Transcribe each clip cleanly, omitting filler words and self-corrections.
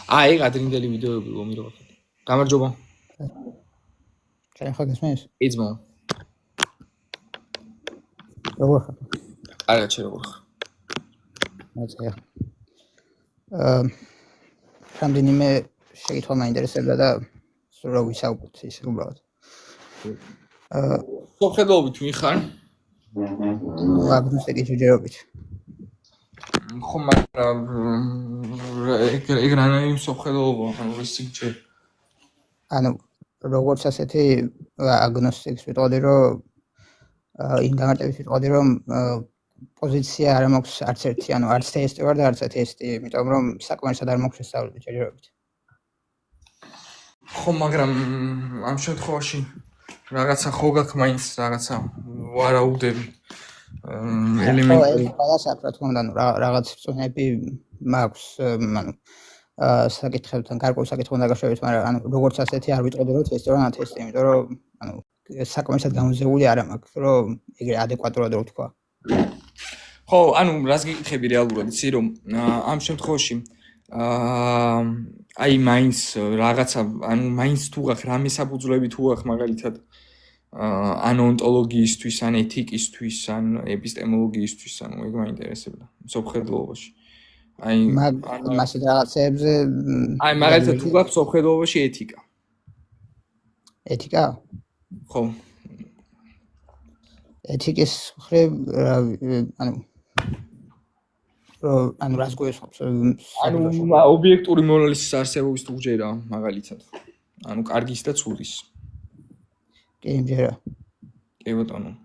აი გადრინდელი ვიდეოები ლომი რო ხარ. გამარჯობა. ჩაი ხარ გესმის? იძმა. როგორ ხარ? კარგად შე როგორ ხარ? მოწია. რამდენიმე შეკითხვა მაინტერესებდა და სულ რა ვისაუბროთ ის უბრალოდ. სოფხედობით ვინ ხარ? აგნოსტიკი ჯერობით. ხო, მაგრამ ეგ რანაირი სოფხედობა, ანუ რისკი. ანუ როგორც ასეთი აგნოსტიკს ვიტყოდი, რომ იმ გამარტებით ვიტყოდი, რომ პოზიცია არ მაქვს არც ერთი, ანუ არც ტესტი ვარ და არც ტესტი, იმიტომ რომ საკმარისად არ მაქვს შესწავლილი ჯერობით. ხო, მაგრამ ამ შემთხვევაში რაღაცა ხო გაქვს მაინც რაღაცა ვარაუდები. ელემენტი ყველა საკითხი, რა თქმა უნდა, რაღაც რწმენები მაქვს, ანუ საკითხებთან, გარკვეულ საკითხთან დაკავშირებით, მაგრამ ანუ როგორც ასეთი არ ვიტყოდი, რომ ტესტი ვარ, ტესტი, იმიტომ რომ ანუ საკმარისად გამოზებული არ მაქვს, რომ ეგრე ადეკვატურად რო ვთქვა. ხო, ანუ რას გიკითხები რეალურად, იცი რომ ამ შემთხვევაში აი მაინც რაღაცა, ანუ მაინც თუ გაქვს რამე საფუძვლები თუ გაქვს მაგალითად ან ონტოლოგიისთვის, ან ეთიკისთვის, ან ეპისტემოლოგიისთვის, ანუ ეგ მაინტერესებდა სოფხედლობაში. აი მასე რაღაცებზე აი მაგალითად თუ გაქვს სოფხედლობაში ეთიკა. ეთიკა? ხო. ეთიკის მხრივ ანუ რას გულისხმობს? ანუ ობიექტური მონოლისის არსებობის თუ ჯერა მაგალითად. ანუ კარგის და ცუდის. კი, ჯერა. კი ბატონო.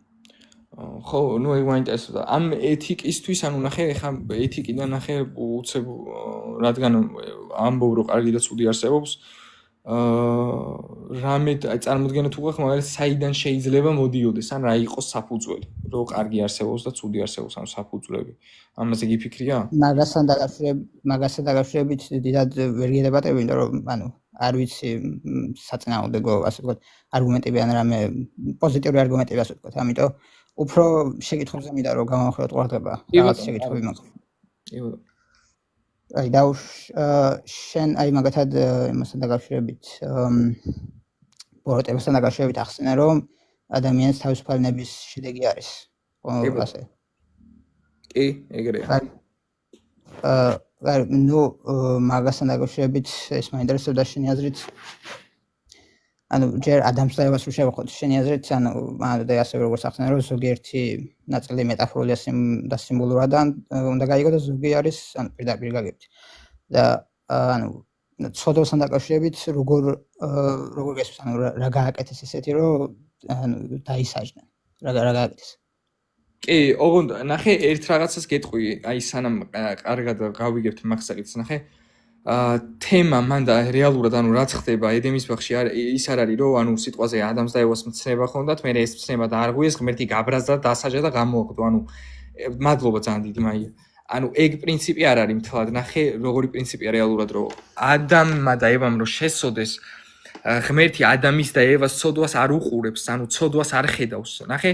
ხო, ნუ ეგ მაინტერესებდა. ამ ეთიკისთვის, ანუ ნახე, ხა ეთიკიდან ნახე უცებ რადგან ამბობ რომ კარგი და ცუდი არსებობს, რამე წარმოდგენა თუ გაქვს, მაგალითად, საიდან შეიძლება მოდიოდეს, ან რა იყოს საფუძველი, რომ კარგი არსებობს და ცუდი არსებობს ამ საფუძვლები. ამაზე გიფიქრია? მაგასთან დაკავშირებით დიდად ვერ გიდებატები, იმიტომ რომ ანუ არ ვიცი საწინააღმდეგო, ასე ვთქვათ, არგუმენტები ან რამე პოზიტიური არგუმენტები, ასე ვთქვათ, ამიტომ უფრო შეკითხვებზე მინდა რომ გამოვხილოთ ყურადღება რაღაც შეკითხვები მაქვს. კი ბატონო. აი და შენ აი მაგათად იმასთან დაკავშირებით ბოროტებასთან დაკავშირებით ახსენე რომ ადამიანის თავისუფალი ნების შედეგი არის. ხო, ასე. კი, ეგრეა. ნუ მაგასთან დაკავშირებით ეს მაინტერესებდა შენი აზრით. ანუ ჯერ ადამიანს და ევას რო შევახოთ შენი აზრით, ანუ და ასე როგორც ახსენე რომ ზოგიერთი ნაწილი მეტაფორულია და სიმბოლურადან უნდა გაიგო და ზოგი არის ანუ პირდაპირ გაგებით. და ანუ ცოდვასთან დაკავშირებით როგორ გესმის, ანუ რა გააკეთეს ისეთი რომ ანუ დაისაჯდნენ. რა გააკეთეს? კი, ოღონდ ნახე ერთ რაღაცას გეტყვი, აი სანამ კარგად გავიგებთ მაგსაკითხს, ნახე თემა მანდა რეალურად ანუ რაც ხდება ედემის ბაღში ის არ არის რომ ანუ სიტყვაზე ადამიანს და ევას მცნება ხონდათ, მე ეს მცნება დაარღვიეს, ღმერთი გაბრაზდა, დასაჯა და გამოაყდო, ანუ მადლობა ძალიან დიდი მაია. ანუ ეგ პრინციპი არ არის მთლად, ნახე როგორი პრინციპია რეალურად რომ ადამმა და ევამ რომ შესოდეს ღმერთი ადამიანის და ევას ცოდვას არ უყურებს, ანუ ცოდვას არ ხედავს. ნახე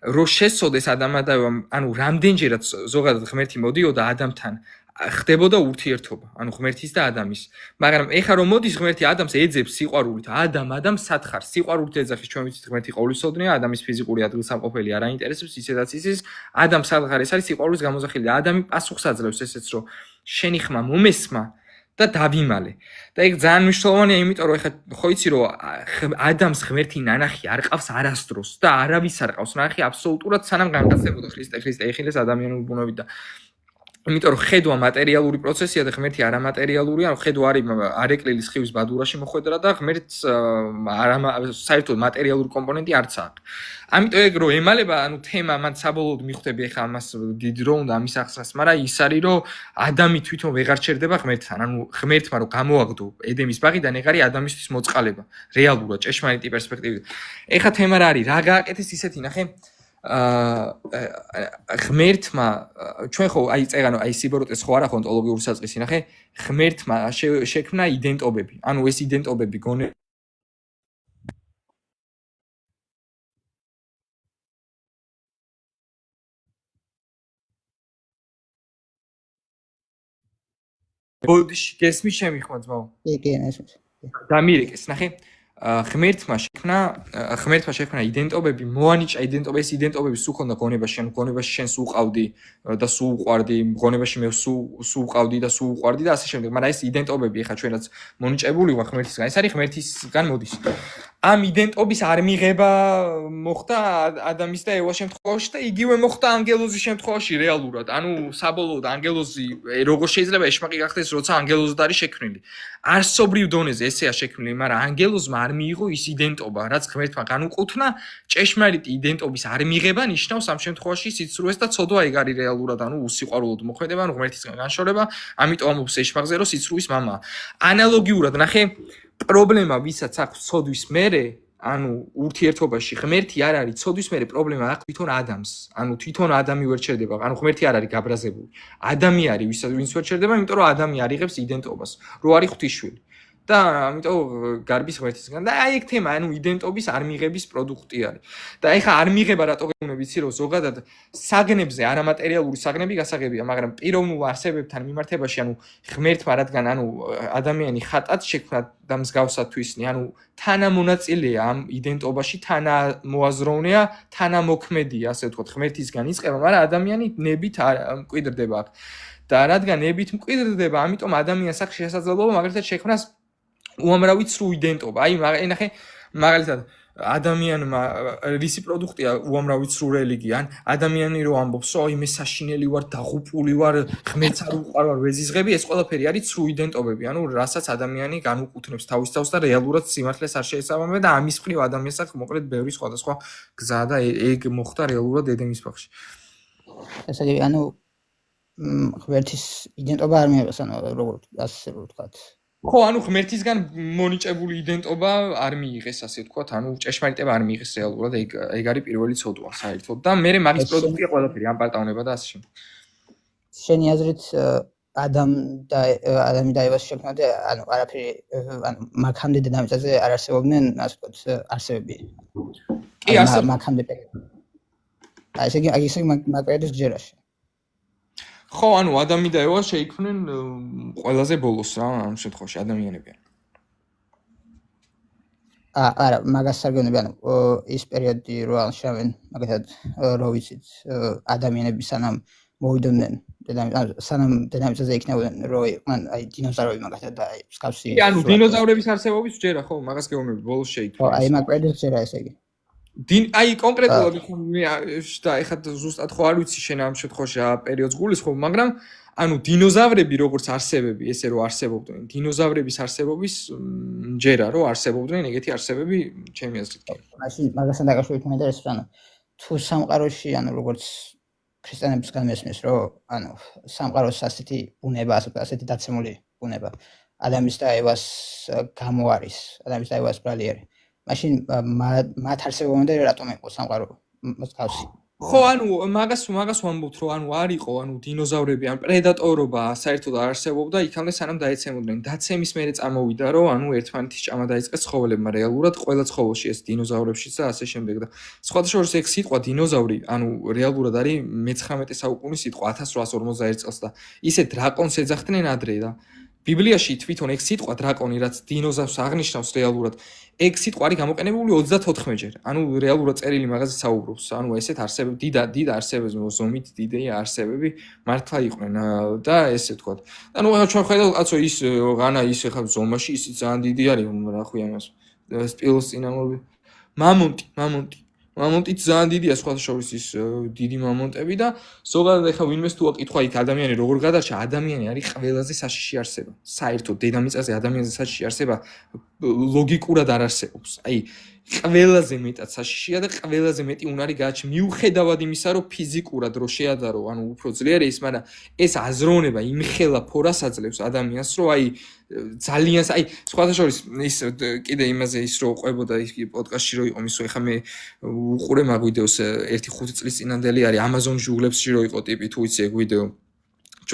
რო შესოდეს ადამიანმა და ევამ, ანუ რამდენჯერაც ზოგადად ღმერთი მოდიოდა ადამიანთან ხდებოდა ურთიერთობა, ანუ ღმერთის და ადამიანის. მაგრამ ეხა რომ მოდის ღმერთი ადამიანს ეძებს სიყვარულით, ადამიანს სათხარს სიყვარულით ეძახის, ჩვენ ვიცით ღმერთი ყოვლისოდნია, ადამიანის ფიზიკური ადგილსამყოფელი არ აინტერესებს, ისედაც ისის, ადამიანს სათხარი ეს არის სიყვარულის გამოზახილი და ადამი პასუხს აძლევს ესეც რომ შენი ხმა მომესმა და დავიმალე. და ეგ ძალიან მნიშვნელოვანია, იმიტომ რომ ეხა ხო იცი რომ ადამიანს ღმერთი ნანახი არ ყავს არასდროს და არავის არ ყავს ნანახი აბსოლუტურად სანამ განკაცებოდა ქრისტე ეხილეს ადამიანური ბუნებით და იმიტომ რომ ხედვა მატერიალური პროცესია და ღმერთი არამატერიალურია, ანუ ხედვა არ ეკლილი სხივის ბადურაში მოხვედრა და ღმერთს საერთოდ მატერიალური კომპონენტი არც აქვს. ამიტომ ეგ რო ემალება, ანუ თემა მან საბოლოოდ მიხვდები ახლა ამას დიდ რო უნდა ამის ახსნას, მაგრამ ის არის რომ ადამი თვითონ ვეღარ ჩერდება ღმერთთან, ანუ ღმერთმა რომ გამოაგდო ედემის ბაღიდან, ეგ არის ადამიანისთვის მოწყალება, რეალურად ჭეშმარიტი პერსპექტივით. ეხლა თემა რა არის? რა გააკეთეს ისეთი, ნახე ღმერთმა ჩვენ ხო აი წერანო აი სიბოროტეს ხო არა ხო ონტოლოგიური საწყისი ნახე ღმერთმა შექმნა იდენტობები, ანუ ეს იდენტობები გონე ბოდიში გესმის ჩემი ხმა ძმაო? კი, ესმის. დამირეკეს, ნახე. ღმერთმა შექმნა იდენტობები, მოანიჭა იდენტობა, ეს იდენტობები სულ ქონდა გონებაში, ანუ გონებაში შენ სულ ყავდი და სულ უყვარდი, გონებაში მე სულ ყავდი და სულ უყვარდი და ასე შემდეგ. მაგრამ ეს იდენტობები ეხა ჩვენაც მონიჭებული ვარ ღმერთისგან. ეს არის ღმერთისგან მოდის. ამ იდენტობის არ მიღება მოხდა ადამის და ევას შემთხვევაში და იგივე მოხდა ანგელოზის შემთხვევაში რეალურად. ანუ საბოლოოდ ანგელოზი როგორ შეიძლება ეშმაკი გახდეს, როცა ანგელოზად არის შექმნილი. არსობრივ დონეზე ესეა შექმნილი, მაგრამ ანგელოზმა არ მიიღო ის იდენტობა, რაც ღმერთმა განუყუთნა, ჭეშმარიტი იდენტობის არ მიღება ნიშნავს ამ შემთხვევაში სიცრუეს და ცოდვა ეგ არის რეალურად, ანუ უსიყვარულოდ მოქმედება, ანუ ღმერთისგან განშორება, ამიტომ ამობს ეშმაკზე, რომ სიცრუის მამაა. ანალოგიურად, ნახე, პრობლემა ვისაც აქვს ცოდვის მერე, ანუ ურთიერთობაში ღმერთი არ არის ცოდვის მერე პრობლემა აქვს თვითონ ადამიანს. ანუ თვითონ ადამი ვერ ჩერდება, ანუ ღმერთი არ არის გაბრაზებული. ადამი არის ვინც ვერ ჩერდება, იმიტომ რომ ადამი არ იღებს იდენტობას, რო არის ღვთისშვილი. და ამიტომ გარბის ღმერთისგან და აი ეგ თემა, ანუ იდენტობის არ მიღების პროდუქტი არის. და ეხა არ მიღება რატო გეუბნები, ვიცი რომ ზოგადად საგნებზე არამატერიალური საგნები გასაგებია, მაგრამ პიროვნულ არსებებთან მიმართებაში, ანუ ღმერთმა რადგან ანუ ადამიანი ხატად შექმნა და მსგავსად თვისნი, ანუ თანამონაწილეა ამ იდენტობაში, თანამოაზროვნეა, თანამოქმედია, ასე ვთქვათ, ღმერთისგან იწყება, მაგრამ ადამიანი ნებით მკვიდრდება აქ. და რადგან ნებით მკვიდრდება, ამიტომ ადამიანს აქვს შესაძლებლობა მაგალითად შექმნას უამრავი ცრუ იდენტობა. აი, ნახე, მაგალითად, ადამიანმა რისი პროდუქტია უამრავი ცრუ რელიგია, ან ადამიანი რო ამბობს, აი მე საშინელი ვარ, დაღუპული ვარ, ღმერთს არ უყვარვარ, ვეზიზღები, ეს ყველაფერი არის ცრუ იდენტობები, ანუ რასაც ადამიანი განუკუთვნებს თავის თავს და რეალურად სიმართლეს არ შეესაბამება და ამის მხრივ ადამიანს აქვს მოკლედ ბევრი სხვადასხვა გზა და ეგ მოხდა რეალურად ედემის ბაღში. ესე იგი, ანუ ღმერთის იდენტობა არ მიიღეს, ანუ როგორ ასე ვთქვათ. ხო, ანუ ღმერთისგან მონიჭებული იდენტობა არ მიიღეს, ასე ვთქვათ, ანუ ჭეშმარიტება არ მიიღეს რეალურად, ეგ არის პირველი ცოდვა საერთოდ და მე მაგის პროდუქტია ყველაფერი, ამ პარტავნება და ასე შემდეგ. შენი აზრით ადამი და ევას შექმნა და ანუ არაფერი, ანუ მაგამდე დედამიწაზე არ არსებობდნენ, ასე ვთქვათ, არსებები. კი, არსებობდნენ მაგამდე პერიოდში. ესე იგი მაგ პერიოდის გჯერაში. ხო, ანუ ადამი და ევა შეიქმნენ ყველაზე ბოლოს რა, ამ შემთხვევაში ადამიანები. არა, მაგას არ გეუბნები, ანუ ის პერიოდი რო აღშავენ, მაგალითად, რო ვიცით, ადამიანები სანამ მოვიდოდნენ სანამ დედამიწაზე იქნებოდნენ, რო იყვნენ აი დინოზავრები მაგალითად და აი მსგავსი. კი, ანუ დინოზავრების არსებობის ჯერა, ხო, მაგას გეუბნები, ბოლოს შეიქმნა. ხო, აი მაგ პერიოდს ჯერა ესე იგი. აი კონკრეტულად მე და ეხლა ზუსტად ხო არ ვიცი შენ ამ შემთხვევაში რა პერიოდს გულისხმობ, მაგრამ ანუ დინოზავრები როგორც არსებები, ესე რომ არსებობდნენ, დინოზავრების არსებობის ჯერა რომ არსებობდნენ ეგეთი არსებები, ჩემი აზრით კი. მაშინ მაგასთან დაკავშირებით მინდა ეს ანუ თუ სამყაროში, ანუ როგორც ქრისტიანებისგან მესმის, რომ ანუ სამყაროს ასეთი ბუნება, ასეთი დაცემული ბუნება ადამიანის და ევას გამო არის, ადამიანის და ევას ბრალიერი. მაშინ მათ არსებობამდე რატომ იყო სამყარო მსგავსი? ხო, ანუ მაგას ვამბობთ, რომ ანუ არ იყო, ანუ დინოზავრები, ან პრედატორობა საერთოდ არ არსებობდა, იქამდე სანამ დაეცემოდნენ. დაცემის მერე წამოვიდა, რომ ანუ ერთმანეთის ჭამა დაიწყეს ცხოველებმა რეალურად, ყველა ცხოველში ეს დინოზავრებშიც და ასე შემდეგ და სხვადასხვა ეგ სიტყვა დინოზავრი, ანუ რეალურად არის მე-19 საუკუნის სიტყვა 1841 წელს და ისე დრაკონს ეძახდნენ ადრე და ბიბლიაში თვითონ ეგ სიტყვა დრაკონი, რაც დინოზავრს აღნიშნავს რეალურად, ეგ სიტყვა არის გამოყენებული 34-ჯერ. ანუ რეალურად წერილი მაგაზე საუბრობს. ანუ ესეთ არსებები, დიდ არსებებზე, ზომით დიდი არსებები მართლა იყვნენ და ესე ვთქვათ. ანუ ჩვენ ხედავთ, კაცო, ის ღანა ის ეხა ზომაში ისიც ძალიან დიდი არის, რა ქვია მას. სპილოს წინამორბი. მამონტიც ძალიან დიდია, სხვათა შორის ის დიდი მამონტები და ზოგადად ეხა ვინმეს თუ აკითხვა იქ ადამიანი როგორ გადარჩა, ადამიანი არის ყველაზე საშიში არსება. საერთოდ დედამიწაზე ადამიანზე საშიში არსება ლოგიკურად არ არსებობს. აი, ყველაზე მეტად საშიშია და ყველაზე მეტი უნარი გააჩნია მიუხედავად იმისა, რომ ფიზიკურად რო შეადარო, ანუ უფრო ძლიერი ის, მაგრამ ეს აზროვნება იმხელა ფორას აძლევს ადამიანს, რომ აი ძალიან აი სხვათა შორის ის კიდე იმაზე ის რო ყვებოდა ის პოდკასტში რო იყო მისო, ეხა მე უყურე მაგ ვიდეოს 1-5 წლის წინანდელი არის Amazon ჟურნალებში რო იყო ტიპი, თუ იცი ეგ ვიდეო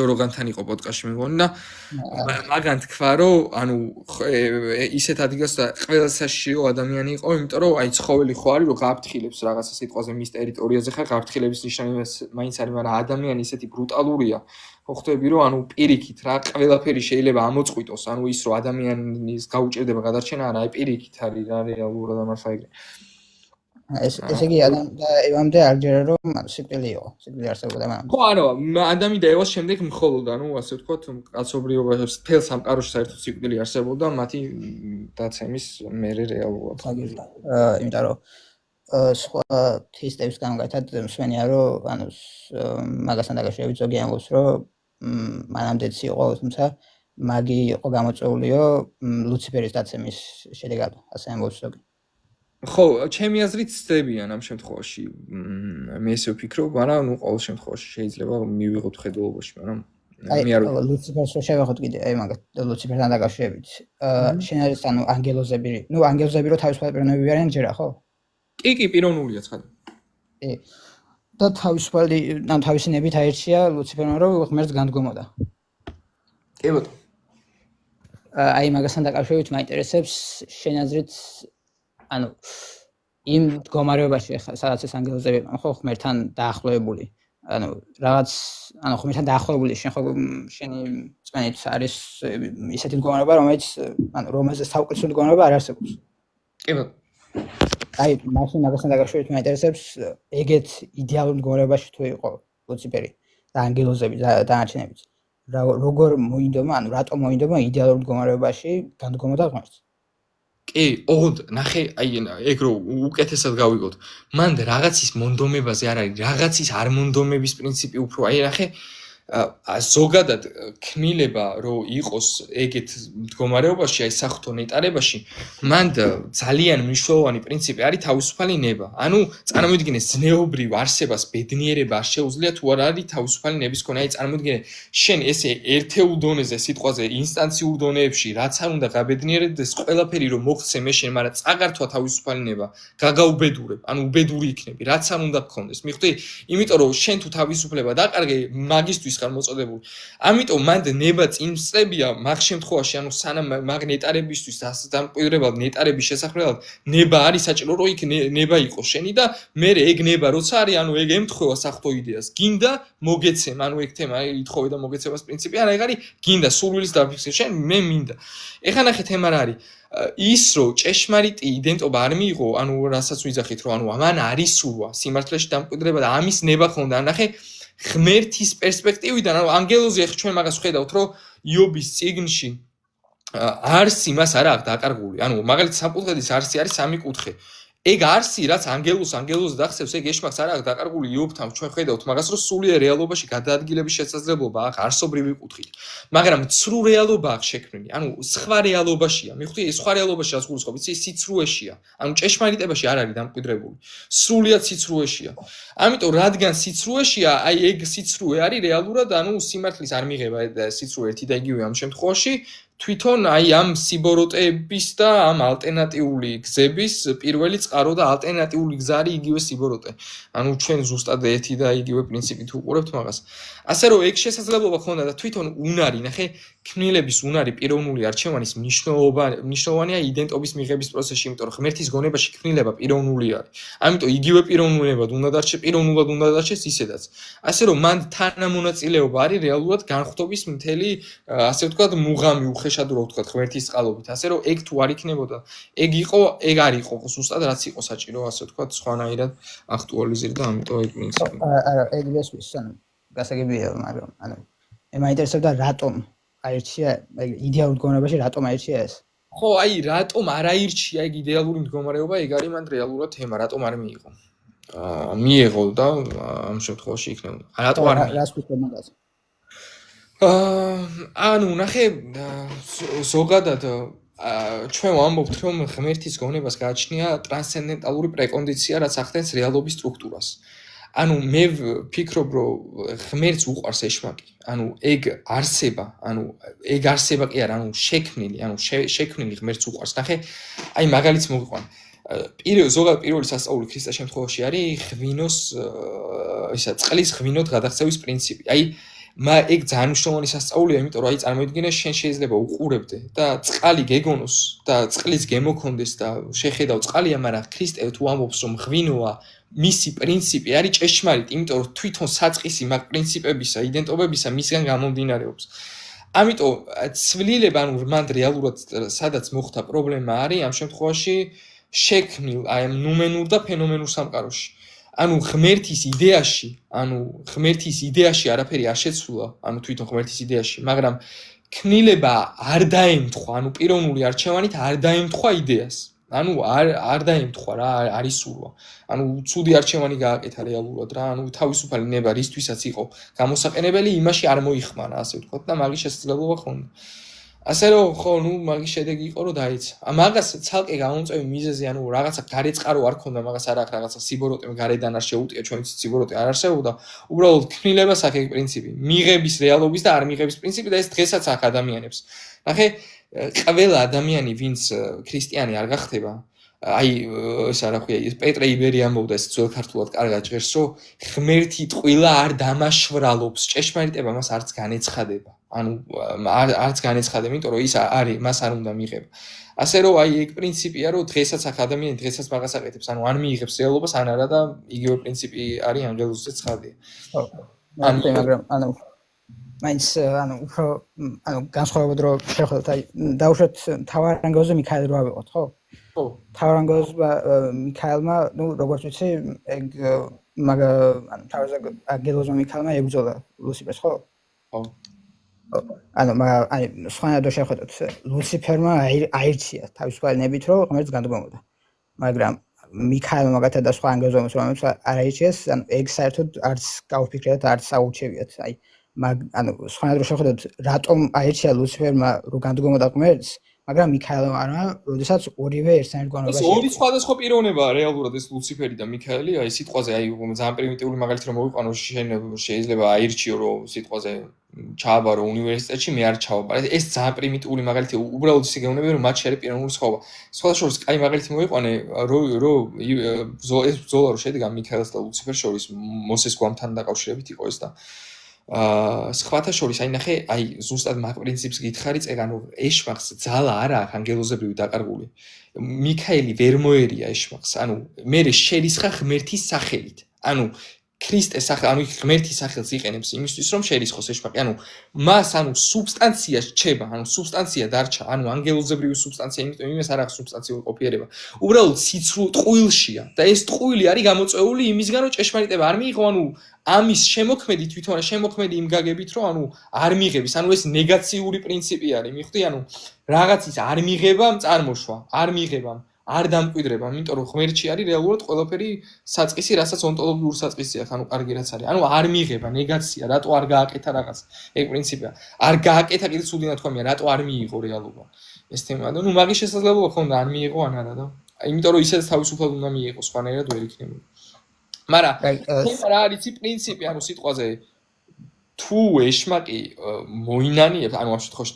ჯოროგანთან იყო პოდკასტში მეგონი და მაგან თქვა რომ ანუ ისეთ ადგილას და ყველა საშიო ადამიანი იყო იმიტომ რომ აი ცხოველი ხო არის რომ გაფრთხილებს რაღაცა სიტყვაზე მის ტერიტორიაზე ხარ გაფრთხილების ნიშანი მაინც არის მაგრამ ადამიანი ისეთი ბრუტალურია ხო ხვდები რომ ანუ პირიქით რა ყველაფერი შეიძლება ამოწყვიტოს ანუ ის რომ ადამიანის გაუჭირდება გადარჩენა არა აი პირიქით არის რა რეალურად ამარხა ეგრე ესე იგი ევამდე არ ჯერა რომ სიკვდილი იყო სიკვდილი არსებობდა მაგრამ ხო არა ადამი და ევას შემდეგ მხოლოდ ანუ ასე ვთქვათ კაცობრიობას თელ სამყაროში საერთოდ სიკვდილი არსებობდა მათი დაცემის მერე რეალურად იმიტომ რომ სხვა თესტებისგან გაითად მსმენია რომ ანუ მაგასთან დაკავშირებით ზოგი ამბობს რომ მანამდეც იყო თუმცა მაგი იყო გამოწვეულიო ლუციფერის დაცემის შედეგად ასე ამბობს ზოგი ხო, ჩემი აზრით ცდებიან ამ შემთხვევაში. მე ესე ვფიქრობ, მაგრამ ნუ ყოველ შემთხვევაში შეიძლება მივიღოთ ხედულობაში, მაგრამ მე არ ლუციფერს შევეხოთ კიდე, აი მაგათ ლუციფერთან დაკავშირებით. შენ არის ანუ ანგელოზები, ნუ ანგელოზები რო თავისუფალი პიროვნებები არიან ჯერა, ხო? კი, პიროვნულია ცხადი. და თავისუფალი, ანუ თავისინებით აირჩია ლუციფერმა რომ ღმერთს განდგომოდა. კი ბატონო. აი მაგასთან დაკავშირებით მაინტერესებს შენ აზრით ანუ იმ მდგომარეობაში სადაც ეს ანგელოზები ხო ღმერთთან დაახლოებული ანუ რაღაც ანუ ღმერთთან დაახლოებული შენ ხო შენი წმენით არის ისეთი მდგომარეობა რომელიც ანუ რომელზე საუკეთესო მდგომარეობა არ არსებობს კი ბატონო აი მაშინ მაგასთან დაკავშირებით მაინტერესებს ეგეთ იდეალურ მდგომარეობაში თუ იყო ლუციფერი და ანგელოზები და დანარჩენებიც როგორ მოინდომა ანუ რატომ მოინდომა იდეალურ მდგომარეობაში განდგომოდა ღმერთს კი, ოღონდ ნახე, აი ეგ რო უკეთესად გავიგოთ. მან რაღაცის მონდომებაზე არ არის, რაღაცის არ მონდომების პრინციპი უფრო. აი ნახე, ზოგადად ქმნილება რო იყოს ეგეთ მდგომარეობაში, აი საღვთო ნეტარებაში, მან ძალიან მნიშვნელოვანი პრინციპი არის თავისუფალი ნება. ანუ წარმოვიდგინე ზნეობრივ არსებას ბედნიერება არ შეუძლია თუ არ არის თავისუფალი ნების ქონა. აი წარმოვიდგინე შენ ესე ერთეულ დონეზე სიტყვაზე ინსტანციურ დონეებში რაც არ უნდა გაბედნიერდეს ყველაფერი რომ მოხდე მე შენ, მაგრამ წაგართვა თავისუფალი ნება, გაგაუბედურებ, ანუ უბედური იქნები, რაც არ უნდა გქონდეს. მიხვდი? იმიტომ რომ შენ თუ თავისუფლება დაკარგე მაგისტვის ხარ მოწოდებული. ამიტომ მანდ ნება წინსწრებია მაგ შემთხვევაში, ანუ სანამ მაგ ნეტარებისთვის დამკვიდრებად ნეტარების შესაძლებლად ნება არის საჭირო რომ იქ ნება იყოს შენი და მე ეგ ნება როცა არის, ანუ ეგ ემთხვევა საღვთო იდეას. გინდა მოგეცემ, ანუ ეგ თემა ითხოვე და მოგეცემას პრინციპი, არა ეგ არის გინდა სურვილის დაფიქსირება. შენ მე მინდა. ეხლა ნახე თემა რა არის. ის რომ ჭეშმარიტი იდენტობა არ მიიღო, ანუ რასაც ვიძახით რომ ანუ ამან არის სურვა სიმართლეში დამკვიდრება და ამის ნება ხონდა. ნახე ღმერთის პერსპექტივიდან, ანუ ანგელოზი ახლა ჩვენ მაგას ვხედავთ, რომ იობის წიგნში არსი მას არ აქვს დაკარგული. ანუ მაგალითად სამკუთხედის არსი არის სამი კუთხე. ეგ არსი რაც ანგელოზს დახსევს, ეგ ეშმაკს არ აქვს დაკარგული იობთან ჩვენ ხედავთ მაგას, რომ სულიერ რეალობაში გადაადგილების შესაძლებლობა აქვს არსობრივი კუთხით. მაგრამ ცრუ რეალობა აქვს შექმნილი. ანუ სხვა რეალობაშია. მიხვდი, ეს სხვა რეალობაში რაც გულისხმობ, იცი სიცრუეშია. ანუ ჭეშმარიტებაში არ არის დამკვიდრებული. სრულიად სიცრუეშია. ამიტომ რადგან სიცრუეშია, აი ეგ სიცრუე არის რეალურად, ანუ სიმართლის არ მიღება სიცრუე ერთი და იგივე ამ შემთხვევაში. თვითონ აი ამ სიბოროტეების და ამ ალტერნატიული გზების პირველი წყარო და ალტერნატიული გზა არის იგივე სიბოროტე. ანუ ჩვენ ზუსტად ერთი და იგივე პრინციპით უყურებთ მაგას. ასე რომ ეგ შესაძლებლობა ხონდა და თვითონ უნარი, ნახე, ქმნილების უნარი პიროვნული არჩევანის მნიშვნელოვანია იდენტობის მიღების პროცესში, იმიტომ რომ ღმერთის გონებაში ქმნილება პიროვნული არის. ამიტომ იგივე პიროვნულებად უნდა დარჩეს ისედაც. ასე რომ მან თანამონაწილეობა არის რეალურად განხტობის მთელი, ასე ვთქვათ, მუღამი უხეშადურო ვთქვათ ღმერთის წყალობით. ასე რომ ეგ თუ არ იქნებოდა, ეგ არ იყო ზუსტად რაც იყო საჭირო, ასე ვთქვათ, სხვანაირად აქტუალიზირდა, ამიტომ ეგ პრინციპი. არა, ეგ ისვის, ანუ გასაგებია, მაგრამ ანუ მე მაინტერესებდა რატომ აირჩია იდეალურ მდგომარეობაში რატომ აირჩია ეს? ხო, აი რატომ არ აირჩია ეგ იდეალური მდგომარეობა, ეგ არის მან რეალურად თემა, რატომ არ მიიღო? მიიღო და ამ შემთხვევაში იქნებოდა. რატომ არ მიიღო? რას ვიტყვი მაგაზე? ანუ ნახე ზოგადად ჩვენ ვამბობთ რომ ღმერთის გონებას გააჩნია ტრანსცენდენტალური პრეკონდიცია, რაც ახდენს რეალობის სტრუქტურას. ანუ მე ვფიქრობ რომ ღმერთს უყვარს ეშმაკი. ანუ ეგ არსება კი არა, ანუ შექმნილი ღმერთს უყვარს. ნახე, აი მაგალითს მოვიყვან. ზოგადად პირველი სასწაული ქრისტეს შემთხვევაში არის ღვინოს, ისა წყლის ღვინოთ გადაღწევის პრინციპი. აი ეგ ძალიან მნიშვნელოვანი სასწაულია, იმიტომ რომ აი წარმოიდგინე შენ შეიძლება უყურებდე და წყალი გეგონოს და წყლის გემოქონდეს და შეხედავ წყალია, მაგრამ ქრისტე თუ ამბობს რომ ღვინოა მისი პრინციპი არის ჭეშმარიტი, იმიტომ რომ თვითონ საწყისი მაგ პრინციპებისა, იდენტობებისა მისგან გამომდინარეობს. ამიტომ ცვლილება, ანუ მან რეალურად სადაც მოხდა პრობლემა არის ამ შემთხვევაში შექმნილ აი ამ ნუმენურ და ფენომენურ სამყაროში. ანუ ღმერთის იდეაში არაფერი არ შეცვლა, ანუ თვითონ ღმერთის იდეაში, მაგრამ ქმნილება არ დაემთხვა, ანუ პიროვნული არჩევანით არ დაემთხვა იდეას. ანუ არ დაემთხვა რა, არ ისურვა. ანუ ცუდი არჩევანი გააკეთა რეალურად რა, ანუ თავისუფალი ნება რისთვისაც იყო გამოსაყენებელი, იმაში არ მოიხმარა, ასე ვთქვათ და მაგის შესაძლებლობა ხონდა. ასე რომ ხო, ნუ მაგის შედეგი იყო რომ დაიცა. მაგას ცალკე გამომწვევი მიზეზი, ანუ რაღაცა გარეწყარო არ ქონდა, მაგას არ აქვს რაღაცა სიბოროტე გარედან არ შეუტია, ჩვენც სიბოროტე არ არსებობდა. უბრალოდ ქმნილებას აქ ეგ პრინციპი, მიღების რეალობის და არ მიღების პრინციპი და ეს დღესაც აქ ადამიანებს. ნახე, ყველა ადამიანი, ვინც ქრისტიანი არ გახდება, აი ეს რა ქვია, პეტრე იბერი ამბობდა ეს ძველ ქართულად კარგად ჟღერს, რომ ღმერთი ტყუილა არ დამაშვრალობს, ჭეშმარიტება მას არც განეცხადება. ანუ არც განეცხადება, იმიტომ რომ ის არის, მას არ უნდა მიიღება. ასე რომ აი ეგ პრინციპია, რომ დღესაც აქ ადამიანი დღესაც მაგას აკეთებს, ანუ არ მიიღებს რეალობას, ან არა და იგივე პრინციპი არის ანგელოზზე ცხადია. ხო. მაგრამ მაინც უფრო განსხვავებად რომ შევხედოთ, აი დაუშვათ თავარ ანგელოზზე მიქაელ რო ავიღოთ, ხო? ხო. თავარ მიქაელმა, ნუ როგორც ვიცი, ეგ თავარ ანგელოზმა მიქაელმა ებრძოლა ლუსიფერს, ხო? ხო. აი სხვანაირად შევხედოთ, ლუსიფერმა აირჩია თავისუფალი ნებით, რომ ღმერთს განდგომოდა. მაგრამ მიქაელმა მაგათა და სხვა ანგელოზებს რომლებიც არ აირჩიეს, ანუ ეგ საერთოდ არც გაუფიქრეთ, არც აუჩევიათ. აი სხვანაირად შევხედოთ, რატომ აირჩია ლუსიფერმა რომ განდგომოდა ღმერთს, მაგრამ მიქაელმა არა, როდესაც ორივე ერთსაერთ განობაში. ეს ორი სხვადასხვა პიროვნება რეალურად ეს ლუსიფერი და მიქაელი, აი სიტყვაზე, აი ძალიან პრიმიტიული მაგალითი რომ მოვიყვანო, შენ შეიძლება აირჩიო რომ სიტყვაზე ჩააბარო უნივერსიტეტში, მე არ ჩავაბარე. ეს ძალიან პრიმიტიული მაგალითი, უბრალოდ ისე გეუბნები რომ მათში არის პიროვნული სხვაობა. სხვათა შორის, კაი მაგალითი მოვიყვანე, რომ ეს ბრძოლა რომ შედგა მიქაელს და ლუსიფერს შორის, მოსეს გვამთან დაკავშირებით იყო ეს და სხვათა შორის, აი ნახე, აი ზუსტად მაგ პრინციპს გითხარი, ანუ ეშმაკს ძალა არ აქვს ანგელოზებრივი დაკარგული. მიქაელი ვერ მოერია ეშმაკს, ანუ მე შერისხა ღმერთის სახელით. ანუ ქრისტეს სახელით, ანუ ღმერთის სახელს იყენებს იმისთვის, რომ შერისხოს ეშმაკი. ანუ მას, ანუ სუბსტანცია რჩება, ანუ სუბსტანცია დარჩა, ანუ ანგელოზებრივი სუბსტანცია, იმიტომ იმას არ აქვს სუბსტანციური ყოფიერება. უბრალოდ სიცრუე ტყუილშია და ეს ტყუილი არის გამოწვეული იმისგან, რომ ჭეშმარიტება არ მიიღო, ანუ ამის შემოქმედი თვითონ შემოქმედი იმ გაგებით, რომ ანუ არ მიიღების, ანუ ეს ნეგაციური პრინციპი არის, მიხვდი, ანუ რაღაცის არ მიღებამ წარმოშვა, არ მიღებამ, არ დამკვიდრებამ, იმიტომ რომ ღმერთში არის რეალურად ყველაფერი საწყისი, რასაც ონტოლოგიური საწყისი აქვს, ანუ კარგი რაც არის. ანუ არ მიღება, ნეგაცია, რატო არ გააკეთა რაღაც. ეგ პრინციპია. არ გააკეთა კიდე ცუდი ნათქვამია, რატო არ მიიღო რეალობა. ეს თემა და ნუ მაგის შესაძლებლობა ხონდა არ მიიღო ან არა და. იმიტომ რომ ისედაც თავისუფლად უნდა მიიღოს, სხვანაირად ვერ იქნებოდა. მაგრამ თემა რა არის პრინციპი, ანუ სიტყვაზე თუ ეშმაკი მოინანიებს, ანუ ამ შემთხვევაში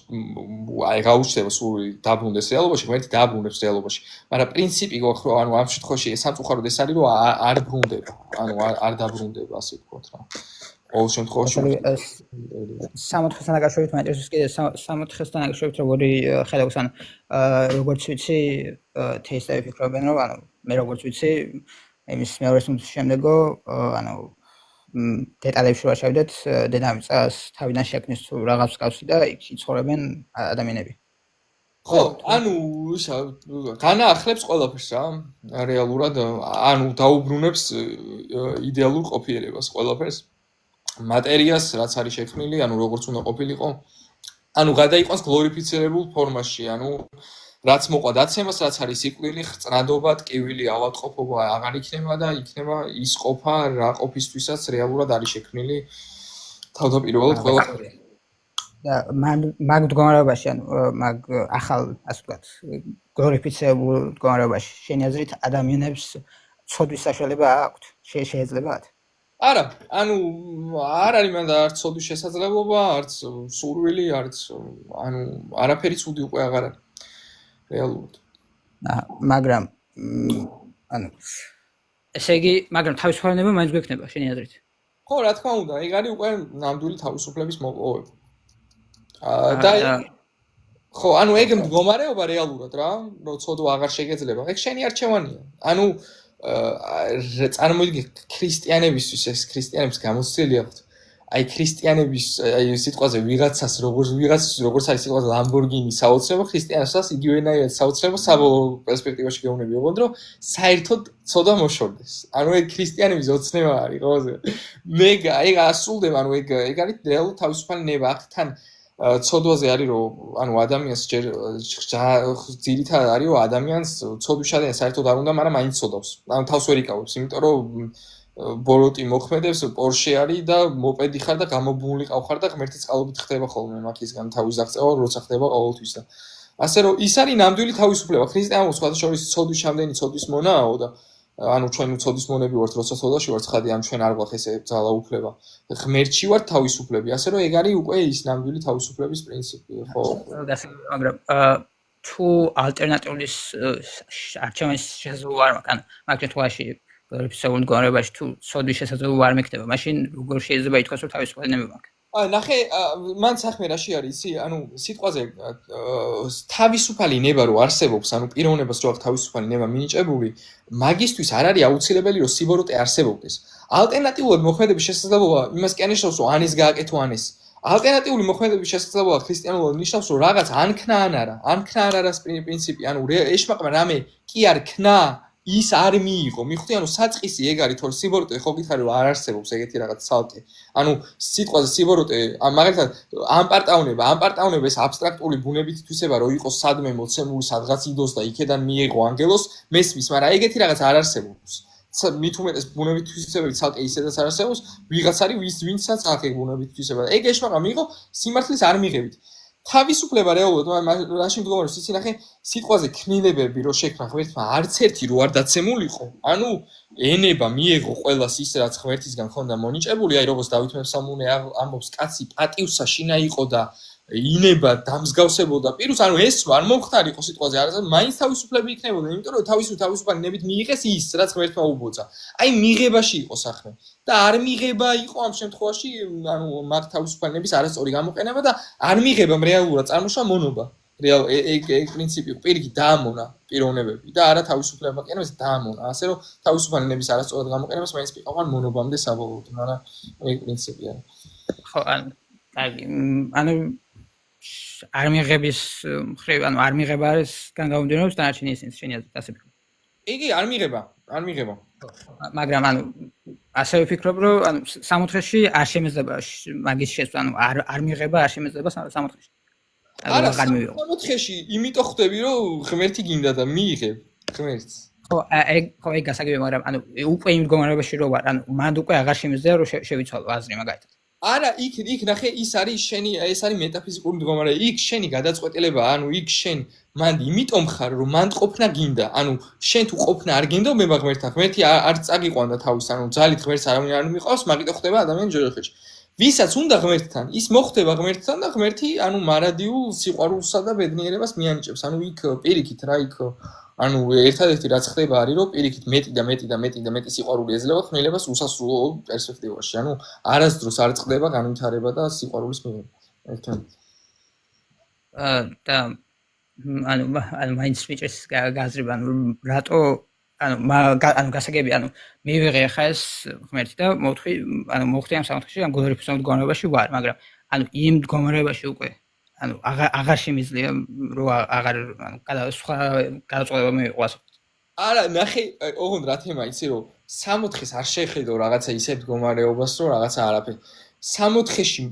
აი გაუჩნდება სული დაბრუნდეს რეალობაში, ღმერთი დაბრუნებს რეალობაში. მაგრამ პრინციპი გვაქვს, რომ ანუ ამ შემთხვევაში სამწუხაროდ ეს არის, რომ არ ბრუნდება, ანუ არ დაბრუნდება, ასე ვთქვათ რა. ყოველ შემთხვევაში 64-სთან დაკავშირებით მაინტერესებს კიდე 64-სთან დაკავშირებით როგორი ხედავს, ანუ როგორც ვიცი, თეისტები ფიქრობენ, რომ ანუ მე როგორც ვიცი, იმის მეორე სუნთის შემდეგო, ანუ დეტალებში რა შევიდეთ, დედამიწას თავიდან შექმნის თუ რაღაც კავშირი და იქ იცხოვრებენ ადამიანები. ხო, ანუ ისა განაახლებს ყველაფერს რა, რეალურად, ანუ დაუბრუნებს იდეალურ ყოფიერებას ყველაფერს. მატერიას, რაც არის შექმნილი, ანუ როგორც უნდა ყოფილიყო, ანუ გადაიყვანს გლორიფიცირებულ ფორმაში, ანუ რაც მოყვა დაცემას, რაც არის სიკვდილი, წნადობა, ტკივილი, ავადმყოფობა აღარ იქნება და იქნება ის ყოფა, რა ყოფისთვისაც რეალურად არის შექმნილი თავდაპირველად ყველაფერი. და მაგ მდგომარეობაში, ანუ მაგ ახალ, ასე ვთქვათ, გლორიფიცირებულ მდგომარეობაში, შენი აზრით ადამიანებს ცოდვის საშუალება აქვთ? შეიძლებათ? არა, ანუ არ არის მანდა არც ცოდვის შესაძლებლობა, არც სურვილი, არც ანუ არაფერი ცუდი უკვე აღარ არის. რეალურად. მაგრამ ანუ ესე იგი, მაგრამ თავისუფლება მაინც გვექნება შენი აზრით. ხო, რა თქმა უნდა, ეგ არის უკვე ნამდვილი თავისუფლების მოპოვება. და ხო, ანუ ეგ მდგომარეობა რეალურად რა, რომ ცოდვა აღარ შეგეძლება. ეგ შენი არჩევანია. ანუ წარმოიდგინე ქრისტიანებისთვის ეს ქრისტიანებს გამოცდილი აქვთ. აი ქრისტიანების აი სიტყვაზე ვიღაცას როგორც არის სიტყვაზე ლამბორგინი საოცრება ქრისტიანებსაც იგივენაირად საოცრება საბოლოო პერსპექტივაში გეუბნები ოღონდ რომ საერთოდ ცოდვა მოშორდეს. ანუ ეგ ქრისტიანების ოცნება არის ყველაზე. მე ეგ ასრულდება, ანუ ეგ არის რეალურად თავისუფალი ნება. აქ თან ცოდვაზე არის რომ ანუ ადამიანს ჯერ ძირითადად არის რომ ადამიანს ცოდვის შადენა საერთოდ არ უნდა, მაგრამ მაინც ცოდავს. ანუ თავს ვერ იკავებს, იმიტომ რომ ბოროტი მოხმედებს, პორშე არის და მოპედი ხარ და გამობუნული ყავ და ღმერთის წყალობით ხდება ხოლმე მაგისგან თავის აღწევა, როცა ხდება ყოველთვის და ასე რომ ის არის ნამდვილი თავისუფლება. ქრისტიანობა სხვადასხვა ცოდვის შამდენი ცოდვის მონააო და ანუ ჩვენ ცოდვის მონები ვართ, როცა ცოდვაში ვართ, ხადი ან ჩვენ არ გვაქვს ესე ძალაუფლება. ღმერთში ვართ თავისუფლები, ასე რომ ეგ არის უკვე ის ნამდვილი თავისუფლების პრინციპი, ხო? მაგრამ თუ ალტერნატივის არჩევანის შესაძლებლობა არ მაქვს, ანუ მაგ შემთხვევაში რიფსეულ მდგომარეობაში თუ ცოდვის შესაძლებლობა არ მექნება, მაშინ როგორ შეიძლება ითქვას რომ თავისუფალი ნება მაქვს? ნახე, მან საქმე რაში არის იცი? ანუ სიტყვაზე თავისუფალი ნება რო არსებობს, ანუ პიროვნებას რო აქვს თავისუფალი ნება მინიჭებული, მაგისთვის არ არის აუცილებელი რომ სიბოროტე არსებობდეს. ალტერნატიულად მოქმედების შესაძლებლობა იმას კი ანიშნავს, რომ ანეს გააკეთო ანეს. ალტერნატიული მოქმედების შესაძლებლობა ქრისტიანულად ნიშნავს, რომ რაღაც ან ქნა ან არა. ან ქნა არ არის პრინციპი, ანუ ეშმაკმა რამე კი არ ქნა ის არ მიიღო. მიხვდი, ანუ საწყისი ეგ არის, თორე სიბოროტე ხო გითხარი რომ არ არსებობს ეგეთი რაღაც ცალკე. ანუ სიტყვაზე სიბოროტე, მაგალითად, ამპარტაუნება ეს აბსტრაქტული ბუნებით თვისება რომ იყოს სადმე მოცემული სადღაც იდოს და იქედან მიიღო ანგელოს, მესმის, მაგრამ ეგეთი რაღაც არ არსებობს. მით უმეტეს ბუნებით თვისებები ცალკე ისედაც არ არსებობს, ვიღაც არის ვინცაც ახ ეგ ბუნებით თვისება. ეგ ეშმაკმა მიიღო, სიმართლის არ მიღებით. თავისუფლება რეალურად რაში მდგომარეობს იცი ნახე სიტყვაზე ქნილებები რო შექმნა ღმერთმა არც ერთი რო არ დაცემულიყო ანუ ენება მიიღო ყველას ის რაც ღმერთისგან ხონდა მონიჭებული აი როგორც დავით მეფსალმუნე ამბობს კაცი პატივსა შინა იყო და ინება დამსგავსებოდა პირს ანუ ეს არ მომხდარიყო სიტყვაზე არა მაინც თავისუფლები იქნებოდა იმიტომ რომ თავისუფალი ნებით მიიღეს ის რაც ღმერთმა უბოძა აი მიღებაში იყო საქმე და არ მიღება იყო ამ შემთხვევაში ანუ მაგ თავისუფალი ნების არასწორი გამოყენება და არ მიღებამ რეალურად წარმოშვა მონობა რეალ ეგ პრინციპი პირიქით დაამონა პიროვნებები და არა თავისუფლება კენებს დაამონა ასე რომ თავისუფალი ნების არასწორად გამოყენებას მაინც მიყავან მონობამდე საბოლოოდ მაგრამ ეგ პრინციპია ხო ანუ არ მიღების მხრივ ანუ არ მიღება არის განგაუმდინარეობს დანარჩენი ისინი შენი აზრით ასე ფიქრობ იგი არ მიღება მაგრამ ანუ ასე ვფიქრობ რომ ანუ სამოთხეში არ შემეძლება მაგის შესწვა ანუ არ მიღება არ შემეძლება სამოთხეში არა სამოთხეში იმიტომ ხვდები რომ ღმერთი გინდა და მიიღებ ღმერთს ხო ეგ გასაგებია მაგრამ ანუ უკვე იმ მდგომარეობაში რო ვარ ანუ მანდ უკვე აღარ შემეძლება რომ შევიცვალო აზრი მაგალითად არა იქ ნახე ის არის შენი ეს არის მეტაფიზიკური მდგომარეობა იქ შენი გადაწყვეტილება ანუ იქ შენ მანდ იმიტომ ხარ რომ მანდ ყოფნა გინდა ანუ შენ თუ ყოფნა არ გინდა მე ღმერთთან ღმერთი არ წაგიყვანდა თავის ანუ ძალით ღმერთს არავინ არ მიყვავს მაგიტო ხდება ადამიანი ჯოჯოხეთში ვისაც უნდა ღმერთთან ის მოხდება ღმერთთან და ღმერთი ანუ მარადიულ სიყვარულსა და ბედნიერებას მიანიჭებს ანუ იქ პირიქით რა იქ ანუ ერთადერთი რაც ხდება არის რომ პირიქით მეტი სიყვარული ეძლევა ხმელებას უსასრულო პერსპექტივაში ანუ არასდროს არ წყდება განვითარება და სიყვარულის მიღება ერთად და ანუ მაინც მიჭრის გაზრება ანუ რატო ანუ გასაგები ანუ მივიღე ხა ეს ღმერთი და მოხდი ამ სამოთხეში ამ გულრიფსა მდგომარეობაში ვარ მაგრამ ანუ იმ მდგომარეობაში უკვე ანუ აღარ შემიძლია რომ აღარ ანუ სხვა გადაწყვეტილება მივიღოს არა ნახე ოღონდ რა თემა იცი რომ სამოთხეს არ შეხედო რაღაცა ისე მდგომარეობას რომ რაღაცა არაფერი სამოთხეში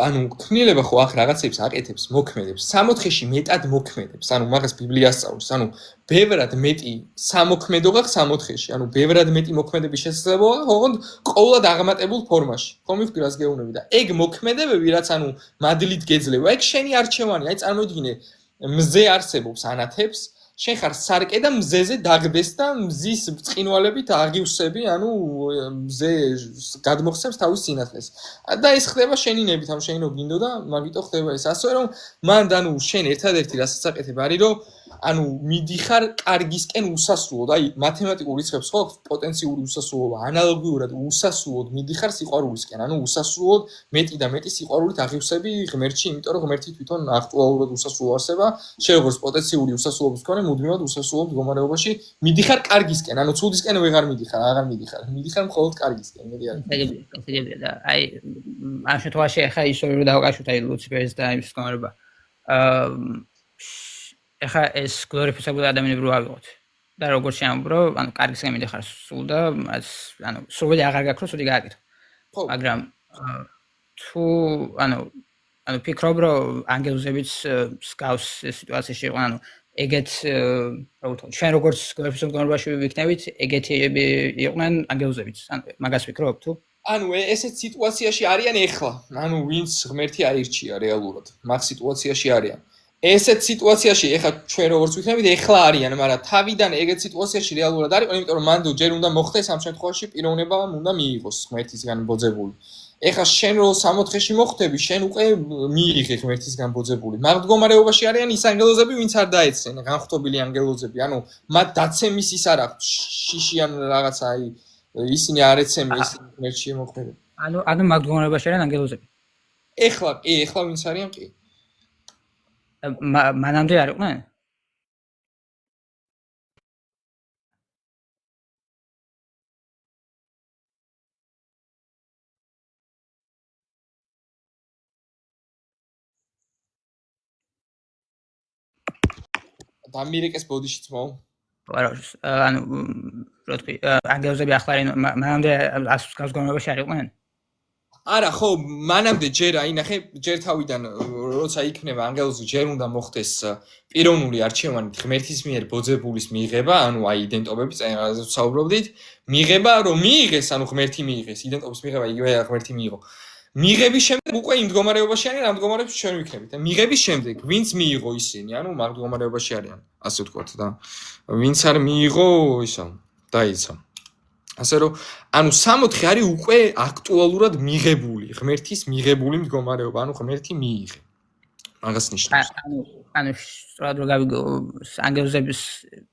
ანუ ქნილება ხო ახ რაღაცებს აკეთებს მოქმედებს სამოთხეში მეტად მოქმედებს ანუ მაგას ბიბლია სწავლის ანუ ბევრად მეტი სამოქმედო გაქვს სამოთხეში ანუ ბევრად მეტი მოქმედების შესაძლებლობა ოღონდ ყოვლად აღმატებულ ფორმაში ხო მივხვდი რას გეუბნები და ეგ მოქმედებები რაც ანუ მადლით გეძლევა ეგ შენი არჩევანი აი წარმოიდგინე მზე არსებობს ანათებს შენ ხარ სარკე და მზეზე დაგდეს და მზის ბრწყინვალებით აღივსები, ანუ მზე გადმოხსებს თავის სინათლეს. და ეს ხდება შენი ნებით, ანუ შენი რო გინდო და მაგიტო ხდება ეს. ასე რომ მან ანუ შენ ერთადერთი რასაც აკეთებ არის რომ ანუ მიდიხარ კარგისკენ უსასრულოდ, აი მათემატიკურ რიცხვებს ხო პოტენციური უსასრულობა, ანალოგიურად უსასრულოდ მიდიხარ სიყვარულისკენ, ანუ უსასრულოდ მეტი და მეტი სიყვარულით აღივსები ღმერთში, იმიტომ რომ ღმერთი თვითონ აქტუალურად უსასრულო არსება, შეგორს პოტენციური უსასრულობის მქონე, მუდმივად უსასრულო მდგომარეობაში მიდიხარ კარგისკენ, ანუ ცუდისკენ აღარ მიდიხარ მხოლოდ კარგისკენ, მეტი არის. ეგებია და აი ამ შემთხვევაში ახლა ისტორიულ დავაკავშიროთ აი ლუციფერის და იმის მდგომარეობა. ახლა ეს გლორიფიცირებული ადამიანები რო ავიღოთ და როგორც შეამბრო, ანუ კარგისკენ მიდიხარ სულ და ანუ სრული აღარ გაქვს რომ სუდი გააკეთო. მაგრამ თუ ანუ ფიქრობ რომ ანგელოზებიც სკავს სიტუაციაში იყო, ანუ ეგეთ რა ვთქვათ, ჩვენ როგორც გლორიფიცირებულ მდგომარეობაში ვიქნებით, ეგეთები იყვნენ ანგელოზებიც. ანუ მაგას ვფიქრობ თუ ანუ ესეთ სიტუაციაში არიან ეხლა, ანუ ვინც ღმერთი აირჩია რეალურად, მაგ სიტუაციაში არიან. ესეთ სიტუაციაში ეხლა ჩვენ როგორც ვიქნებით, ეხლა არიან, მაგრამ თავიდან ეგეთ სიტუაციაში რეალურად არიან, იმიტომ რომ მანდ ჯერ უნდა მოხდეს ამ შემთხვევაში პიროვნება უნდა მიიღოს ღმერთისგან ბოძებული. ეხლა შენ რო 60-ში მოხვდები, შენ უკვე მიიღე ღმერთისგან ბოძებული. მაგ მდგომარეობაში არიან ის ანგელოზები, ვინც არ დაეცნენ, განხტობილი ანგელოზები, ანუ მათ დაცემის ის არ აქვს, შიშიან რაღაცა აი ისინი არ ეცემენ ის ღმერთში მოხვდება. ანუ მაგ მდგომარეობაში არიან ანგელოზები. ეხლა ვინც არიან კი. მანამდე არ იყვნენ? დამირეკეს ბოდიშიც მო? არა, ანუ რა თქვი, ანგელოზები ახლა არიან, მანამდე ასოს გასგონებაში არ იყვნენ? არა, ხო, მანამდე ჯერ აი ნახე, ჯერ თავიდან როცა იქნება ანგელოზი, ჯერ უნდა მოხდეს პიროვნული არჩევანით ღმერთის მიერ ბოძებულის მიღება, ანუ აი იდენტობების წინაზე ვსაუბრობდით, მიღება რომ მიიღეს, ანუ ღმერთი მიიღეს, იდენტობის მიღება იგივე ღმერთი მიიღო. მიღების შემდეგ უკვე იმ მდგომარეობაში არიან, ამ მდგომარეობაში ჩვენ ვიქნებით. მიღების შემდეგ ვინც მიიღო ისინი, ანუ მაგ მდგომარეობაში არიან, ასე ვთქვათ და ვინც არ მიიღო, ისა დაიცა. ასე რომ, ანუ 60 არის უკვე აქტუალურად მიღებული, ღმერთის მიღებული მდგომარეობა, ანუ ღმერთი მიიღე. მაგას ნიშნავს. ანუ სწორად რო გავიგო, ანგელოზების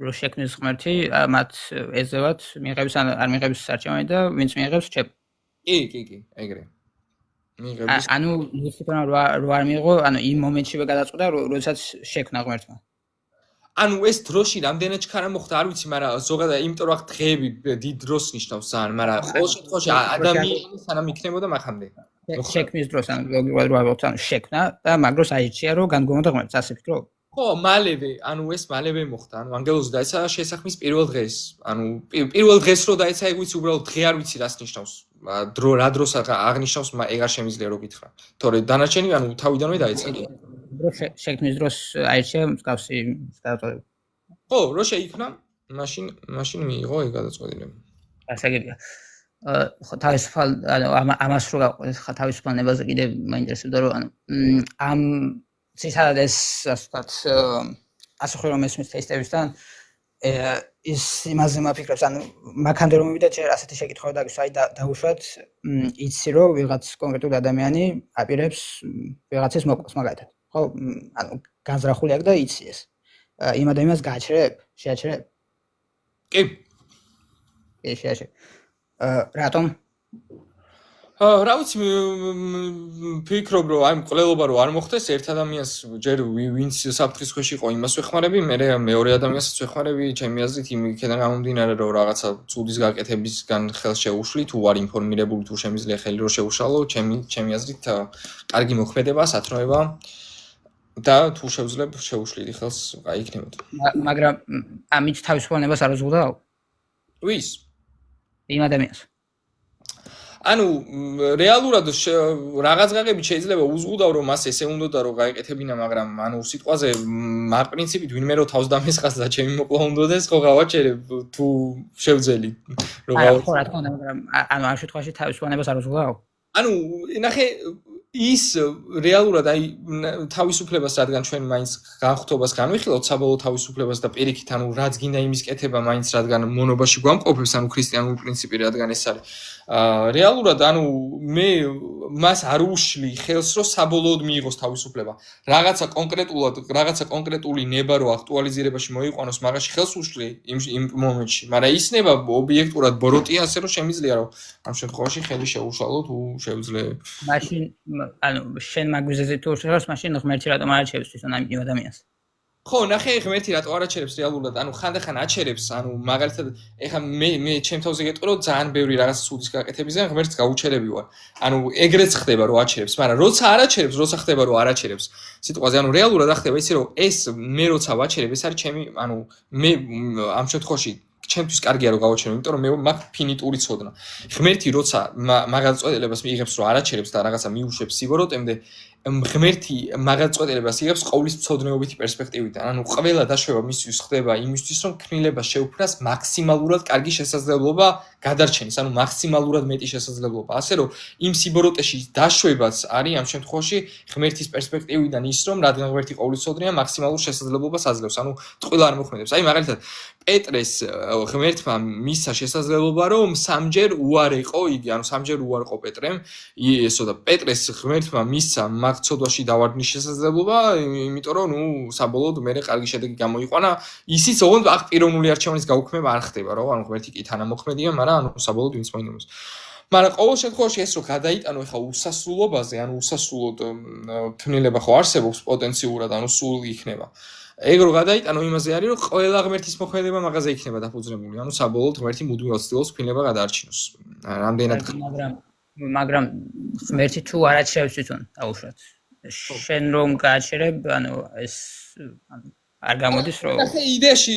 რო შექმნის ღმერთი, მათ ეძებათ მიღების ან არ მიღების არჩევანი და ვინც მიიღებს რჩება. კი, ეგრე. მიღების. ანუ ლუციფერმა რო არ მიიღო, ანუ იმ მომენტშივე გადაწყვიტა, როდესაც შექმნა ღმერთმა. ანუ ეს დროში რამდენად ჩქარა მოხდა, არ ვიცი, მაგრამ ზოგადად იმიტომ რომ დღეები დიდ დროს ნიშნავს ძალიან, მაგრამ ყოველ შემთხვევაში ადამიანი სანამ იქნებოდა მახამდე. შექმნის დროს, ანუ ლოგიკურად რო ავიღოთ, ანუ შექმნა და მაგ დროს აირჩია, რომ განდგომოდა ღმერთს, ასე ფიქრობ? ხო, მალევე, ანუ ეს მალევე მოხდა, ანუ ანგელოზი დაეცა შესაქმნის პირველ დღეს. ანუ პირველ დღეს რო დაეცა, ეგ ვიცი, უბრალოდ დღე არ ვიცი რას ნიშნავს. რა დროს აღნიშნავს, ეგ არ შემიძლია რო გითხრა. თორე დანარჩენი, ანუ თავიდანვე დაეცა. შექმნის დროს აირჩია მსგავსი გადაწყვეტილება. ხო, რო შეიქმნა, მაშინ მიიღო ეგ გადაწყვეტილება. ასე გიგია. ხო, თავისუფალ, ანუ ამას რო გავყვეთ, ხა თავისუფალ ნებაზე კიდე მაინტერესებდა, რომ ანუ ამ ცისად ეს ასე ვთქვათ, ასოხი რომ ესმის ტესტებისთან ის იმაზე მაფიქრებს, ანუ მაგამდე რომ მივიდეთ, ჯერ ასეთი შეკითხვა დაგისვა, აი დაუშვათ, იცი რომ ვიღაც კონკრეტული ადამიანი აპირებს ვიღაცის მოკლას მაგალითად. ხო, ანუ განზრახული აქვს და იცი ეს. იმ ადამიანს გააჩერებ? შეაჩერებ? კი. კი, შეაჩერებ. რატომ? რა ვიცი, ფიქრობ რომ აი მკვლელობა რომ არ მოხდეს, ერთ ადამიანს ჯერ ვინც საფრთხის ქვეშ იყო, იმას ვეხმარები, მეორე ადამიანსაც ვეხმარები, ჩემი აზრით, იმიქიდან გამომდინარე, რომ რაღაცა ცუდის გაკეთებისგან ხელს შეუშვი, თუ არ ინფორმირებული, თუ შემიძლია ხელი რომ შეუშალო, ჩემი აზრით, კარგი მოქმედება, სათნოება და თუ შევძლებ შეუშლიდი ხელს, აი იქნებოდა. მაგრამ ამით თავისუფლებას არ უზღუდავ? ვის? იმ ადამიანს. ანუ რეალურად რაღაც გაგებით შეიძლება უზღუდავ რომ მას ესე უნდოდა რომ გაეკეთებინა, მაგრამ ანუ სიტყვაზე მაგ პრინციპით ვინმე რო თავს დამესხას და ჩემი მოკლა უნდოდეს, ხო გავაჩერებ თუ შევძელი რომ ხო, რა თქმა უნდა, მაგრამ ანუ ამ შემთხვევაში თავისუფლებას არ უზღუდავ? ანუ ნახე ის რეალურად აი თავისუფლებას რადგან ჩვენ მაინც განხთობას განვიხილავთ საბოლოო თავისუფლებას და პირიქით ანუ რაც გინდა იმის კეთება მაინც რადგან მონობაში გვამყოფებს ანუ ქრისტიანული პრინციპი რადგან ეს არის რეალურად ანუ მე მას არ უშლი ხელს რომ საბოლოოდ მიიღოს თავისუფლება რაღაცა კონკრეტული ნება რო აქტუალიზირებაში მოიყვანოს მაგაში ხელს უშლი იმ მომენტში მაგრამ ის ნება ობიექტურად ბოროტია ასე რომ შემიძლია რომ ამ შემთხვევაში ხელი შეუშალო თუ შეუძლია მაშინ ანუ შენ მაგვიზეზე თუ შეხოს მაშინ ღმერთი რატომ არაჩევს თვითონ იმ ადამიანს ხო ნახე ღმერთი რატო არაჩერებს რეალურად ანუ ხანდახან აჩერებს ანუ მაგალითად ეხა მე ჩემ თავზე გეტყვი რომ ძალიან ბევრი რაღაც სუდის გაკეთებაზე ღმერთს გაუჩერები ვარ ანუ ეგრეც ხდება რომ აჩერებს მაგრამ როცა არაჩერებს როცა ხდება რომ არაჩერებს სიტყვაზე ანუ რეალურად ახდება ისე რომ ეს მე როცა ვაჩერებ ეს არის ჩემი ანუ მე ამ შემთხვევაში ჩემთვის კარგია რომ გავაჩერებ იმიტომ რომ მე მაქვს ფინიტური ცოდნა ღმერთი როცა მაგალწოდებას მიიღებს რომ არაჩერებს და რაღაცა მიუშვებს სიბოროტემდე ღმერთი მაგალწოდებას იღებს ყოვლის მცოდნეობითი პერსპექტივიდან ანუ ყველა დაშვება მისთვის ხდება იმისთვის რომ ქმნილება შეუფრას მაქსიმალურად კარგი შესაძლებლობა გადარჩენის ანუ მაქსიმალურად მეტი შესაძლებლობა ასე რომ იმ სიბოროტეში დაშვებაც არის ამ შემთხვევაში ღმერთის პერსპექტივიდან ის რომ რადგან ღმერთი ყოვლის მცოდნეა მაქსიმალურ შესაძლებლობას აძლევს ანუ ტყუილა არ მოქმედებს აი მაგალითად პეტრეს ღმერთმა მისცა შესაძლებლობა რომ სამჯერ უარეყო იგი ანუ სამჯერ უარყო პეტრემ ესო და პეტრეს ღმერთმა მისცა ცოდვაში დავარდნის შესაძლებლობა, იმიტომ რომ ნუ საბოლოოდ მე კარგი შედეგი გამოიყვანა. ისიც ოღონდ აქ პიროვნული არჩევანის გაუქმება არ ხდება, რომ ანუ ღმერთი კი თანამოქმედია, მაგრამ ანუ საბოლოოდ ვინც მოინდომოს. მაგრამ ყოველ შემთხვევაში ეს რო გადაიტანო ეხა უსასრულობაზე, ანუ უსასრულოდ ქმნილება ხო არსებობს პოტენციურად, ანუ სულ იქნება. ეგ რო გადაიტანო იმაზე არის რომ ყველა ღმერთის მოქმედება მაგაზე იქნება დაფუძნებული. ანუ საბოლოოდ ღმერთი მუდმივად ცდილობს ქმნილება გადაარჩინოს. რამდენად მაგრამ ღმერთი თუ არაჩერებს თვითონ დაუშვათ შენ რომ გააჩერებ ანუ ეს ანუ არ გამოდის რომ ახლა იდეაში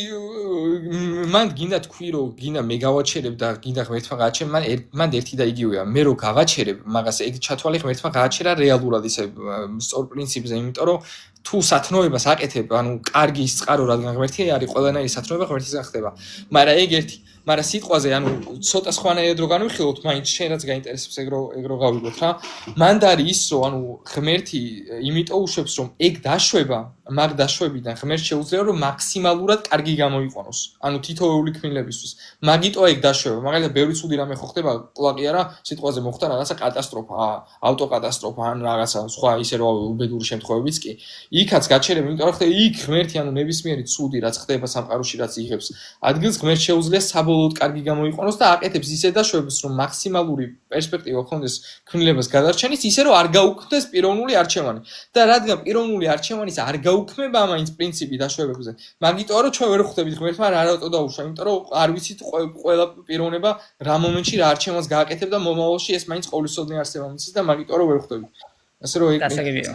მან გინდა თქვი რომ გინდა მე გავაჩერებ და გინდა ღმერთმა გააჩერებ მან ერთი და იგივეა მე რო გავაჩერებ მაგას ეგ ჩათვალე ღმერთმა გააჩერა რეალურად ისე სწორ პრინციპზე იმიტომ რომ თუ სათნოებას აკეთებ ანუ კარგი წყარო რადგან ღმერთი არის ყველანაირი სათნოება ღმერთისგან ხდება მაგრამ ეგ ერთი მაგრამ სიტყვაზე ანუ ცოტა სხვანაირად რო განვიხილოთ მაინც შენ რაც გაინტერესებს ეგ რო გავიგოთ რა მანდარი ის რომ ანუ ღმერთი იმიტომ უშვებს რომ ეგ დაშვება მაგ დაშვებიდან ღმერთს შეუძლია რომ მაქსიმალურად კარგი გამოიყვანოს ანუ თითოეული ქმნილებისთვის მაგიტო ეგ დაშვება მაგალითად ბევრი ცუდი რამე ხო ხდება კლაკი არა სიტყვაზე მოხდა რაღაცა კატასტროფა ავტოკატასტროფა ან რაღაცა სხვა ისე რომ უბედური შემთხვევებიც კი იქაც გაჩერებ იმიტომ რომ ხდება იქ ღმერთი ანუ ნებისმიერი ცუდი რაც ხდება სამყაროში რაც იღებს ადგილს ღმერთს შეუძლია საბოლოოდ კარგი გამოიყვანოს და აკეთებს ისე დაშვებას რომ მაქსიმალური პერსპექტივა ქონდეს ქმნილებას გადარჩენის ისე რომ არ გაუქმდეს პიროვნული არჩევანი და რადგან პიროვნული არჩევანის არ გაუქმება მაინც პრინციპი დაშვებებზე მაგიტოა რომ ჩვენ ვერ ხვდებით ღმერთმა რა რატო დაუშვა იმიტომ რომ არ ვიცით ყველა პიროვნება რა მომენტში რა არჩევანს გააკეთებ და მომავალში ეს მაინც ყოვლისოდნე არსება მიცის და მაგიტოა რომ ვერ ხვდებით ასე რომ გასაგებია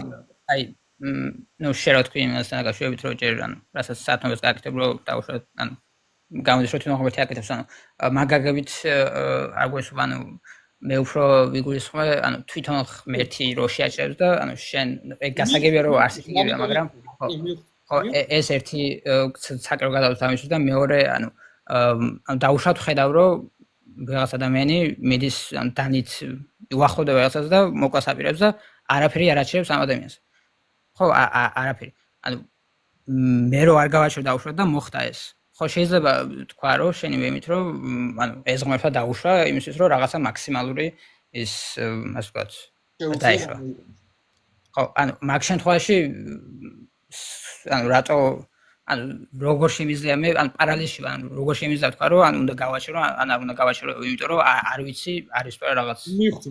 აი ნუ შეროთქვი იმასთან დაკავშირებით რომ ჯერ ანუ რასაც სათნოებას გააკეთებ რომ დაუშვა ანუ გამოდის რომ თვითონ ღმერთი აკეთებს ანუ მაგაგებით არ გვესვა ანუ მე უფრო ვიგულისხმე ანუ თვითონ ღმერთი რო შეაჩერებს და ანუ შენ ეგ გასაგებია რომ არც იგივეა მაგრამ ხო ეს ერთი საკრო გადავთ ამისთვის და მეორე ანუ დაუშვათ ხედავ რომ რაღაც ადამიანი მიდის ანუ დანით უახლოვდება რაღაცას და მოკლას აპირებს და არაფერი არ აჩერებს ამ ადამიანს ხო არაფერი ანუ მე რო არ გავაჩერ დაუშვათ და მოხდა ეს ხო შეიძლება თქვა რომ შენი მეიმით რომ ანუ ეს ღმერთმა დაუშვა იმისთვის რომ რაღაცა მაქსიმალური ის ასე ვთქვათ დაიშვა ხო ანუ მაგ შემთხვევაში ანუ რატო ანუ როგორ შემიძლია მე ანუ პარალელში ანუ როგორ შემიძლია თქვა რომ ანუ უნდა გავაჩერო ან არ უნდა გავაჩერო იმიტომ რომ არ ვიცი არის პარა რაღაც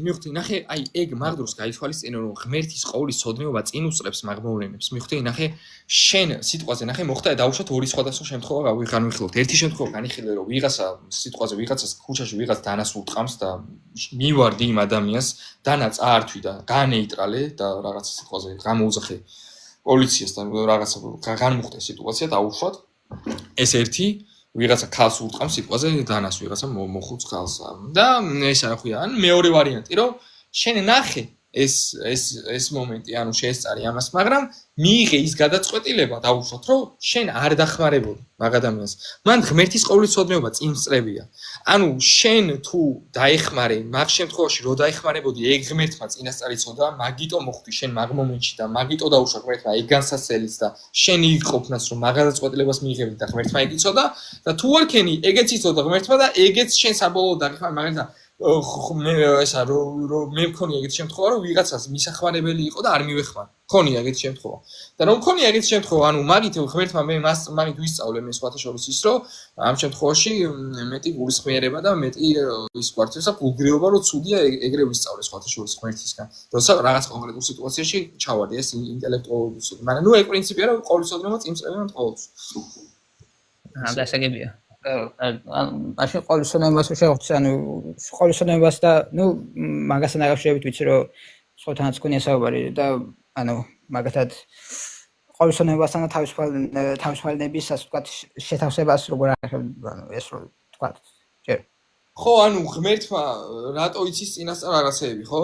მივხვდი ნახე აი ეგ მაგდროს გაითვალისწინო რომ ღმერთის ყოვლის ცოდნეობა წინ უსწრებს მაგ მოვლენებს მივხვდი ნახე შენ სიტყვაზე ნახე მოხდა დაუშვათ ორი სხვადასხვა შემთხვევა განვიხილოთ ერთი შემთხვევა განიხილე რომ ვიღაცა სიტყვაზე ვიღაცას ქუჩაში ვიღაც დანას უტყამს და მივარდი იმ ადამიანს დანა წაართვი და განეიტრალე და რაღაცა სიტყვაზე გამოუძახე პოლიციასთან რაღაცა განმუხტე სიტუაცია დაუშვათ ეს ერთი ვიღაცა ქალს ურტყამს სიტყვაზე დანას ვიღაცა მოხუც ქალს და ეს არა ხვია ან მეორე ვარიანტი რომ შენ ნახე ეს მომენტი, ანუ შეესწარი ამას, მაგრამ მიიღე ის გადაწყვეტილება დაუშვათ, რომ შენ არ დახმარებოდი მაგ ადამიანს. მან ღმერთის ყოვლისმცოდნეობა წინსწრებია. ანუ შენ თუ დაეხმარე, მაგ შემთხვევაში რო დაეხმარებოდი, ეგ ღმერთმა წინასწარ იცოდა, მაგიტო მოხვდი შენ მაგ მომენტში და მაგიტო დაუშვა ღმერთმა ეგ განსასწელიც და შენ იღყოფნას რომ მაგ გადაწყვეტილებას მიიღებდი და ღმერთმა ეგ იცოდა და თუ არ ქენი, ეგეც იცოდა ღმერთმა და ეგეც შენ საბოლოოდ დაგეხმარე, მაგრამ მე ესა რომ მე მქონია ეგეთი შემთხვევა რომ ვიღაცას მისახმარებელი იყო და არ მივეხმარ. მქონია ეგეთი შემთხვევა. და რომ მქონია ეგეთი შემთხვევა, ანუ მაგით ღმერთმა მე მაგით ვისწავლე მე სხვათა შორის ის რომ ამ შემთხვევაში მეტი გულისხმიერება და მეტი ის კვარტესა გულგრილობა რომ ცუდია ეგრე ვისწავლე სხვათა შორის ღმერთისგან. როცა რაღაც კონკრეტულ სიტუაციაში ჩავარდი ეს ინტელექტუალური ცუდი. მაგრამ ნუ ეგ პრინციპია რომ ყოვლისმცოდნეობა წინსწრებიან ყოველთვის. გასაგებია. მაშინ ყოვლისმცოდნეობას შევხვდით, ანუ ყოვლისმცოდნეობას და ნუ მაგასთან დაკავშირებით ვიცი რომ სხვათანაც გქონია საუბარი და ანუ მაგათად ყოვლისმცოდნეობასთან და თავისუფალნების ასე ვთქვათ შეთავსებას როგორ ახერხებთ, ანუ ეს რო ვთქვათ ჯერ ხო, ანუ ღმერთმა რატო იცის წინასწარ რაღაცეები, ხო?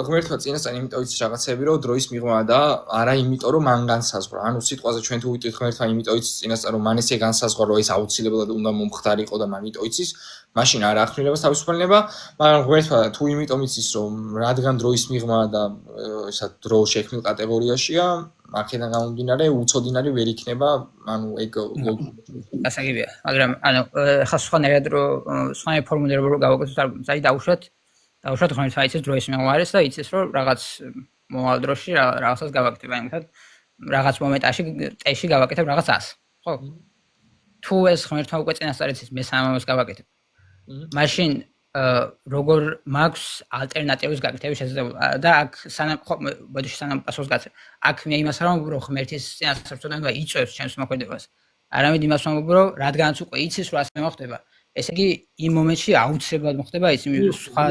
ღმერთმა წინასწარ იმიტომ იცის რაღაცეები, რომ დროის მიღმა და არა იმიტომ, რომ მან განსაზღვრა. ანუ სიტყვაზე ჩვენ თუ ვიტყვით ღმერთმა იმიტომ იცის წინასწარ, რომ მან ესე განსაზღვრა, რომ ეს აუცილებლად უნდა მომხდარიყო და მაგიტო იცის, მაშინ არ აღქმნილებას თავისუფლება, მაგრამ ღმერთმა თუ იმიტომ იცის, რომ რადგან დროის მიღმა და ესა დრო შექმნილ კატეგორიაშია, აქედან გამომდინარე უცოდინარი ვერ იქნება, ანუ ეგ გასაგებია, მაგრამ ანუ ხა სხვანაირად რომ სხვანაირ ფორმულირებად რომ გავაკეთოთ, აი დაუშვათ ღმერთმა იცის დროის მიღმა არის და იცის რომ რაღაც მომავალ დროში რაღაცას გავაკეთებ, აი მაგათ რაღაც მომენტში წეში გავაკეთებ რაღაცას, ხო? თუ ეს ღმერთმა უკვე წინასწარ იცის მე სამამას გავაკეთებ. მაშინ როგორ მაქვს ალტერნატივის გაკეთების შესაძლებლობა და აქ სანამ პასუხს გაცემ. აქ მე იმას არ ვამბობ, რომ ღმერთის წინასწარ ცოდნა იწვევს ჩემს მოქმედებას. არამედ იმას ვამბობ, რომ რადგანაც უკვე იცის, რომ ასე მოხდება, ესე იგი იმ მომენტში აუცილებლად მოხდება ის სხვა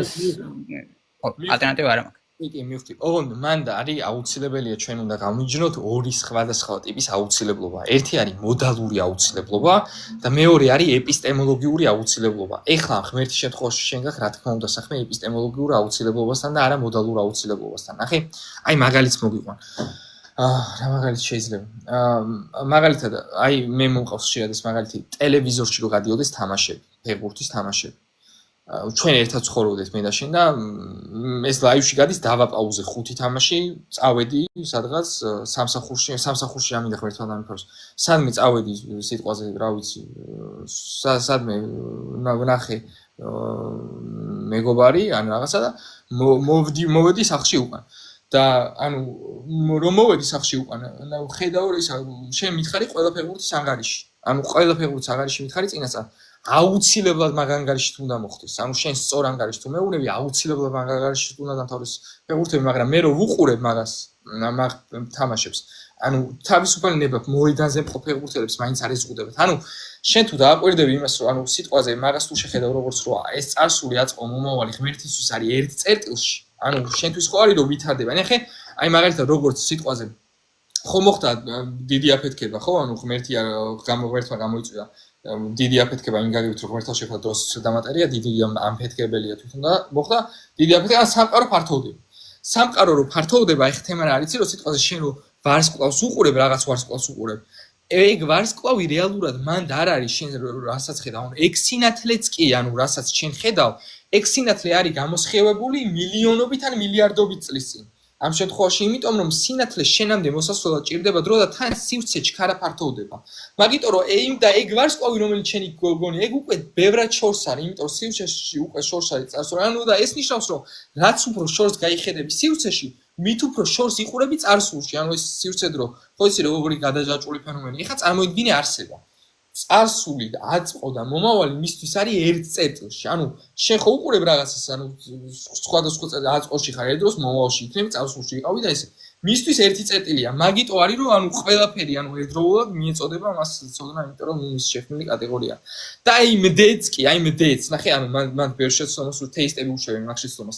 ალტერნატივა არ მაქვს. კი, მივხვდი. ოღონდ მანდა არის აუცილებელია ჩვენ უნდა გავიჯნოთ ორი სხვადასხვა ტიპის აუცილებლობა. ერთი არის მოდალური აუცილებლობა და მეორე არის ეპისტემოლოგიური აუცილებლობა. ეხლა ღმერთის შემთხვევაში შენ გახ რა თქმა უნდა საქმე ეპისტემოლოგიურ აუცილებლობასთან და არა მოდალურ აუცილებლობასთან. ნახე, აი მაგალითს მოგიყვან. რა მაგალითი შეიძლება? მაგალითად, აი მე მომყავს შეიძლება ეს მაგალითი ტელევიზორში რო გადიოდეს თამაშები, ფეხბურთის თამაშები. ჩვენ ერთად ცხოვრობდით მე და შენ და ეს ლაივში გადის დავაპაუზე 5 თამაში, წავედი სადღაც სამსახურში ამინდა ღმერთმა დამიფაროს. სადმე წავედი სიტყვაზე, რა ვიცი, სადმე ნახე მეგობარი ან რაღაცა და მოვედი სახლში უკან. და ანუ რომ მოვედი სახლში უკან, ხედავ რომ ისა შენ მითხარი ყველა ფეხბურთის ანგარიში. ანუ ყველა ფეხბურთის ანგარიში მითხარი წინასწარ. აუცილებლად მაგ ანგარიშით უნდა მოხდეს. ანუ შენ სწორ ანგარიშით თუ მეუბნები, აუცილებლად მაგ ანგარიშით უნდა დამთავრდეს ფეხბურთები, მაგრამ მე რო ვუყურებ მაგას, მაგ თამაშებს, ანუ თავისუფალი ნება მოედანზე მყოფ ფეხბურთელებს მაინც არ ეზღუდებათ. ანუ შენ თუ დააკვირდები იმას, რომ ანუ სიტყვაზე მაგას თუ შეხედავ როგორც რო ეს წარსული აწყო მომავალი ღმერთისთვის არის ერთ წერტილში. ანუ შენთვის ხო არის რომ ვითარდება. ნახე, აი მაგალითად როგორც სიტყვაზე ხო მოხდა დიდი აფეთქება, ხო? ანუ ღმერთი ღმერთმა გამოიწვია დიდი აფეთქება იმ გაგებით რომ ღმერთთან შეხვდა დროს დამატერია, დიდი ამფეთქებელია თვითონ და მოხდა დიდი აფეთქება სამყარო ფართოვდება. სამყარო რო ფართოვდება, აი ხთემა რა არის, რომ სიტყვაზე შენ რო ვარსკვლავს უყურებ, რაღაც ვარსკვლავს უყურებ. ეგ ვარსკვლავი რეალურად მანდ არ არის შენ რასაც ხედავ, ანუ ეგ სინათლეც კი, ანუ რასაც შენ ხედავ, ეგ სინათლე არის გამოსხივებული მილიონობით ან მილიარდობით წლის წინ. ამ შემთხვევაში იმიტომ რომ სინათლე შენამდე მოსასვლელად ჭირდება დრო და თან სივრცე ჩქარა ფართოვდება. მაგიტომ რომ ეგ ვარსკვლავი რომელიც შენი გონი, ეგ უკვე ბევრად შორს არის, იმიტომ რომ სივრცეში უკვე შორს არის წარსული. ანუ და ეს ნიშნავს რომ რაც უფრო შორს გაიხედები სივრცეში, მით უფრო შორს იყურები წარსულში. ანუ ეს სივრცე დრო, ხო იცი როგორი გადაჯაჭვული ფენომენი. ეხლა წარმოიდგინე არსება. წარსული და აწყო და მომავალი მისთვის არის ერთ წერტილში. ანუ შენ ხო უყურებ რაღაცას, ანუ სხვადასხვა აწყოში ხარ ერთ დროს, მომავალში იქნები, წარსულში იყავი და ესე. მისთვის ერთი წერტილია. მაგიტო არის რომ ანუ ყველაფერი, ანუ ერთდროულად მიეწოდება მას ცოდნა, იმიტომ რომ ის შექმნილი კატეგორია. და აი მდეც კი, აი მდეც. ნახე, ანუ მან ბევრ შეცდომას რომ თეისტები უშვებენ მაგ შეცდომას.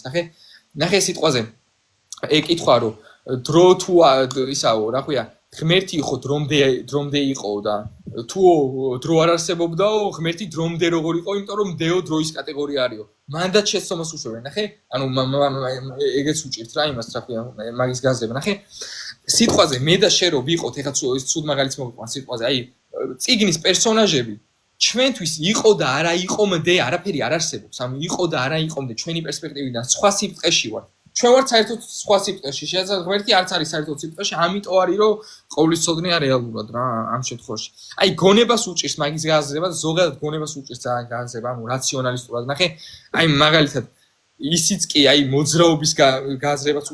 ნახე სიტყვაზე. ეგ კითხვა რომ დრო თუ ისაო, რა ქვია, ღმერთი იყო დრომდე იყო და თუ დრო არ არსებობდაო, ღმერთი დრომდე როგორ იყო, იმიტომ რომ დეო დროის კატეგორია არისო. მანდაც შეცდომას უშვებენ, ნახე? ანუ ეგეც უჭირთ რა იმას, რა ქვია, მაგის გაზრება, ნახე? სიტყვაზე მე და შე რო ვიყოთ, ეხლა ცუდ მაგალითს მოგიყვან სიტყვაზე, აი, წიგნის პერსონაჟები ჩვენთვის იყო და არა იყომდე, არაფერი არ არსებობს. ანუ იყო და არა იყომდე ჩვენი პერსპექტივიდან სხვა სიტყვაში ვარ. ჩვენ ვართ საერთოდ სხვა სიტყვაში. შეიძლება ღმერთი არც არის საერთოდ სიტყვაში, ამიტომ არის რომ ყოვლისწოდნია რეალურად რა ამ შემთხვევაში. აი გონებას უჭირს მაგის გაზრება, ზოგადად გონებას უჭირს ძალიან გაზრება, ანუ რაციონალისტურად. ნახე, აი მაგალითად ისიც კი აი მოძრაობის გაზრებაც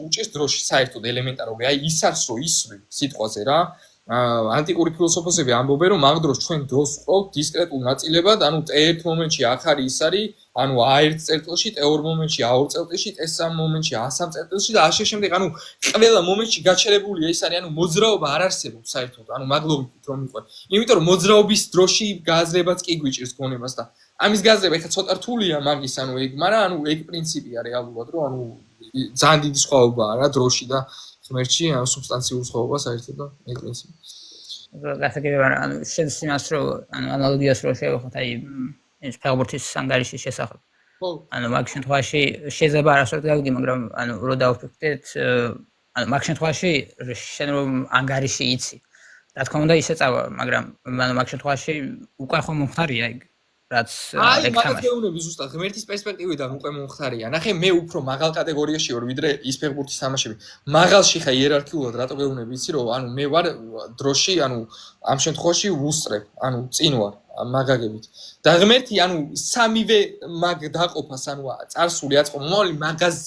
უჭირს დროში საერთოდ ელემენტარული. აი ის არის რომ ისვრი სიტყვაზე რა. ანტიკური ფილოსოფოსები ამბობენ რომ მაგ დროს ჩვენ დროს ვყავთ დისკრეტულ ნაწილებად, ანუ T1 მომენტში აქ არის ის არის, ანუ A1 წერტილში, T2 მომენტში A2 წერტილში, T3 მომენტში A3 წერტილში და ასე შემდეგ, ანუ ყველა მომენტში გაჩერებულია ის არის, ანუ მოძრაობა არ არსებობს საერთოდ, ანუ მაგ ლოგიკით რომ იყო. იმიტომ რომ მოძრაობის დროში გაზრებაც კი გვიჭირს გონებას და ამის გაზრება ეხლა ცოტა რთულია მაგის, ანუ ეგ, მაგრამ ანუ ეგ პრინციპია რეალურად, რომ ანუ ძალიან დიდი სხვაობაა რა დროში და ღმერთში, ანუ სუბსტანციურ სხვაობა საერთოდ და ეგ პრინციპი. გასაგებია, ანუ შენს იმას რომ ანუ ანალოგიას რო შევეხოთ, აი ეს ფეხბურთის ანგარიშის შესახებ. ხო. ანუ მაგ შემთხვევაში შეიძლება არასდროს გავიგე, მაგრამ ანუ რო დავფიქრდეთ, ანუ მაგ შემთხვევაში შენ რომ ანგარიში იცი, რა თქმა უნდა ისე წავა, მაგრამ ანუ მაგ შემთხვევაში უკვე ხომ მომხდარია ეგ. რაც აი მაგას გეუბნები ზუსტად ღმერთის პერსპექტივიდან უკვე მომხდარია. ნახე მე უფრო მაღალ კატეგორიაში ვარ ვიდრე ის ფეხბურთის თამაშები. მაღალში ხა იერარქიულად რატო გეუბნები იცი რომ ანუ მე ვარ დროში, ანუ ამ შემთხვევაში ვუსწრებ, ანუ წინ ვარ მაგაგებით. და ღმერთი ანუ სამივე მაგ დაყოფას, ანუ წარსული აწყო მომავალი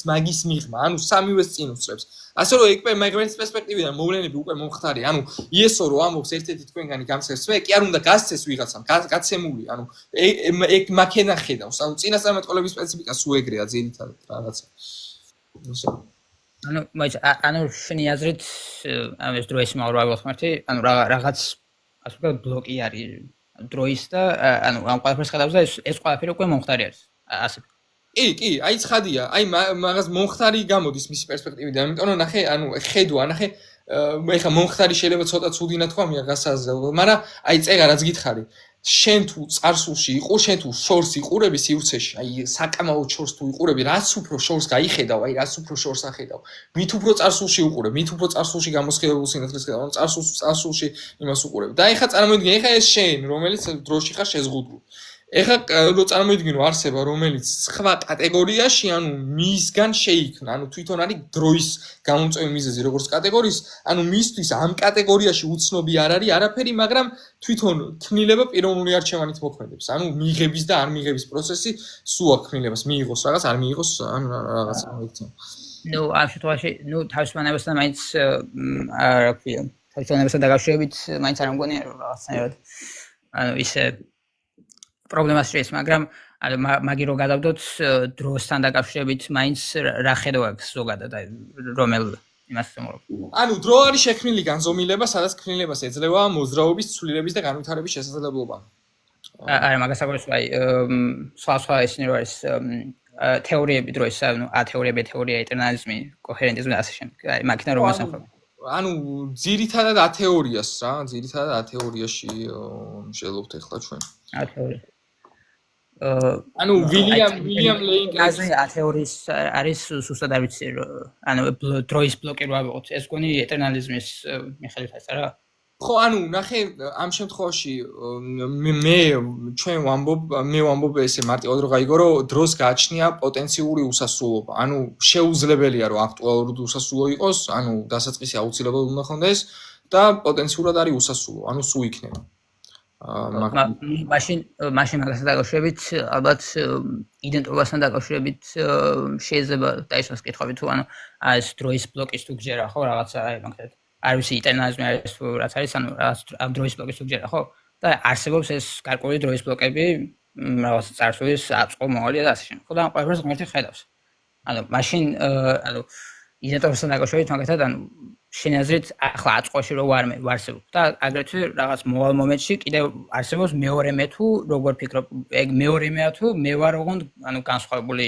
მაგის მიღმა, ანუ სამივეს წინ უსწრებს. ასე რომ ეგ ღმერთის პერსპექტივიდან მოვლენები უკვე მომხდარია. ანუ იესო რო ამბობს ერთ-ერთი თქვენგანი გამსხერს მე, კი არ უნდა გასცეს ვიღაცამ, გაცემული, ანუ ეგ მაქენა ხედავს. ანუ წინასწარმეტყველების სპეციფიკა სულ ეგრეა ძირითადად რაღაცა. ანუ მაინც ანუ შენი აზრით ამ ეს დროის მაღლა ღმერთი, ანუ რაღაც ასე ვთქვათ ბლოკი არის დროის და ანუ ამ ყველაფერს ხედავს და ეს ყველაფერი უკვე მომხდარი არის. ასე კი, აი ცხადია. აი მაგას მომხდარი გამოდის მისი პერსპექტივიდან. იმიტომ რომ ნახე, ანუ ხედვა, ნახე, ეხა მომხდარი შეიძლება ცოტა ცუდი ნათქვამია გასაზრდელად, მაგრამ აი წერა რაც გითხარი. შენ თუ წარსულში იყო, შენ თუ შორს იყურები სივრცეში, აი საკამაოდ შორს თუ იყურები, რაც უფრო შორს გაიხედავ, აი რაც უფრო შორს ახედავ. მით უფრო წარსულში უყურებ, მით უფრო წარსულში გამოსხივებულ სინათლეს ხედავ, ანუ წარსულში იმას უყურებ. და ეხა წარმოიდგინე, ეხა ეს შენ, რომელიც დროში ხარ შეზღუდული. ეხლა რო წარმოიდგინო არსება, რომელიც სხვა კატეგორიაში, ანუ მისგან შეიქმნა, ანუ თვითონ არის დროის გამომწვევი მიზეზი როგორც კატეგორიის, ანუ მისთვის ამ კატეგორიაში უცნობი არ არის არაფერი, მაგრამ თვითონ ქმნილება პიროვნული არჩევანით მოქმედებს. ანუ მიიღების და არ მიიღების პროცესი სულ აქ ქმნილებას მიიღოს რაღაც, არ მიიღოს, ან რაღაც მოიქცენ. ნუ ამ შემთხვევაში, ნუ თავისუფლებასთან მაინც რა ქვია, თავისუფლებასთან დაკავშირებით მაინც არ მგონია რაღაცნაირად ანუ ისე პრობლემას შეეც, მაგრამ ანუ მაგი რო გადავდოთ დროსთან დაკავშირებით მაინც რა ხედვა აქვს ზოგადად, აი რომელ იმას ვთქვი. ანუ დრო არის შექმნილი განზომილება, სადაც ქმნილებას ეძლევა მოძრაობის, ცვლილების და განვითარების შესაძლებლობა. არა, მაგას აკეთებს აი სხვა ისინი რო არის თეორიები დროის, ანუ თეორია, ეტერნალიზმი, კოჰერენტიზმი და ასე შემდეგ. აი მაგითაც რომ ასახავ. ანუ ძირითადად ათეორიას რა, ძირითადად ათეორიაში შეძლობთ ახლა ჩვენ. ათეორია. ანუ ვილიამ ლეინგის ათეორიის არის სუსტად არ ვიცი, ანუ დროის ბლოკი რო ავიღოთ, ეს გონი ეტერნალიზმის მიხედვით არის რა. ხო, ანუ ნახე ამ შემთხვევაში მე ვამბობ ესე მარტივად რო გაიგო, რომ დროს გააჩნია პოტენციური უსასრულობა. ანუ შეუძლებელია რომ აქტუალური უსასრულო იყოს, ანუ დასაწყისი აუცილებლად უნდა ხონდეს და პოტენციურად არის უსასრულო, ანუ სულ იქნება. მაშინ მაგასთან დაკავშირებით ალბათ იდენტობასთან დაკავშირებით შეიძლება დაისვას კითხვები თუ ანუ ეს დროის ბლოკის თუ გჯერა ხო რაღაცა აი მაგალითად არ ვიცი ეტერნალიზმი არის თუ რაც არის ანუ ამ დროის ბლოკის თუ გჯერა ხო და არსებობს ეს გარკვეული დროის ბლოკები რაღაცა წარსულის აწყო მოვალია და ასე შემდეგ ხო და ამ ყველაფერს ღმერთი ხედავს ანუ მაშინ ანუ იდენტობასთან დაკავშირებით მაგალითად ანუ შენ აზრით ახლა აწყოში რო ვარსებობ და აგრეთვე რაღაც მოვალ მომენტში კიდევ არსებობს მეორე მე თუ როგორ ფიქრობ ეგ მეორე მეა თუ მე ვარ ოღონდ ანუ განსხვავებული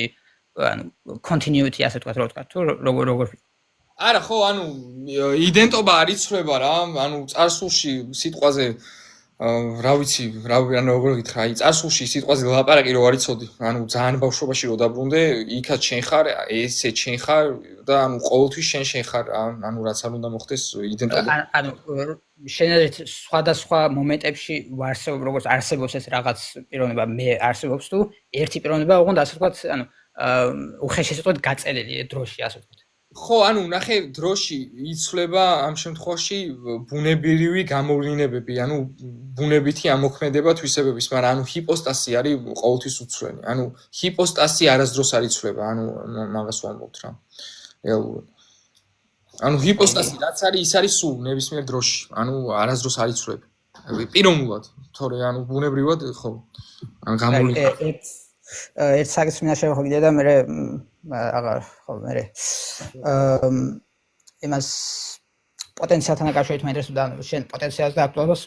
ანუ continuity ასე ვთქვათ თუ როგორ არა ხო ანუ იდენტობა არ იცვლება რა ანუ წარსულში სიტყვაზე რა ვიცი, ანუ როგორ გითხრა, აი წარსულში სიტყვაზე ლაპარაკი რო არ იცოდი, ანუ ძალიან ბავშვობაში რო დაბრუნდე, იქაც შენ ხარ, ესე შენ ხარ და ანუ ყოველთვის შენ ხარ, ანუ რაც არ უნდა მოხდეს იდენტობა. ანუ შენადეთ სხვადასხვა მომენტებში ვარსებობ, როგორც არსებობს ეს რაღაც პიროვნება, მე არსებობს თუ ერთი პიროვნება, ოღონდ ასე ვთქვათ, ანუ უხეშესიტყვით გაწელილი დროში, ასე ვთქვათ. ხო, ანუ ნახე დროში იცვლება ამ შემთხვევაში ბუნებრივი გამოვლინებები, ანუ ბუნებითი ამოქმედება თვისებების, მაგრამ ანუ ჰიპოსტაზი არის ყოველთვის უცვლელი. ანუ ჰიპოსტაზი არასდროს არ იცვლება, ანუ მაგას ვამბობთ რა. რეალურად. ანუ ჰიპოსტაზი რაც არის, ის არის სულ ნებისმიერ დროში. ანუ არასდროს არ იცვლება. პიროვნულად, თორე ანუ ბუნებრივად ხო. ან გამოვლინებები ერთ საკითხს მინდა შევხვიდე და მე აღარ ხო მე იმას პოტენციალთან დაკავშირებით მაინტერესებდა შენ პოტენციალს და აქტუალობას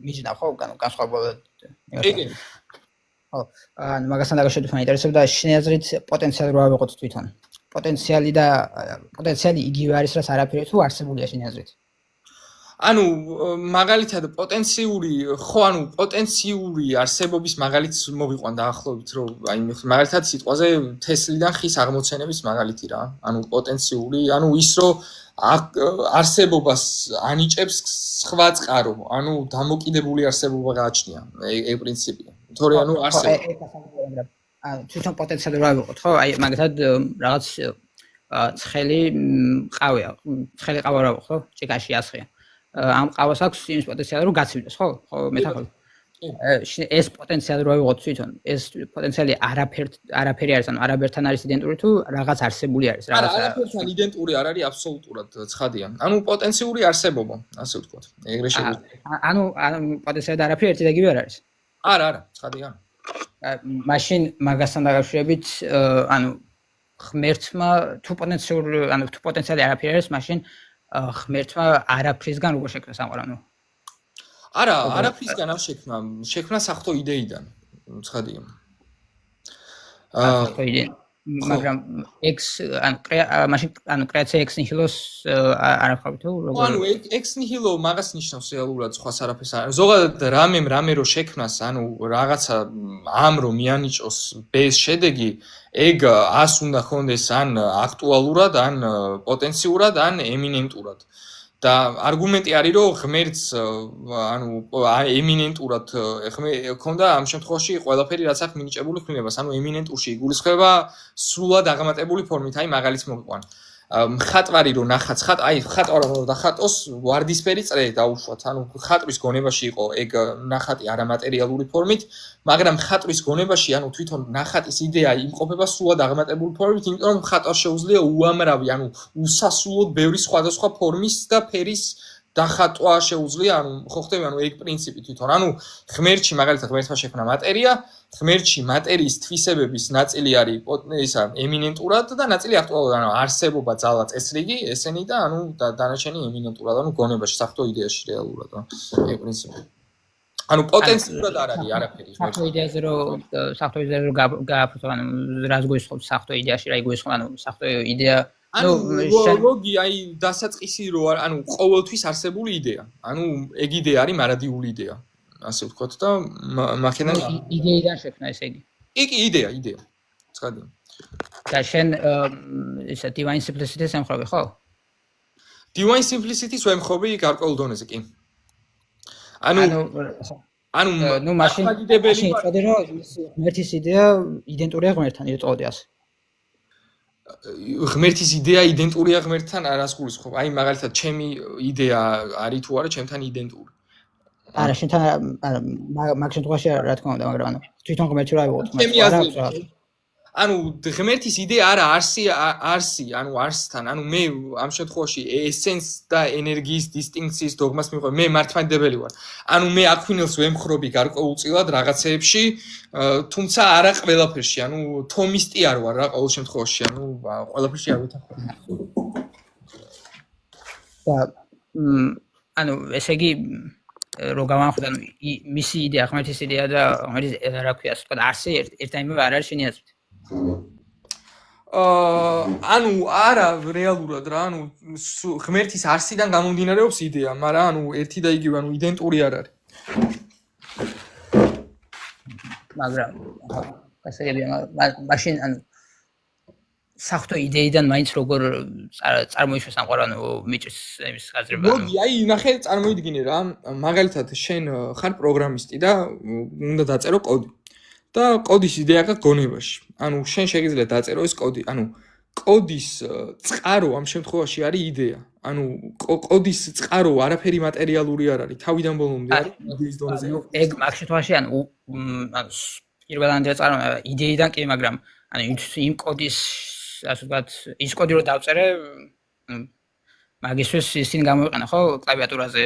მიჯნავ ხო განსხვავებულად ხო ან მაგასთან დაკავშირებით მაინტერესებდა შენი აზრით პოტენციალი რა ვიყოთ თვითონ პოტენციალი იგივე არის რაც არაფერი თუ არსებულია შენი აზრით ანუ მაგალითად პოტენციური არსებობის მაგალითს მოვიყვან დაახლოებით რომ აი მაგალითად სიტყვაზე თესლიდან ხის აღმოცენების მაგალითი რა ანუ პოტენციური ანუ ის რომ არსებობას ანიჭებს სხვა წყარო ანუ დამოკიდებული არსებობა გააჩნია ეგ პრინციპია თორე ანუ არსებობა თვითონ პოტენციალი რა ვიყოთ ხო აი მაგალითად რაღაც ცხელი ყავია ცხელი ყავა რა ვიყოთ ხო ჭიქაში ასხია ამ ყავას აქვს იმის პოტენციალი რომ გაცივდეს ხო მეტახol ეს პოტენციალი რო ვიღოთ თვითონ ეს პოტენციალი არაფერი არის ანუ არაბერთან არის იდენტური თუ რაღაც არსებული არის რაღაც არაფერთან იდენტური არ არის აბსოლუტურად ცხადია ანუ პოტენციური არსებობა ასე ვთქვათ ეგრე შეგვიძლია ანუ პოტენციალი და არაფერი ერთი და იგივე არ არის არა ცხადია მაშინ მაგასთან დაკავშირებით ანუ ღმერთმა თუ პოტენციალი არაფერი არის მაშინ ღმერთმა არაფრისგან როგორ შექმნა სამყარო? არა, არაფრისგან არ შექმნა საღვთო იდეიდან, ცხადია. საღვთო იდეა, მაგრამ X მაშინ კრეაცია X nihilo-ს არ ახავთ თუ როგორ? ანუ X nihilo მაგას ნიშნავს რეალურად სხვა არაფერს არ. ზოგადად რამე რო შექმნას, ანუ რაღაცა ამ რომ მიანიჭოს B-ს შედეგი ეგ 100 უნდა ხონდეს ან აქტუალურად, ან პოტენციურად, ან ემინენტურად. და არგუმენტი არის რომ ღმერთს ანუ ემინენტურად ხონდა ამ შემთხვევაში ყველაფერი რაც აქვს მინიჭებული ხმლებას, ანუ ემინენტურში იგულისხმება სრულად აღმატებული ფორმით, აი მაგალითს მოვიყვან. მხატვარი რო ნახატს ხატვარ რო დახატოს ვარდისფერი წრე დაუშვათ, ანუ ხატვის გონებაში იყო ეგ ნახატი არამატერიალური ფორმით, მაგრამ ხატვის გონებაში ანუ თვითონ ნახატის იდეა იმყოფება სრულად აღმატებული ფორმით, იმიტომ რომ ხატვას შეუძლია უამრავი, ანუ უსასრულოდ ბევრი სხვადასხვა ფორმის და ფერის დახატვა შეუძლია, ანუ ხო ხდება, ანუ ეგ პრინციპი თვითონ, ანუ ღმერთში მაგალითად ღმერთმა შექმნა მატერია, ღმერთში მატერიის თვისებების ნაწილი არის ისა ემინენტურად და ნაწილი აქტუალურად, ანუ არსებობა, ძალა, წესრიგი, ესენი და ანუ დანარჩენი ემინენტურად, ანუ გონებაში, საღვთო იდეაში რეალურად, ეგ პრინციპი. ანუ პოტენციურად არ არის არაფერი. საღვთო იდეაზე რომ გააფრთხო, ანუ რას გულისხმობ საღვთო იდეაში, რა იგულისხმობ, ანუ საღვთო იდეა ანუ ლოგია აი დასაწყისი რო არ ანუ ყოველთვის არსებული იდეა. ანუ ეგ იდეა არის მარადიული იდეა. ასე ვთქვათ და მაქედან იდეიდან შექმნა ეს იგი. კი იდეა. ცხადია. და შენ ისა divine simplicity-ს ემხრობი ხო? divine simplicity-ს ვემხრობი გარკვეულ დონეზე კი. ანუ მაშინ იწოდე რომ ღმერთის იდეა იდენტურია ღმერთთან, იწოდე ასე. ღმერთის იდეა იდენტურია ღმერთთან არას გულისხმობ. აი მაგალითად ჩემი იდეა არის თუ არა ჩემთან იდენტური. არა შენთან არა მაგ შემთხვევაში რა თქმა უნდა, მაგრამ ანუ თვითონ ღმერთი რა ვიყოთ ანუ ღმერთის იდეა არა არსი, ანუ არსთან, ანუ მე ამ შემთხვევაში ესენს და ენერგიის დისტინქციის დოგმას მივყვე, მე მართლმადიდებელი ვარ. ანუ მე აქვინელს ვემხრობი გარკვეულწილად რაღაცეებში, თუმცა არა ყველაფერში, ანუ თომისტი არ ვარ რა ყოველ შემთხვევაში, ანუ ყველაფერში არ ვეთანხმები. და ანუ ესე იგი რო გავანხოთ, ანუ მისი იდეა, ღმერთის იდეა და ღმერთის რა ქვია, ასე ვთქვათ, არსი ერთდაიმივე არ არის შენი აზრით. ანუ არა რეალურად რა, ანუ ღმერთის არსიდან გამომდინარეობს იდეა, მაგრამ ანუ ერთი და იგივე, ანუ იდენტური არ არის. მაგრამ გასაგებია მაშინ ანუ საფრთხო იდეიდან მაინც როგორ წარმოიშვა სამყარო ანუ მიჭის იმის გაზრება მოდი აი ნახე წარმოიდგინე რა მაგალითად შენ ხარ პროგრამისტი და უნდა დაწერო კოდი და კოდის იდეა გაქვს გონებაში ანუ შენ შეგიძლია დაწერო ეს კოდი ანუ კოდის წყარო ამ შემთხვევაში არის იდეა ანუ კოდის წყარო არაფერი მატერიალური არ არის თავიდან ბოლომდე არის იდეის დონეზე ეგ მაგ შემთხვევაში ანუ პირველად წარმოა იდეიდან კი მაგრამ ანუ იმ კოდის ასე ვთქვათ ის კოდი რო დავწერე მაგისთვის ისინი გამოიყენა ხო კლავიატურაზე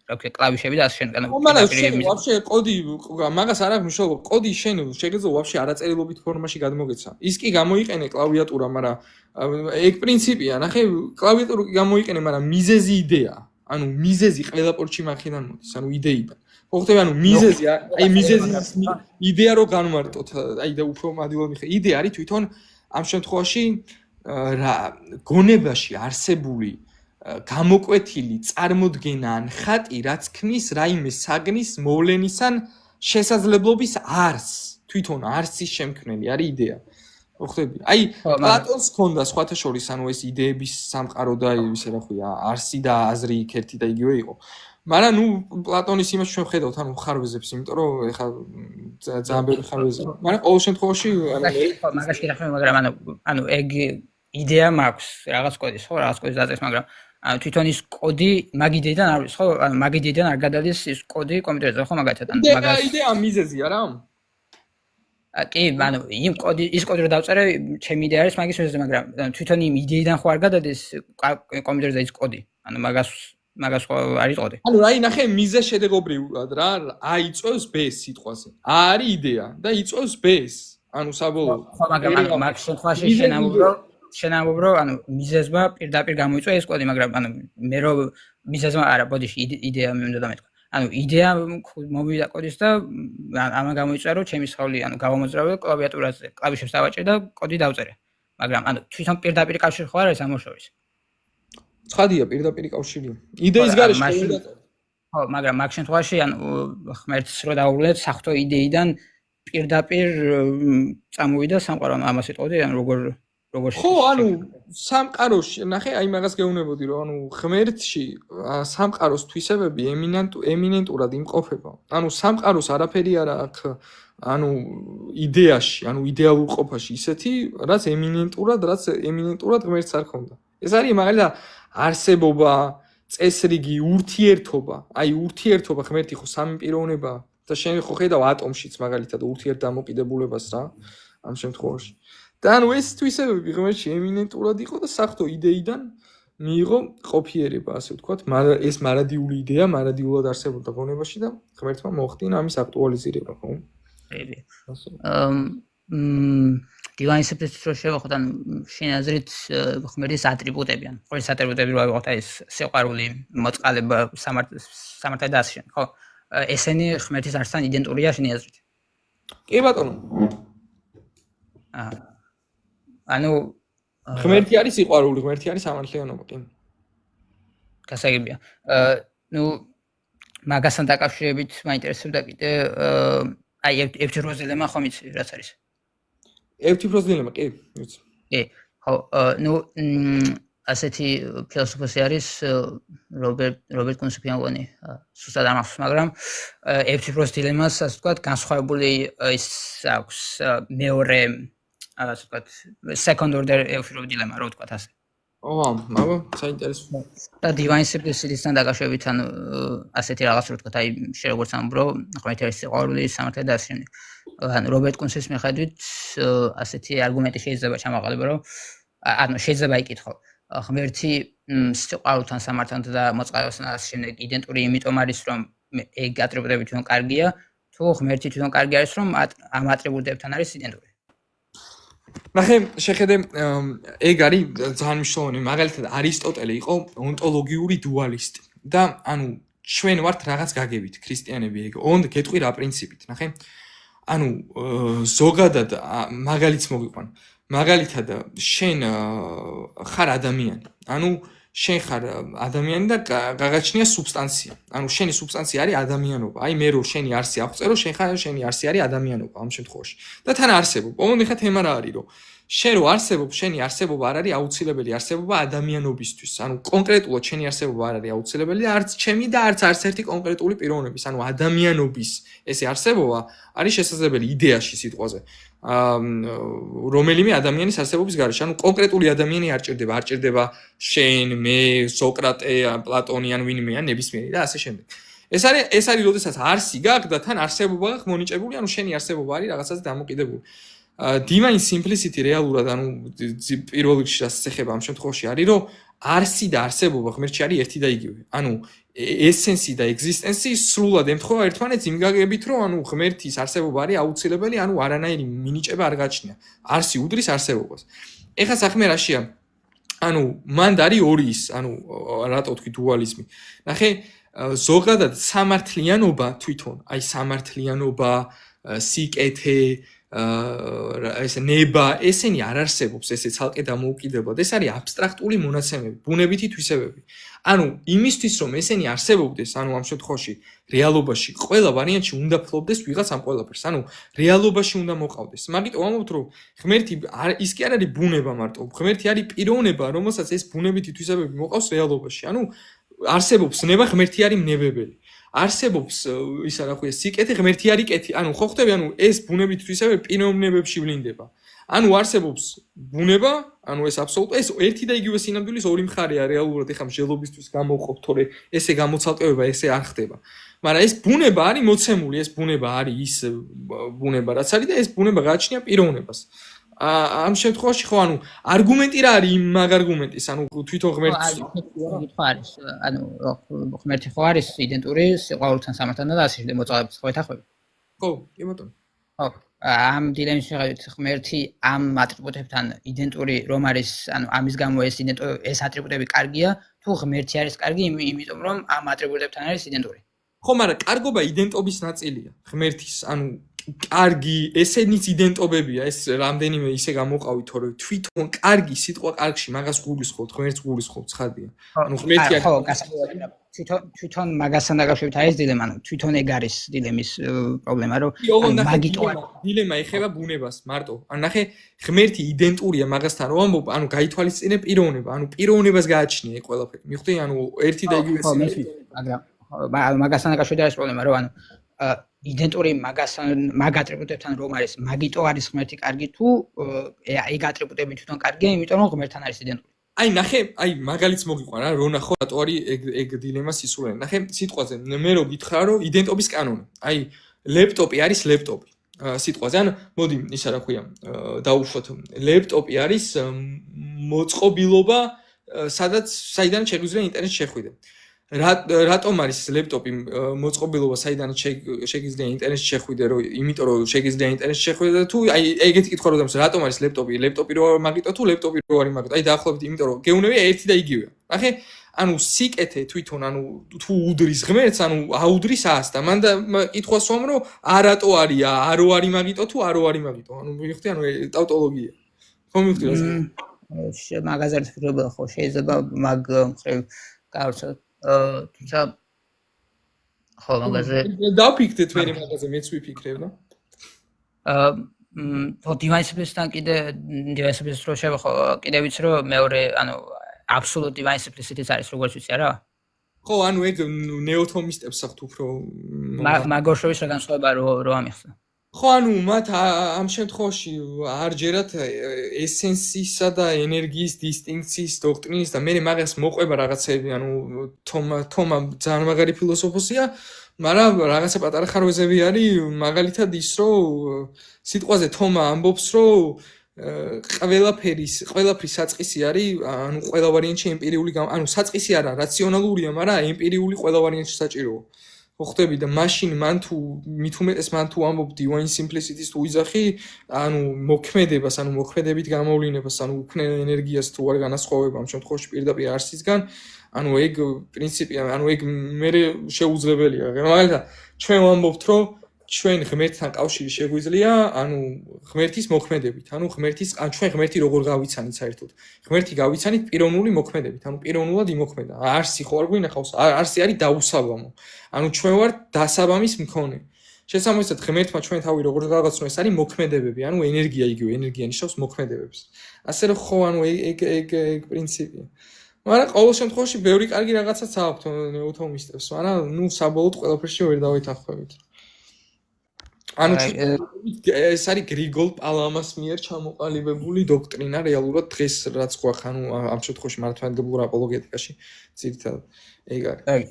რა ვქე კლავიშები და ასე შენ ვაფშე კოდი მაგას არ აქვს მნიშვნელობა კოდი შენ შეგეძლო ვაფშე არაწერილობით ფორმაში გადმოგეცა ის კი გამოიყენე კლავიატურა მაგრამ ეგ პრინციპია ნახე კლავიატურა კი გამოიყენე მაგრამ მიზეზი იდეა ანუ მიზეზი ყველა პორტში მახიდან მოდის ანუ იდეიდან ხო ხდება ანუ მიზეზი აი მიზეზის იდეა რო განმარტოთ აი და უფრო მადლობ მიხე იდეა არის თვითონ ამ შემთხვევაში რა გონებაში არსებული გამოკვეთილი წარმოდგენა ან ხატი რაც ქმნის რაიმე საგნის მოვლენისან შესაძლებლობის არსს თვითონ არსის შემქმნელი არის იდეა ხო ხდები აი პლატონს ჰქონდა სხვათა შორის ანუ ეს იდეების სამყარო და ისე რა ქვია არსი და აზრი იქერთი და იგივე იყო მაგრამ ნუ პლატონის იმას ჩვენ ხედავთ ანუ ხარვეზებს იმიტომ რომ ეხლა ძალიან ბევრი ხარვეზია მაგრამ ყოველ შემთხვევაში მაგაში რა ხდება მაგრამ ანუ ეგ იდეა მაქვს რაღაც კოდის ხო რაღაც კოდის დაწერს მაგრამ თვითონ ის კოდი მაგ იდეიდან არ არის ხო ანუ მაგ იდეიდან არ გადადის ის კოდი კომპიუტერზე ხო მაგათაც ანუ მაგას იდეა მიზეზია რა კი ანუ იმ კოდი ის კოდი რო დავწერე ჩემი იდეა არის მაგის მიზეზი მაგრამ თვითონ იმ იდეიდან ხო არ გადადის კომპიუტერზე ის კოდი ანუ მაგას ხო არის კოდი ანუ რაი ნახე მიზე შედეგობრივად რა აიწევს B-ს სიტყვაზე არის იდეა და იწევს B-ს ანუ საბოლოოდ ხო მაგრამ მაგ შემთხვევაში შენამობრო ანუ მიზეზმა პირდაპირ გამოიწვა ეს კოდი მაგრამ ანუ მე რო მიზეზმა არა ბოდიში იდეა მინდა დამეთქვა ანუ იდეა მომივიდა კოდის და ამან გამოიწვა რომ ჩემი სხეული ანუ გავამოძრავე კლავიატურაზე კლავიშებს დავაჭრე და კოდი დავწერე მაგრამ ანუ თვითონ პირდაპირ კავშირი ხო არ არის ამოშოვის ცხადია პირდაპირ კავშირია იდეის გარეშე ხო მაგრამ მაგ შემთხვევაში ანუ ღმერთს რო დაუვლეთ საფრთხო იდეიდან პირდაპირ წამოვიდა სამყარო ამას იტყოდი ანუ როგორ ხო ანუ სამყაროში ნახე აი მაგას გეუბნებოდი რომ ანუ ღმერთში სამყაროს თვისებები ემინენტურად იმყოფება ანუ სამყაროს არაფერი არ აქვს ანუ იდეაში ანუ იდეალურ ყოფაში ისეთი რაც ემინენტურად ღმერთს არ ქონდა ეს არის მაგალითად არსებობა წესრიგი ურთიერთობა აი ურთიერთობა ღმერთი ხო სამი პიროვნებაა და შენ ხო ხედავ ატომშიც მაგალითად ურთიერთდამოკიდებულებას რა ამ შემთხვევაში და ანუ ეს თვისებები ღმერთში ემინენტურად იყო და საფრთხო იდეიდან მიიღო ყოფიერება ასე ვთქვათ ეს მარადიული იდეა მარადიულად არსებობდა გონებაში და ღმერთმა მოახდინა ამის აქტუალიზირება ხო დივაინსეპტის რო შევახოთ ან შენ აზრით ღმერთის ატრიბუტები ან ყოველი ატრიბუტები რო ავიღოთ აი ეს სიყვარული მოწყალება სამართალი და ასე ხო ესენი ღმერთის არსთან იდენტურია შენი აზრით კი ბატონო ანუ ღმერთი არის სიყვარული ღმერთი არის სამართლიანობა კი გასაგებია ნუ მაგასთან დაკავშირებით მაინტერესებდა კიდე აი ერთი როზელემა ხომ იცი რაც არის ერთი როზელემა კი ვიცი კი ხო ნუ ასეთი ფილოსოფოსი არის რობერტ კონსუპიანგონი სუსტად არ მახსოვს მაგრამ ერთი როზელემას ასე ვთქვათ განსხვავებული ის აქვს მეორე ასე ვთქვათ second order ევფირო დილემა რო ვთქვათ ასე აბა საინტერესო და დივაინსეპტისთან დაკავშირებით ან ასეთი რაღაც რო ვთქვათ აი შე როგორც ამბრო ღმერთი არის სიყვარული სამართალი და ასე შემდეგ ან რობერტ კონსის მიხედვით ასეთი არგუმენტი შეიძლება ჩამაყალიბო რომ ანუ შეიძლება იკითხო ღმერთი სიყვარულთან სამართალთან და მოწყალებასთან ასე შემდეგ იდენტური იმიტომ არის რომ ეგ ატრიბუტები თვითონ კარგია თუ ღმერთი თვითონ კარგი არის რომ ამ ატრიბუტებთან არის იდენტური ნახე შეხედე ეგ არის ძალიან მნიშვნელოვანი მაგალითად არისტოტელე იყო ონტოლოგიური დუალისტი და ანუ ჩვენ ვართ რაღაც გაგებით ქრისტიანები ეგ გეტყვი რა პრინციპით ნახე ანუ ზოგადად მაგალითს მოგიყვან მაგალითად შენ ხარ ადამიანი ანუ შენ ხარ ადამიანი და გაგაჩნია სუბსტანცია. ანუ შენი სუბსტანცია არის ადამიანობა. აი მე რო შენი არსი აღწერო, შენ ხარ შენი არსი არის ადამიანობა ამ შემთხვევაში. და თან არსებობ. ოღონდ ხა თემა რა არის, რომ შენ რო არსებობ, შენი არსებობა არ არის აუცილებელი არსებობა ადამიანობისთვის. ანუ კონკრეტულად შენი არსებობა არ არის აუცილებელი და არც ჩემი და არც ერთი კონკრეტული პიროვნების, ანუ ადამიანობის ესე არსებობა არის შესაძლებელი იდეაში სიტყვაზე. რომელიმე ადამიანის არსებობის გარეშე. ანუ კონკრეტული ადამიანი არ ჭირდება შენ, მე, სოკრატე, პლატონი ან ვინმე ან ნებისმიერი და ასე შემდეგ. ეს არის როდესაც არსი გაქვს და თან არსებობა გაქვს მონიჭებული, ანუ შენი არსებობა არის რაღაცაზე დამოკიდებული. Divine simplicity რეალურად, ანუ პირველ რიგში რაც ეხება ამ შემთხვევაში არის, რომ არსი და არსებობა ღმერთში არის ერთი და იგივე. ანუ ესენსი და ეგზისტენსი სრულად ემთხვევა ერთმანეთს იმ გაგებით, რომ ანუ ღმერთის არსებობა არის აუცილებელი, ანუ არანაირი მინიჭება არ გაჩნია. არსი უდრის არსებობას. ეხლა საქმე რაშია? ანუ მანდ არის ორი ის, ანუ რატო ვთქვი დუალიზმი. ნახე, ზოგადად სამართლიანობა თვითონ, აი სამართლიანობა, სიკეთე ეს ნება, ესენი არ არსებობს, ესე ცალკე დამოუკიდებლად. ეს არის აბსტრაქტული მონაცემები, ბუნებითი თვისებები. ანუ იმისთვის რომ ესენი არსებობდეს, ანუ ამ შემთხვევაში რეალობაში ყველა ვარიანტში უნდა ფლობდეს ვიღაც ამ ყველაფერს. ანუ რეალობაში უნდა მოყავდეს. მაგიტომ ამბობთ რომ ღმერთი ის კი არ არის ბუნება მარტო, ღმერთი არის პიროვნება, რომელსაც ეს ბუნებითი თვისებები მოყავს რეალობაში. ანუ არსებობს ნება, ღმერთი არის ნებებელი. არსებობს ისა რა ქვია სიკეთე ღმერთი არის კეთი. ანუ ხო ხვდები, ანუ ეს ბუნებითი თვისებები პიროვნებებში ვლინდება. ანუ არსებობს ბუნება, ანუ ეს აბსოლუტურად ეს ერთი და იგივე სინამდვილის ორი მხარეა რეალურად. ეხლა მსჯელობისთვის გამოვყოფ, თორე ესე გამოცალკევება ესე არ ხდება. მაგრამ ეს ბუნება არის მოცემული, ეს ბუნება არის ის ბუნება რაც არის და ეს ბუნება გააჩნია პიროვნებას. ამ შემთხვევაში ხო ანუ არგუმენტი რა არის იმ მაგ არგუმენტის, ანუ თვითონ ღმერთს კითხვა არის, ანუ ღმერთი ხო არის იდენტური სიყვარულთან, სამართალთან და ასე შემდეგ მოწოდების ხო ეთახვები? ხო, კი ბატონო. ხო, ამ დილემის შეხედვით ღმერთი ამ ატრიბუტებთან იდენტური რომ არის, ანუ ამის გამო ეს ატრიბუტები კარგია, თუ ღმერთი არის კარგი, იმიტომ რომ ამ ატრიბუტებთან არის იდენტური. ხო, მაგრამ კარგობა იდენტობის ნაწილია ღმერთის, ანუ კარგი, ესენიც იდენტობებია, ეს რამდენიმე ისე გამოყავით, თორე თვითონ კარგი სიტყვა კარგში მაგას გულისხმობთ, ღმერთს გულისხმობთ, ცხადია. ანუ ღმერთი არის ხო, გასაგებია, თვითონ მაგასთან დაკავშირებით არის დილემა, ანუ თვითონ ეგ არის დილემის პრობლემა, რომ მაგიტო დილემა ეხება ბუნებას მარტო. ანუ ნახე, ღმერთი იდენტურია მაგასთან, რომ ამბობ, ანუ გაითვალისწინე პიროვნება, ანუ პიროვნებას გააჩნია ეგ ყველაფერი. მიხვდი, ანუ ერთი და იგივე მაგრამ მაგასთან დაკავშირებით არის პრობლემა, რომ ანუ იდენტური მაგ ატრიბუტებთან რომ არის, მაგიტო არის ღმერთი კარგი თუ ეგ ატრიბუტები თვითონ კარგია, იმიტომ რომ ღმერთთან არის იდენტური. აი ნახე, აი მაგალითს მოგიყვან რა, რო ნახო რატო არის ეგ დილემა სისულელი. ნახე, სიტყვაზე მე რო გითხრა, რომ იდენტობის კანონი. აი ლეპტოპი არის ლეპტოპი. სიტყვაზე, ან მოდი ისა რა ქვია, დაუშვათ. ლეპტოპი არის მოწყობილობა, საიდან შეგვიძლია ინტერნეტში შეხვიდე. რატომ არის ლეპტოპი მოწყობილობა, საიდან შეგიძლია ინტერნეტში შეხვიდე, რომ იმიტომ რომ შეგიძლია ინტერნეტში შეხვიდე და თუ აი ეგეთი კითხვა რომ დამს, რატომ არის ლეპტოპი რო მაგიტო თუ ლეპტოპი რო არის მაგიტო? აი დაახლოებით იმიტომ რომ გეუნებია ერთი და იგივეა. ნახე, ანუ სიკეთე თვითონ, ანუ თუ უდრის ღმერთს, ანუ აუდრის ას და მან და კითხვა სვამ რომ არატო არის, არო არის მაგიტო თუ არო არის მაგიტო. ანუ მივხვდი, ანუ ტავტოლოგია. ხო მივხვდი რა. მაგაზე ფიქრობ ხო შეიძლება მაგ მხრივ გავცოთ თუმცა ხო მაგაზე დაფიქრდეთ ვერი მაგაზე მეც ვიფიქრებ რა. თო დივაისებისთან კიდე დივაისების რო შევახო კიდე ვიცი რომ მეორე ანუ აბსოლუტ დივაისებისიც არის როგორც ვიცი არა? ხო ანუ ეგ ნეოთომისტებს ახთ უფრო მაგოშოვის რა განსხვავება რო ამიხსნა. ხო ანუ მათ ამ შემთხვევაში არ ჯერათ ესენსისა და ენერგიის დისტინქციის დოქტრინის და მე მაგას მოყვება რაღაცები, ანუ თომა ძალიან მაგარი ფილოსოფოსია, მაგრამ რაღაცა პატარა ხარვეზები არის, მაგალითად ის რომ სიტყვაზე თომა ამბობს რომ ყველაფრის საწყისი არის, ანუ ყველა ვარიანტში ემპირიული, ანუ საწყისი არა, რაციონალურია, მაგრამ ემპირიული ყველა ვარიანტში საჭიროა. ხო ხდები და მაშინ მან თუ მით უმეტეს მან თუ ამბობ divine simplicity-ს თუ ვიზახი, ანუ მოქმედებას, ანუ მოქმედებით გამოვლინებას, ანუ უქმე ენერგიას თუ არ განასხვავება ამ შემთხვევაში პირდაპირ არსისგან, ანუ ეგ პრინციპია, ანუ ეგ მე შეუძლებელია. მაგალითად, ჩვენ ვამბობთ, რომ ჩვენ ღმერთთან კავშირი შეგვიძლია, ანუ ღმერთის მოქმედებით, ანუ ჩვენ ღმერთი როგორ გავიცანით საერთოდ. ღმერთი გავიცანით პიროვნული მოქმედებით, ანუ პიროვნულად იმოქმედა. არსი ხო არ გვინახავს, არსი არის დაუსაბამო. ანუ ჩვენ ვართ დასაბამის მქონე. შესაბამისად ღმერთმა ჩვენ თავი როგორ გავაცნო, ეს არის მოქმედებები, ანუ ენერგია იგივე, ენერგია ნიშნავს მოქმედებებს. ასე რომ ხო, ანუ ეგ პრინციპია. მაგრამ ყოველ შემთხვევაში ბევრი კარგი რაღაცაც აქვს ნეუთომისტებს, მაგრამ ნუ საბოლოოდ ყველაფერში ვერ დავეთანხმებით. ანუ ეს არის გრიგოლ პალამას მიერ ჩამოყალიბებული დოქტრინა რეალურად დღეს რაც გვაქვს, ანუ ამ შემთხვევაში მართლმადიდებლურ აპოლოგეტიკაში ძირითადად ეგ არის.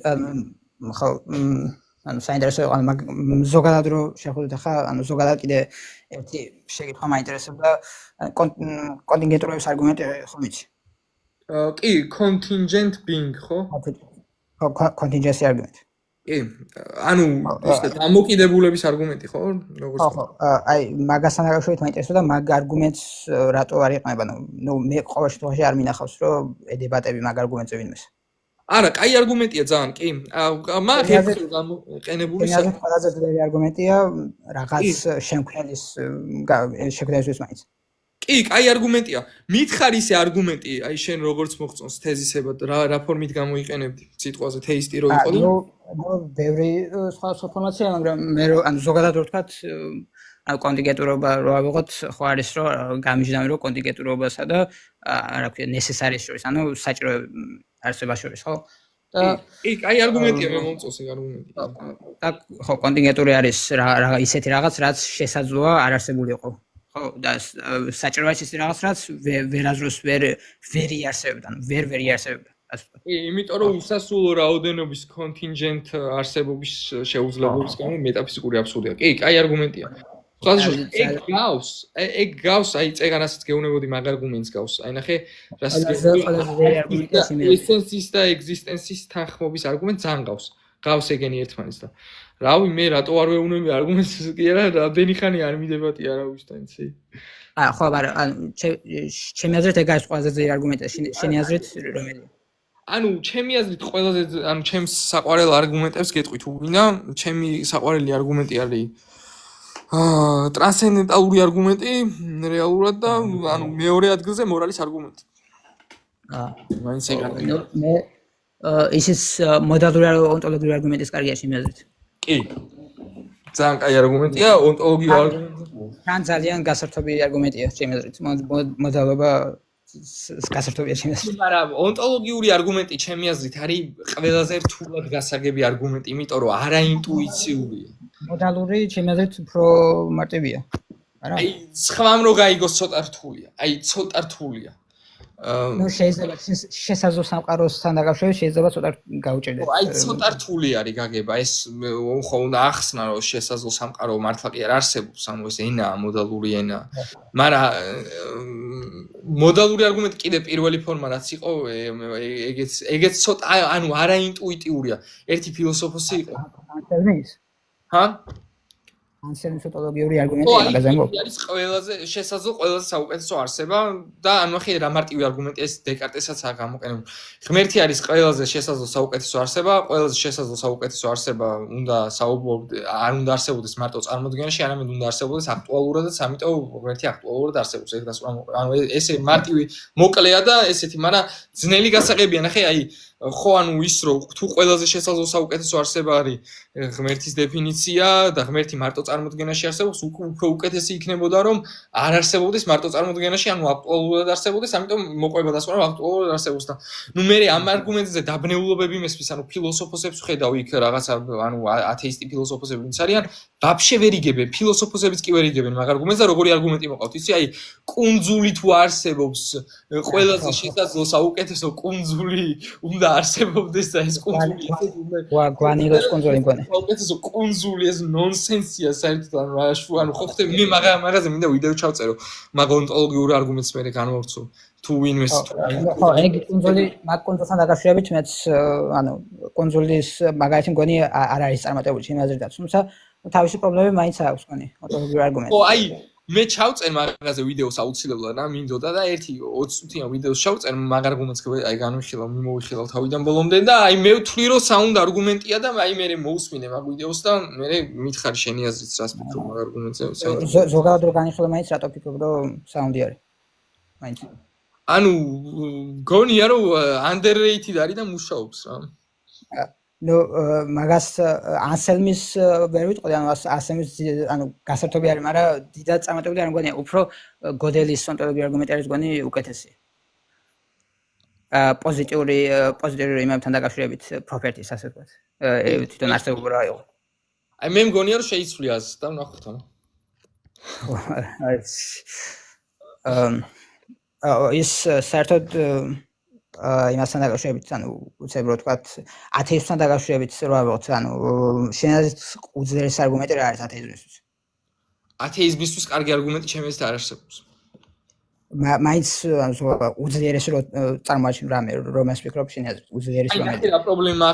ხო, ანუ საინტერესოა, ანუ ზოგადად რო შეხვდით ახლა, ანუ ზოგადად კიდე ერთი შეკითხვა მაინტერესებდა კონტინგენტურების არგუმენტი ხო ვიცი? კი, contingent being, ხო? ხო, contingency argument. კი, ანუ ისე დამოკიდებულების არგუმენტი, ხო? როგორც ხო, აი მაგასთან დაკავშირებით მაინტერესებდა მაგ არგუმენტს რატო არ იყნება, ნუ მე ყოველ შემთხვევაში არ მინახავს, რომ დებატები მაგ არგუმენტზე ვინმეს. არა, კაი არგუმენტია ძალიან, კი. მაგ ერთი გამოყენებული ყველაზე ძლიერი არგუმენტია რაღაც შემქმნელის შექმნისთვის მაინც. კი, კაი არგუმენტია. მითხარ ისე არგუმენტი, აი შენ როგორც მოხწონს თეზისებად, რა ფორმით გამოიყენებდი სიტყვაზე თეისტი რო იყო? ნუ ბევრი სხვა ფორმაცია, მაგრამ მე ანუ ზოგადად რო ვთქვათ, ანუ კონტინგენტურობა რო ავიღოთ, ხო არის რომ გამიჯნავი რომ კონტინგენტურობასა და რა ქვია, necessary შორის, ანუ საჭირო არსება შორის, ხო? კი, კაი არგუმენტია, მე მომწონს ეგ არგუმენტი. და ხო, კონტინგენტური არის რა ისეთი რაღაც, რაც შესაძლოა არ არსებულიყო. ხო, და საჭიროა ისეთი რაღაც, რაც ვერაზროს ვერ იარსებებდა, ვერ იარსებებდა. კი, იმიტომ რომ უსასრულო რაოდენობის კონტინგენტ არსებობის შეუძლებლობის გამო მეტაფიზიკური აბსურდია. კი, კაი არგუმენტია. ეგ გავს, აი წეგანასაც გეუნებოდი მაგ არგუმენტს გავს. აი ნახე, რას ესენსის და ეგზისტენსის თანხმობის არგუმენტი ძალიან გავს. გავს ეგენი ერთმანეთს და რავი, მე რატო არ ვეუნები არგუმენტს კი არა, რამდენი ხანი არ მიდებატი არავისთან, იცი? ხო, მაგრამ ჩემი აზრით ეგ არის ყველაზე ძლიერი არგუმენტი, შენი აზრით რომელია? ანუ ჩემი აზრით ყველაზე, ანუ ჩემს საყვარელ არგუმენტებს გეტყვი თუ ვინა, ჩემი საყვარელი არგუმენტი არის ტრანსცენდენტალური არგუმენტი რეალურად და ანუ მეორე ადგილზე მორალის არგუმენტი. მაინც ეგ არის. მე ისიც მოდალური ონტოლოგიური არგუმენტის კარგია ჩემი აზრით. კი. ძალიან კაი არგუმენტია, ონტოლოგიური არგუმენტი. თან ძალიან გასართობი არგუმენტია ჩემი აზრით. მოდალობა გასართობია ჩემი აზრით. მაგრამ ონტოლოგიური არგუმენტი ჩემი აზრით არის ყველაზე რთულად გასაგები არგუმენტი, იმიტომ რომ არაინტუიციურია. მოდალური ჩემი აზრით უფრო მარტივია. არა? აი, სხვამ რო გაიგოს ცოტა რთულია. აი, ცოტა რთულია. ნუ შეიძლება შესაძლო სამყაროსთან დაკავშირებით შეიძლება ცოტა გაუჭირდეთ. აი, ცოტა რთული არის გაგება. ეს ხო უნდა ახსნა რომ შესაძლო სამყარო მართლა კი არ არსებობს, ანუ ეს ენაა, მოდალური ენა. მაგრამ მოდალური არგუმენტი კიდე პირველი ფორმა რაც იყო, ეგეც ცოტა ანუ არაინტუიტიურია. ერთი ფილოსოფოსი იყო. ანსერნის? ჰა? ანსერნის ონტოლოგიური არგუმენტია მაგაზე მო. არის ყველაზე შესაძლო ყველაზე საუკეთესო არსება და ანუ ახლა რა მარტივი არგუმენტია ეს დეკარტესაც არ გამოყენებული. ღმერთი არის ყველაზე შესაძლო საუკეთესო არსება, ყველაზე შესაძლო საუკეთესო არსება უნდა არ უნდა არსებობდეს მარტო წარმოდგენაში, არამედ უნდა არსებობდეს აქტუალურადაც, ამიტომ ღმერთი აქტუალურად არსებობს. ეგ დასკვნა ანუ ესე მარტივი მოკლეა და ესეთი, მაგრამ ძნელი გასაღებია, ნახე, აი ხო ანუ ის რომ თუ ყველაზე შესაძლო საუკეთესო არსება არის ღმერთის დეფინიცია და ღმერთი მარტო წარმოდგენაში არსებობს, უფრო უკეთესი იქნებოდა რომ არ არსებობდეს მარტო წარმოდგენაში, ანუ აქტუალურად არსებობდეს, ამიტომ მოყვება დასკვნა რომ აქტუალურად არსებობს და ნუ მე ამ არგუმენტზე დაბნეულობები მესმის, ანუ ფილოსოფოსებს ხედავ იქ რაღაცა, ანუ ათეისტი ფილოსოფოსები ვინც არიან, ვაფშე ვერ იგებენ, ფილოსოფოსებიც კი ვერ იგებენ მაგ არგუმენტს და როგორი არგუმენტი მოყავთ, იცი, აი კუნძული თუ არსებობს, ყველაზე შესაძლო საუკეთესო კუნძული უნდა არსებობდეს და ეს კუნძული გვანილოს კუნძული მგონი. საუკეთესო კუნძული ეს ნონსენსია საერთოდ ანუ ანუ ხო ხდება მე მაგაზე მინდა ვიდეო ჩავწერო მაგ ონტოლოგიურ არგუმენტს მე განვავრცო თუ ვინმეს ხო ეგ კუნძული მაგ კუნძულთან დაკავშირებით მეც ანუ კუნძულის მაგალითი მგონი არ არის წარმატებული ჩემი აზრით, თუმცა თავისი პრობლემები მაინც აქვს მგონი ონტოლოგიურ არგუმენტს. ხო აი მე ჩავწერ მაგაზე ვიდეოს აუცილებლად რა მინდოდა და ერთი 20 წუთიან ვიდეოს ჩავწერ მაგ არგუმენტს აი განვიხილავ მიმოვიხილავ თავიდან ბოლომდე და აი მე ვთვლი რომ საუნდ არგუმენტია და აი მე მოусმინე მაგ ვიდეოს და მე მითხარი შენი აზრით რას ფიქრობ მაგ არგუმენტზე ზოგადად რო განიხილო მაინც რატო ფიქრობ რომ საუნდი არის მაინც ანუ გონია რომ underrated არის და მუშაობს რა ნუ მაგას ანსელმის ვერ ვიტყოდი ანუ ანსელმის ანუ გასართობი არის მაგრამ დიდად წარმატებული არ მგონია უფრო გოდელის სონტოლოგი არგუმენტი არის მგონი უკეთესი პოზიტიური იმებთან დაკავშირებით პროფერტის ასე ვთქვათ თვითონ არსებობა რა იყო აი მე მგონია რომ შეიცვლია აზრს და ვნახოთ ის საერთოდ იმასთან დაკავშირებით, ანუ უცებ რო ვთქვათ, ათეიზმთან დაკავშირებით რა ვიღოთ, ანუ შენაზეთ უძლიერეს არგუმენტი რა არის ათეიზმისთვის? ათეიზმისთვის კარგი არგუმენტი ჩემი აზრით არ არსებობს. მაინც უძლიერეს რო წარმოაჩინ რამე, რომ ეს ფიქრობ შენაზეთ უძლიერეს რამე. აი რა პრობლემა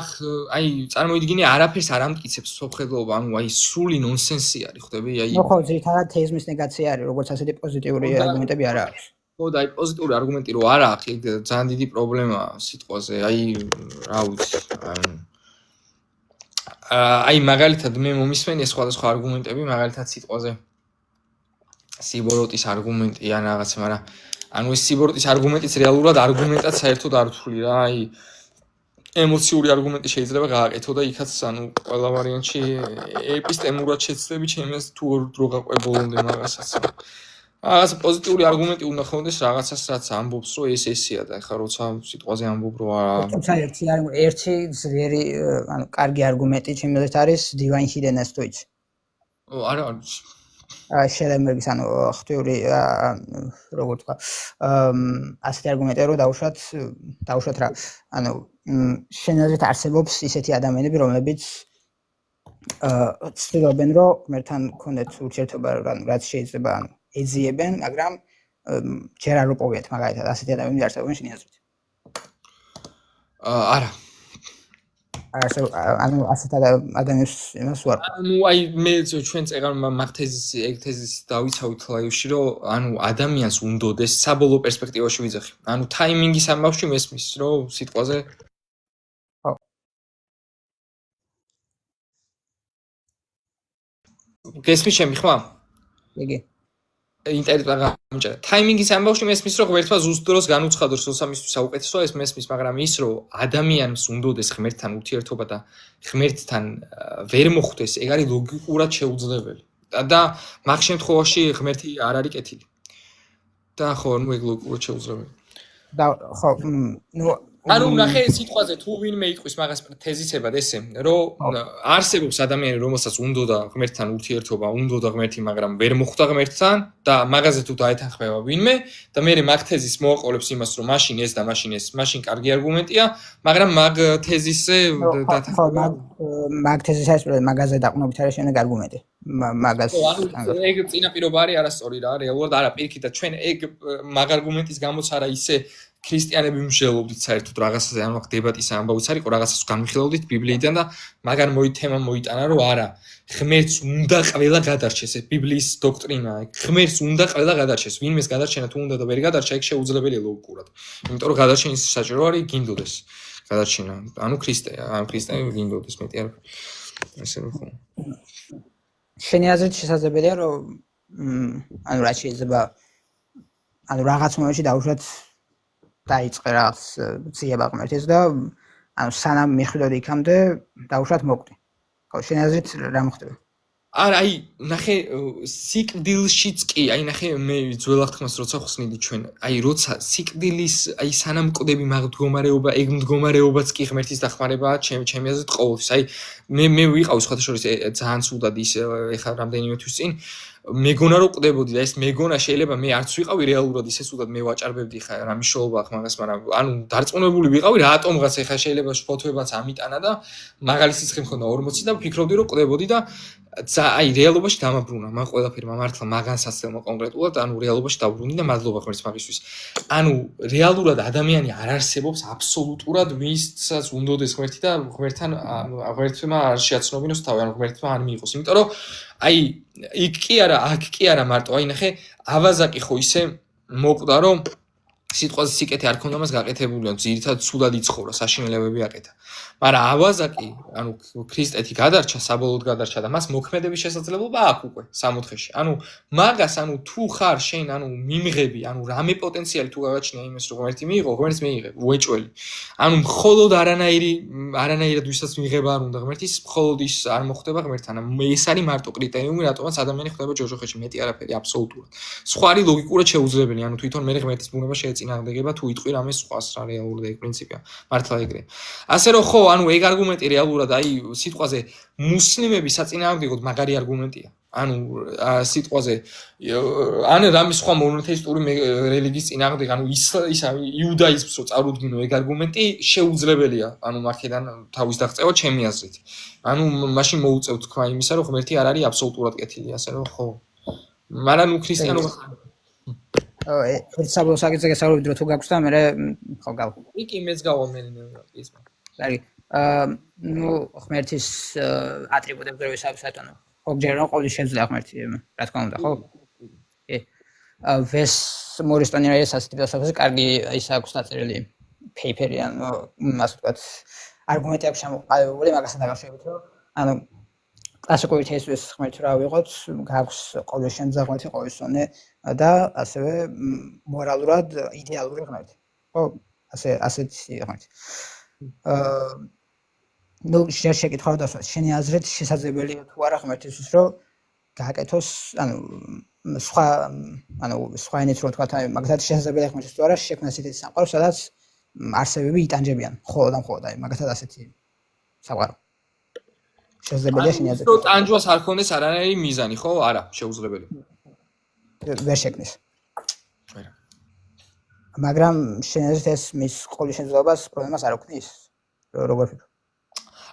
აი წარმოიდგინე არაფერს არ ამტკიცებს სოფხედლობა, ანუ აი სრული ნონსენსი არის, ხვდები? აი ხო, ძირითადად თეიზმის ნეგაცია არის, როგორც ასეთი პოზიტიური არგუმენტები არ აქვს. ხო და აი პოზიტიური არგუმენტი რო არ აქვს, იქ ძალიან დიდი პრობლემაა სიტყვაზე. აი რა ვიცი. აი მაგალითად მე მომისმენია სხვადასხვა არგუმენტები, მაგალითად სიტყვაზე სიბოროტის არგუმენტი ან რაღაცა, მაგრამ ანუ ეს სიბოროტის არგუმენტიც რეალურად არგუმენტად საერთოდ არ ვთვლი რა. აი ემოციური არგუმენტი შეიძლება გააკეთო და იქაც ანუ ყველა ვარიანტში ეპისტემურად შეცდები ჩემი აზრით თუ დრო გაყვებოლონდე მაგასაც. რაღაც პოზიტიური არგუმენტი უნდა ხონდეს რაღაცას რაც ამბობს რომ ეს ესეა და ეხლა როცა სიტყვაზე ამბობ რომ არა თუმცა ერთი ძლიერი ანუ კარგი არგუმენტი ჩემი აზრით არის divine hiddenness თუ იცი არა შელენბერგის ანუ ღვთიური როგორ თქვა ასეთი არგუმენტია რომ დაუშვათ რა ანუ შენ აზრით არსებობს ისეთი ადამიანები რომლებიც ცდილობენ რომ ღმერთთან ქონდეთ ურთიერთობა რაც შეიძლება ანუ ეძიებენ, მაგრამ ჯერ არ უპოვიათ მაგალითად ასეთი ადამიანები არსებობენ შენი აზრით. არა. ანუ ასეთ ადამიანებს იმას ვარ. ანუ აი მე ჩვენ წეგარ მაგ თეზის დავიცავით ლაივში, რომ ანუ ადამიანს უნდოდეს საბოლოო პერსპექტივაში ვიძახი. ანუ ტაიმინგის ამბავში მესმის, რომ სიტყვაზე ხო. გესმის ჩემი ხმა? იგი ინტერნეტმა გამიჭერა. ტაიმინგის ამბავში მესმის რომ ღმერთმა ზუსტ დროს განუცხადოს რომ სამისთვის საუკეთესოა ეს მესმის, მაგრამ ის რომ ადამიანს უნდოდეს ღმერთთან ურთიერთობა და ღმერთთან ვერ მოხვდეს, ეგ არის ლოგიკურად შეუძლებელი. და მაგ შემთხვევაში ღმერთი არ არის კეთილი. და ხო, ნუ ეგ ლოგიკურად შეუძლებელი. და ხო, ნუ ანუ ნახე სიტყვაზე თუ ვინმე იტყვის მაგას თეზისებად ესე რომ არსებობს ადამიანი რომელსაც უნდოდა ღმერთთან ურთიერთობა, უნდოდა ღმერთი, მაგრამ ვერ მოხვდა ღმერთთან და მაგაზე თუ დაეთანხმება ვინმე და მე მაგ თეზის მოაყოლებს იმას რომ მაშინ ეს და მაშინ ეს, მაშინ კარგი არგუმენტია, მაგრამ მაგ თეზისზე დათანხმება მაგ თეზის არის მაგაზე დაყრდნობით არის შემდეგ არგუმენტი. მაგას ეგ წინაპირობა არის არასწორი რა, რეალურად არა პირიქით და ჩვენ ეგ მაგ არგუმენტის გამოც არა ისე ქრისტიანები მსჯელობდით საერთოდ რაღაცაზე, ანუ აქ დებატის ამბავიც არის, რაღაცას განვიხილავდით ბიბლიიდან და მაგარ თემა მოიტანა, რომ არა, ღმერთს უნდა ყველა გადარჩეს, ეს ბიბლიის დოქტრინაა. ღმერთს უნდა ყველა გადარჩეს, ვინმეს გადარჩენა თუ უნდა და ვერ გადარჩა, ეგ შეუძლებელია ლოგიკურად. იმიტომ რომ გადარჩენის საჭირო არის გინდოდეს გადარჩენა. ანუ ქრისტიანი გინდოდეს მეტი არ ესე რომ ხო. შენი აზრით შესაძლებელია რომ ანუ რა შეიძლება ანუ რაღაც მომენტში დაუშვათ დაიწყე რაღაც ძიება ღმერთის და ანუ სანამ მიხვდოდი იქამდე დაუშვათ მოკვდი. ხო, შენ აზრით რა მოხდება? არა, აი, ნახე სიკვდილშიც კი, აი ნახე მე ძველახთმას როცა ხსნიდი ჩვენ, აი როცა სიკვდილის, აი სანამ მკვდები მაგ მდგომარეობა, ეგ მდგომარეობაც კი ღმერთის დახმარებაა, ჩემი აზრით ყოველთვის. აი მე ვიყავი სხვადასხვა ძალიან ცუდად ის ეხლა რამდენიმე თვის წინ მეგონა რომ ყდებოდი და ეს მეგონა შეიძლება მე არც ვიყავი რეალურად ისე სულად მე ვაჭარბებდი ხა რა მნიშვნელობა აქვს მაგას, მაგრამ ანუ დარწმუნებული ვიყავი რატომღაც ეხა შეიძლება შფოთვებაც ამიტანა და მაგალითის ხე მქონდა 40 და ვფიქრობდი რომ ყდებოდი და აი რეალობაში დამაბრუნა მან ყველაფერმა მართლა მაგანსაცდელმა კონკრეტულად ანუ რეალობაში დაბრუნდი და მადლობა ღმერთს მაგისთვის ანუ რეალურად ადამიანი არ არსებობს აბსოლუტურად ვისაც უნდოდეს ღმერთი და ღმერთმა არ შეაცნობინოს თავი ანუ ღმერთმა არ მიიღოს იმიტომ რომ აი იქ კი არა აქ კი არა მარტო აი ნახე ავაზაკი ხო ისე მოკვდა რომ სიტყვაზე სიკეთე არ ქონდა მას გაკეთებული, ძირითადად ცუდად იცხოვრა, საშინელებები აკეთა. მაგრამ ავაზაკი, ანუ ქრისტეთი გადარჩა, საბოლოოდ გადარჩა და მას მოქმედების შესაძლებლობა აქვს უკვე 60-ში. ანუ მაგას, ანუ თუ ხარ შენ, ანუ მიმღები, ანუ რამე პოტენციალი თუ გაგაჩნია იმას, რომ ღმერთი მიიღო, ღმერთს მიიღებ, უეჭველი. ანუ მხოლოდ არანაირად ვისაც მიიღება არ უნდა ღმერთის, მხოლოდ ის არ მოხდება ღმერთთან. ეს არის მარტო კრიტერიუმი, რატომაც ადამიანი ხდება ჯოჯოხეთში, მეტი არაფერი აბსოლუტურად. სხვა არის ლოგიკურად შეუძლებელი, ანუ თვითონ მე ღმერთის ბუნება წინააღმდეგება თუ იტყვი რამე სხვას რა რეალურად ეგ პრინციპია მართლა ეგრე ასე რომ ხო ანუ ეგ არგუმენტი რეალურად აი სიტყვაზე მუსლიმები საწინააღმდეგოდ მაგარი არგუმენტია ანუ სიტყვაზე ან რამე სხვა მონოთეისტური რელიგიის წინააღმდეგ ანუ იუდაიზმს რო წარუდგინო ეგ არგუმენტი შეუძლებელია ანუ მაქედან თავის დაღწევა ჩემი აზრით ანუ მაშინ მოუწევ თქვა იმისა რომ ღმერთი არ არის აბსოლუტურად კეთილი ასე რომ ხო მაგრამ ნუ ქრისტიანობა საბოლოო საკითხზე გასავლობთ რომ თუ გაქვს და მე ხო გავ. იქ იმეც გავამენი მე ის. არის ნუ ღმერთის ატრიბუტებს რო ვისაუბროთ, ხო ჯერო ყოველი შეძლია ღმერთი, რა თქმა უნდა, ხო? კი. ვეს მორესტანიაის ასეთი დასაწყისი კარგი ის აქვს დაწერილი პეიპერი ანუ ასე ვთქვათ არგუმენტი აქვს შემოყალიბებული მაგასთან დაკავშირებით რომ ანუ კლასიკური თეისის ღმერთი რა ვიღოთ, გაქვს ყოველ შემძაღმერთი ყოველსონე და ასევე მორალურად იდეალური ღმერთი. ხო, ასეთი ღმერთი. ნუ შეკითხავ და შენი აზრით შესაძლებელია თუ არა ღმერთისთვის რომ გააკეთოს, ანუ სხვა ენით რო თქვა, მაგათაც შესაძლებელია ღმერთისთვის თუ არა შექმნას ისეთი სამყარო, სადაც არსებები იტანჯებიან, მხოლოდ აი მაგათაც ასეთი სამყარო. შესაძლებელია შენი აზრით. რომ ტანჯვას არ ქონდეს არანაირი მიზანი, ხო? არა, შეუძლებელია. ვერ შექმნის. მაგრამ შენ აზრით ეს მის ყოვლის შემძლობას პრობლემას არ აქვს როგორ ფიქრობ?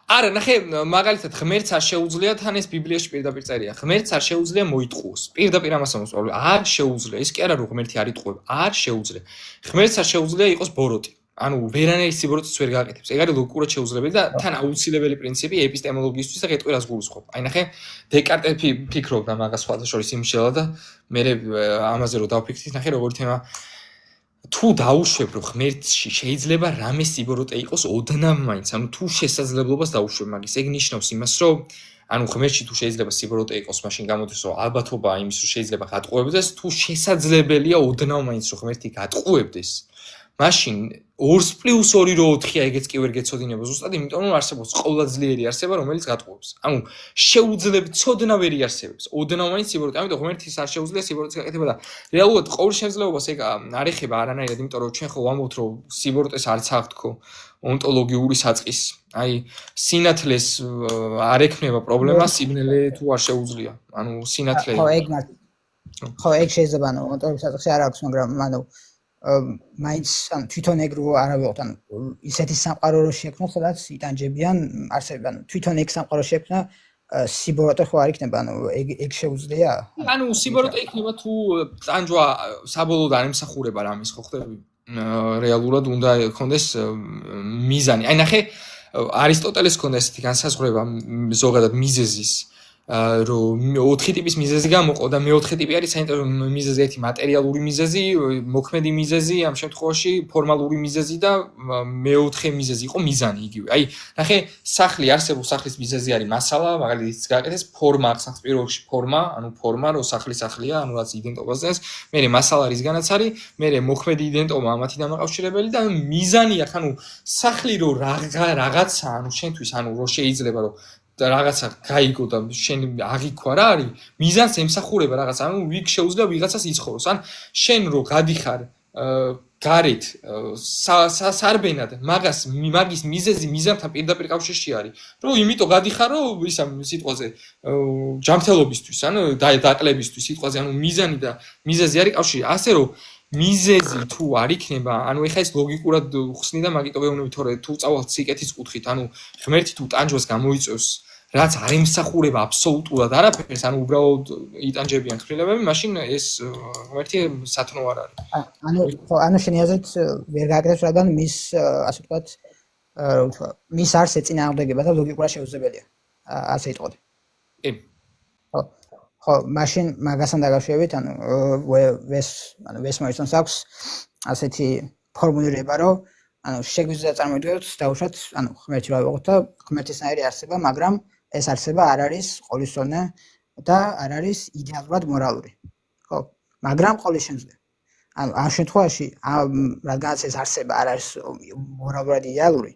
არა, ნახე, მაგალითად ღმერთს არ შეუძლია თან ეს ბიბლიაში პირდაპირ წერია. ღმერთს არ შეუძლია მოიტყუოს. პირდაპირ ამას ამოსწავლე. არ შეუძლია. ის კი არა რომ ღმერთი არ იტყუება. არ შეუძლია. ღმერთს არ შეუძლია იყოს ბოროტი. ანუ ვერანაირ სიბოროტეს ვერ გააკეთებს. ეგ არის ლოგიკურად შეუძლებელი და თან აუცილებელი პრინციპი ეპისტემოლოგიისთვის და გეტყვი რას გულისხმობ. აი ნახე, დეკარტე ფიქრობდა მაგას სხვადასხვა იმშელა და მე ამაზე რომ დავფიქრდით, ნახე როგორი თემა თუ დაუშვებ რომ ღმერთში შეიძლება რამე სიბოროტე იყოს ოდნავ მაინც, ანუ თუ შესაძლებლობას დაუშვებ მაგის, ეგ ნიშნავს იმას, რომ ანუ ღმერთში თუ შეიძლება სიბოროტე იყოს, მაშინ გამოდის რომ ალბათობა იმის რომ შეიძლება გატყუებდეს, თუ შესაძლებელია ოდნავ მაინც რომ ღმერთი გატყუებდეს. მაშინ 2+2 რო 4-ია, ეგეც კი ვერ გეცოდინება ზუსტად, იმიტომ რომ არსებობს ყოვლადძლიერი არსება, რომელიც გატყუებს. ანუ შეუძლებელი ცოდნავერი არსებობს. ოდნავ მაინც სიბოროტე, ამიტომ ღმერთის არ შეუძლია სიბოროტეს გაკეთება და რეალურად ყოველ შემძლეობას ეგ არ ეხება არანაირად, იმიტომ რომ ჩვენ ხო ვამბობთ რომ სიბოროტეს არც აქვს თქო ონტოლოგიური საწყის. აი სინათლეს არ ექნება პრობლემა, სიბნელე თუ არ შეუძლია. ანუ სინათლე ხო ეგ შეიძლება ანუ ონტოლოგიური საწყისი არ აქვს, მაგრამ ანუ მაინც თვითონ ეგ რო არ ავიღოთ, ანუ ისეთი სამყარო რო შექმნა, სადაც იტანჯებიან არსებები, ანუ თვითონ ეგ სამყარო შექმნა სიბოროტე ხო არ იქნება, ანუ ეგ შეუძლია? ანუ სიბოროტე იქნება თუ ტანჯვა საბოლოოდ არ ემსახურება რამის, ხო ხდები? რეალურად უნდა ქონდეს მიზანი. აი ნახე, არისტოტელეს ქონდა ესეთი განსაზღვრება ზოგადად მიზეზის რომ 4 ტიპის მიზეზი გამოყო და მე-4 ტიპი არის საინტერესო მიზეზი, ერთი მატერიალური მიზეზი, მოქმედი მიზეზი, ამ შემთხვევაში ფორმალური მიზეზი და მე-4 მიზეზი იყო მიზანი იგივე. აი, ნახე, სახლი არსებობს, სახლის მიზეზი არის მასალა, მაგალითად ის გააკეთეს ფორმა, სახლის პირველ რიგში ფორმა, ანუ ფორმა, რომ სახლია, ანუ რაც იდენტობას დას, მერე მასალა რისგანაც არის, მერე მოქმედი იდენტობა ამათი დამაკავშირებელი და მიზანი აქვს, ანუ სახლი რო რაღაცა, ანუ შენთვის, ანუ რო შეიძლება რომ რაღაცა გაიგო და შენ აღიქვა რა არის მიზანს ემსახურება რაღაცა ანუ ვიქ შეუძლია ვიღაცას იცხოვროს ან შენ რო გადიხარ გარეთ სარბენად მაგის მიზეზი მიზანთან პირდაპირ კავშირში არის რომ იმიტომ გადიხარ რომ ისა სიტყვაზე ჯანმრთელობისთვის ანუ დაკლებისთვის სიტყვაზე ანუ მიზანი და მიზეზი არის კავშირი ასე რომ მიზეზი თუ არ იქნება, ანუ ეხლა ეს ლოგიკურად ხსნი და მაგიტო ვეუბნები, თორე თუ წავალთ სიკეთის კუთხით, ანუ ღმერთი თუ ტანჯვას გამოიწევს რაც არ ემსახურება აბსოლუტურად არაფერს, ანუ უბრალოდ იტანჯებიან ხმლებები, მაშინ ეს ღმერთი სათნო არ არის. ანუ შენი აზრით ვერ გააკეთებს, რადგან მის ასე ვთქვათ, მის არს ეწინააღმდეგება და ლოგიკურად შეუძლებელია. ასე იტყოდი. კი. ხო, მაშინ მაგასთან დაკავშირებით, ვესმოისონს აქვს ასეთი ფორმულირება, რომ შეგვიძლია წარმოიდგინოთ დაუშვათ, ღმერთი რა ვიყოთ და ღმერთისნაირი არსება, მაგრამ ეს არსება არ არის ყოვლისწონე და არ არის იდეალურად მორალური. ხო, მაგრამ ყოვლის შემძლე. ამ შემთხვევაში, რადგანაც ეს არსება არ არის მორალურად იდეალური,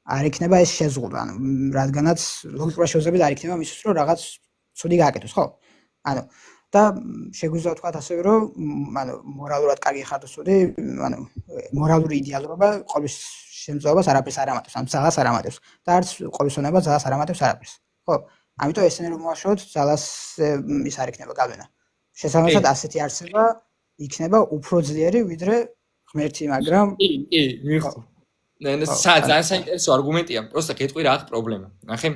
არ იქნება ეს შეზღუდვა, რადგანაც ლოგიკურად შეუძლებელი არ იქნება მისთვის, რომ რაღაც ცუდი გააკეთოს, ხო? და შეგვიძლია ვთქვათ ასევე, რომ მორალურად კარგი ხარ თუ ცუდი, მორალური იდეალურობა ყოვლის შემთხვევაში არაფერს არ ამატებს, ძალას არ ამატებს და არც ყოვლისწონება ძალას არ ამატებს არაფერს. ხო, ამიტომ ესენი რომ მოვაშოროთ, ძალას ის არ იქნება გავლენა. შესაბამისად, ასეთი არსება იქნება უფრო ძლიერი ვიდრე ღმერთი, მაგრამ კი, მივხვდი. ძალიან საინტერესო არგუმენტია, პროსტა გეტყვი რა აქვს პრობლემა. ნახე,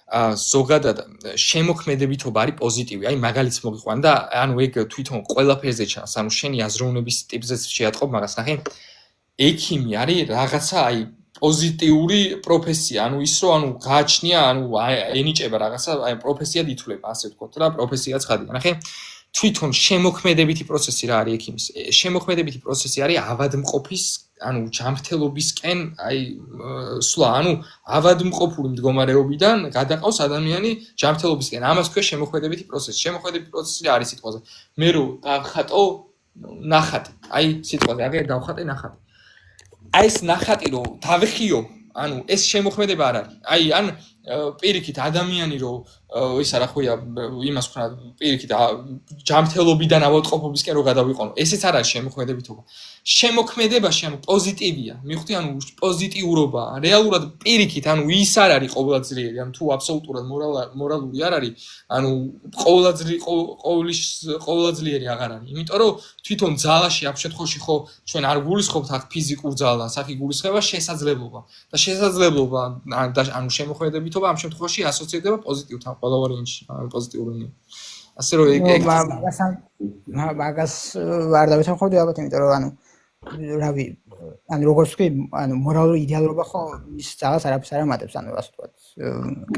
ზოგადად შემოქმედებითობა არის პოზიტივი. აი მაგალითს მოგიყვან და ანუ ეგ თვითონ ყველაფერზე ჩანს. ანუ შენი აზროვნების ტიპზეც შეატყობ მაგას. ნახე, ექიმი არის რაღაცა აი პოზიტიური პროფესია. ანუ ის რომ გააჩნია, ენიჭება რაღაცა, აი პროფესიად ითვლება, ასე ვთქვათ რა, პროფესიაც ხადია. ნახე, თვითონ შემოქმედებითი პროცესი რა არის ექიმის? შემოქმედებითი პროცესი არის ავადმყოფის ჯანმრთელობისკენ, სვლა, ავადმყოფური მდგომარეობიდან გადაყავს ადამიანი ჯანმრთელობისკენ. ამას ქვია შემოქმედებითი პროცესი. შემოქმედებითი პროცესი რა არის სიტყვაზე? მე რო დავხატო ნახატი. აი სიტყვაზე, აგერ დავხატე ნახატი. აი ეს ნახატი რო დავხიო, ეს შემოქმედება არ არის. აი პირიქით ადამიანი რო ის რა ხოია იმას ვქნა პირიქით ჯანმრთელობიდან ავადმყოფობისკენ რო გადავიყონო. ესეც არ არის შემოქმედებითობა. შემოქმედებაში პოზიტივია. მივხვდი, პოზიტიურობა. რეალურად პირიქით, ის არ არის ყოვლადწლიერი, თუ აბსოლუტურად მორალური არ არის, ყოვლადწლიერი აღარ არის. იმიტომ რომ თვითონ ძალაში ამ შემთხვევაში ხო ჩვენ არ გულისხმობთ აქ ფიზიკურ ძალას, აქ იგულისხმება შესაძლებლობა. და შესაძლებლობა და შემოქმედებითობა ამ შემთხვევაში ასოცირდება პოზიტივთან ყველა ვარიანტში, პოზიტიური. ასე რომ ეგ მაგას არ დავეთანხმდი ალბათ, იმიტომ რომ რავი, როგორც ვთქვი, მორალური იდეალურობა ხო ის ძალას არაფერს არ ამატებს, ასე ვთქვათ.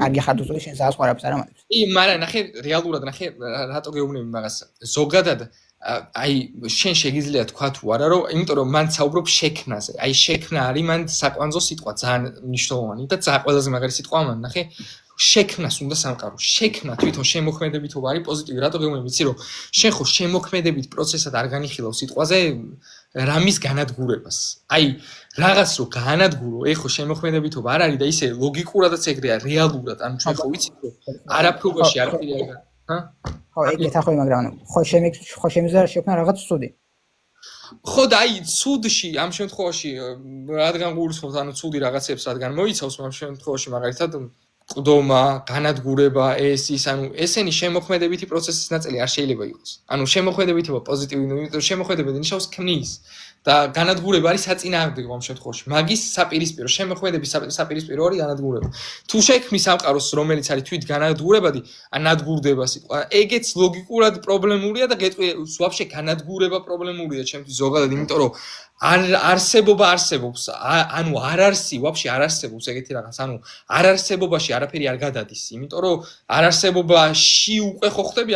კარგი ხარ თუ ცუდი, შენ ძალას ხო არაფერს არ ამატებს. კი, მაგრამ ნახე, რეალურად ნახე, რატო გეუბნები მაგას? ზოგადად აი შენ შეგიძლია თქვა თუ არა, რომ იმიტომ რომ მან საუბრობ შექმნაზე. აი შექმნა არის მან საკვანძო სიტყვა, ძალიან მნიშვნელოვანი და ძალიან ყველაზე მაგარი სიტყვა მან, ნახე. შექმნას უნდა სამყარო. შექმნა თვითონ შემოქმედებითობა არის პოზიტივი. რატო გეუბნები? იცი რომ შენ ხო შემოქმედებით პროცესად არ განიხილავ სიტყვაზე რამის განადგურებას. აი რაღაც რო განადგურო, ეხო შემოქმედებითობა არ არის და ისე ლოგიკურადაც ეგრეა, რეალურად. ჩვენ ხო ვიცით რომ არაფრობაში არ ხდება. ხო, ეგეთ ახლა მაგრამ ხო შემიძლია შექმნა რაღაც ცუდი. ხო და აი ცუდში ამ შემთხვევაში რადგან გულისხმობთ ცუდი რაღაცებს რადგან მოიცავს ამ შემთხვევაში მაგალითად ყდომა, განადგურება, ესენი შემოქმედებითი პროცესის ნაწილი არ შეიძლება იყოს. შემოქმედებითობა პოზიტივი, იმიტომ რომ შემოქმედებითი ნიშნავს ქმნის და განადგურება არის საწინააღმდეგო ამ შემთხვევაში. მაგის საპირისპირო, შემოქმედების საპირისპირო არის განადგურება. თუ შექმნი სამყაროს, რომელიც არის თვით განადგურებადი, ნადგურდება სიტყვა, ეგეც ლოგიკურად პრობლემურია და გეტყვი, ვაფშე განადგურება პრობლემურია ჩემთვის ზოგადად, იმიტომ რომ არსებობა არსებობს, არ არსი, ვაფშე არ არსებობს ეგეთი რაღაც, არ არსებობაში არაფერი არ გადადის, იმიტომ რომ არ არსებობაში უკვე ხო ხდები,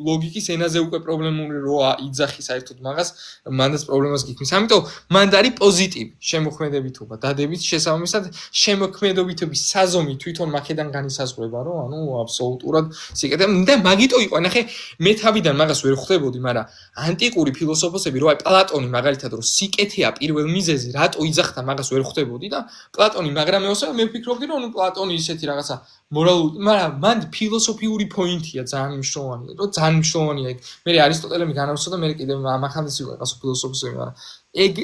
ლოგიკის ენაზე უკვე პრობლემური როა იძახი საერთოდ მაგას, მანდაც პრობლემას გიქმნის. ამიტომ მანდ არის პოზიტივი შემოქმედებითობა, დადებით შესაბამისად შემოქმედებითობის საზომი თვითონ მაქედან განისაზღვრება, რომ აბსოლუტურად სიკეთე და მაგიტო იყო, ნახე, მე თავიდან მაგას ვერ ხვდებოდი, მაგრამ ანტიკური ფილოსოფოსები, რო აი პლატონი მაგალითად რო სიკეთეა პირველ მიზეზი, რატო იძახდა მაგას ვერ ხვდებოდი და პლატონი მაგრამ მე ვფიქრობდი, რომ პლატონი ისეთი რაღაცა მორალური, მაგრამ მან ფილოსოფიური პოინტია ძალიან მნიშვნელოვანი, რომ ძალიან მნიშვნელოვანია ეგ. მე არისტოტელემი განავსო და მე კიდევ ამახანდეს იყო ყასო ფილოსოფოსები, მაგრამ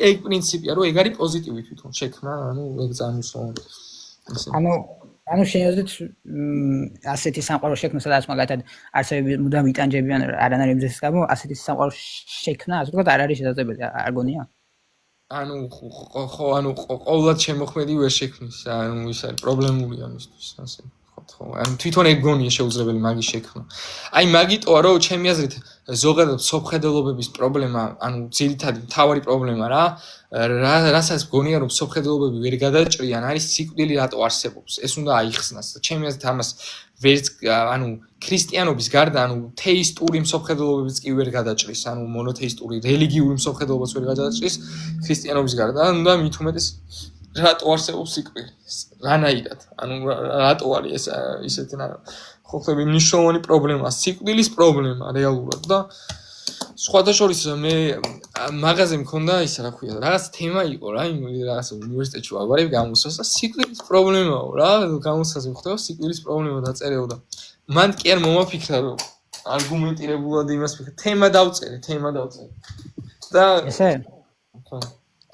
ეგ პრინციპია, რომ ეგ არის პოზიტივი თვითონ შექმნა, ეგ ძალიან მნიშვნელოვანია. შენ აზრით ასეთი სამყარო შექმნა, სადაც მაგალითად არსებები მუდამ იტანჯებიან არანაირი მიზეზის გამო, ასეთი სამყარო შექმნა, ასე ვთქვათ, არ არის შესაძლებელი, არ გონია? ხო, ყოვლად შემოქმედი ვერ შექმნის, ის არის პრობლემური ამისთვის, ასე. ხო ანუ თვითონ ეგ გონია შეუძლებელი მაგის შექმნა აი მაგიტოა რომ ჩემი აზრით ზოგადად სოფხედელობების პრობლემა ანუ ძირითადი მთავარი პრობლემა რასაც გონია რომ სოფხედელობები ვერ გადაჭრიან არის სიკვდილი რატო არსებობს ეს უნდა აიხსნას და ჩემი აზრით ამას ვერც ანუ ქრისტიანობის გარდა ანუ თეისტური მსოფხედელობებიც კი ვერ გადაჭრის ანუ მონოთეისტური რელიგიური მსოფხედელობაც ვერ გადაჭრის ქრისტიანობის გარდა უნდა მით უმეტეს რატო არსებობს სიკვდილი რანაირად ანუ რატო არის ეს ისეთი ხო ხდება მნიშვნელოვანი პრობლემაა სიკვდილის პრობლემა რეალურად და სხვათა შორის მე მაღაზე მქონდა ისა რა ქვია რაღაც თემა იყო რა რაღაც უნივერსიტეტში ვაბარებ გამოსვას და სიკვდილის პრობლემაო რა გამოსვაზე ხდება სიკვდილის პრობლემა დაწერეო და მან კი არ მომაფიქრა რომ არგუმენტირებულად იმას ვიქრა თემა დავწერე და ესე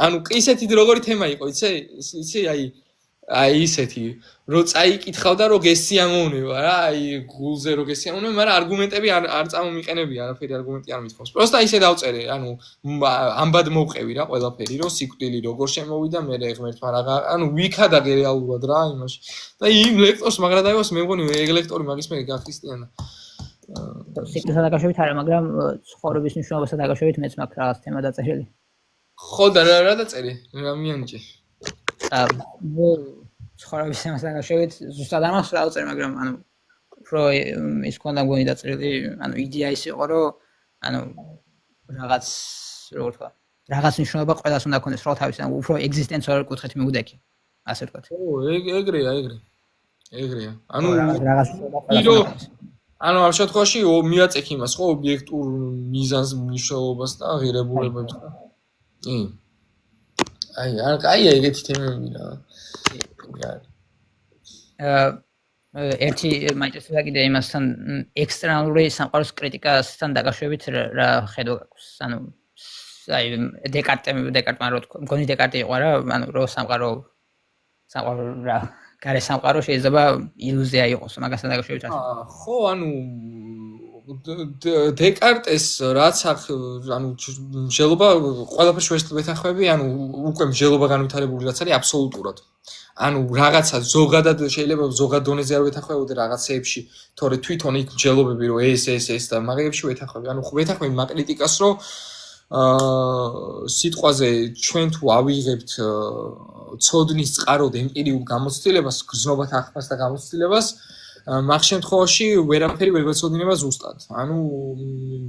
ანუ ისეთი როგორი თემა იყო იცი აი ისეთი რომ წაიკითხავდა რომ გესიამოვნება რა აი გულზე რომ გესიამოვნება მაგრამ არგუმენტები არ წამომიყენებია არაფერი არგუმენტი არ მithქოს პროსტა ისე დავწერე ანუ ამბად მოვყევი რა ყველაფერი რომ სიკვდილი როგორ შემოვიდა მე ღმერთმა რაღა ანუ ვიქადაგე რეალურად რა იმაში და იმ ლექტორს მაგრა დაივას მე მგონი ეგ ლექტორი მაგის მე გაქრისტიანა სიკვდილთან დაკავშირებით არა მაგრამ ცხოვრების მნიშვნელობასთან დაკავშირებით მეც მაქვს რაღაც თემა დაწერილი ხო და რა დაწერე რა მიანიჭე ცხოვრების თემასთან დაკავშირებით ზუსტად ამას რა ვწერე მაგრამ ანუ უფრო ის ქონდა მგონი დაწერილი ანუ იდეა ის იყო რომ ანუ რაღაც როგორ თქვა რაღაც მნიშვნელობა ყველას უნდა ქონდეს რა თავის ანუ უფრო ეგზისტენციალურ კუთხით მიუდექი ასე ვთქვა ო ეგრეა ანუ რაღაც ანუ ამ შემთხვევაში მიაწექი იმას ხო ობიექტურ მიზანს მნიშვნელობას და ღირებულებებს აი ეგეთი თემები რა ერთი მაინტერესებდა კიდე იმასთან ექსტერნალური სამყაროს კრიტიკასთან დაკავშირებით რა ხედვა გაქვს ანუ აი დეკარტმა რო თქვა მგონი დეკარტი იყო რა ანუ რო სამყარო რა გარე სამყარო შეიძლება ილუზია იყოს მაგასთან დაკავშირებით ხო ანუ დეკარტეს რაც ანუ მსჯელობა ყველაფერს ვეთანხმები ანუ უკვე მსჯელობა განვითარებული რაც არის აბსოლუტურად ანუ რაღაცა ზოგადად შეიძლება ზოგად დონეზე არ ვეთანხმებოდე რაღაცეებში თორე თვითონ იქ მსჯელობები რომ ეს და მაგებში ვეთანხმები ანუ ვეთანხმები მაკრიტიკას რომ სიტყვაზე ჩვენ თუ ავიღებთ ცოდნის წყაროდ ემპირიულ გამოცდილებას გრძნობათა ახმას და გამოცდილებას მაგ შემთხვევაში ვერაფერი ვერ გვეცოდინება ზუსტად. ანუ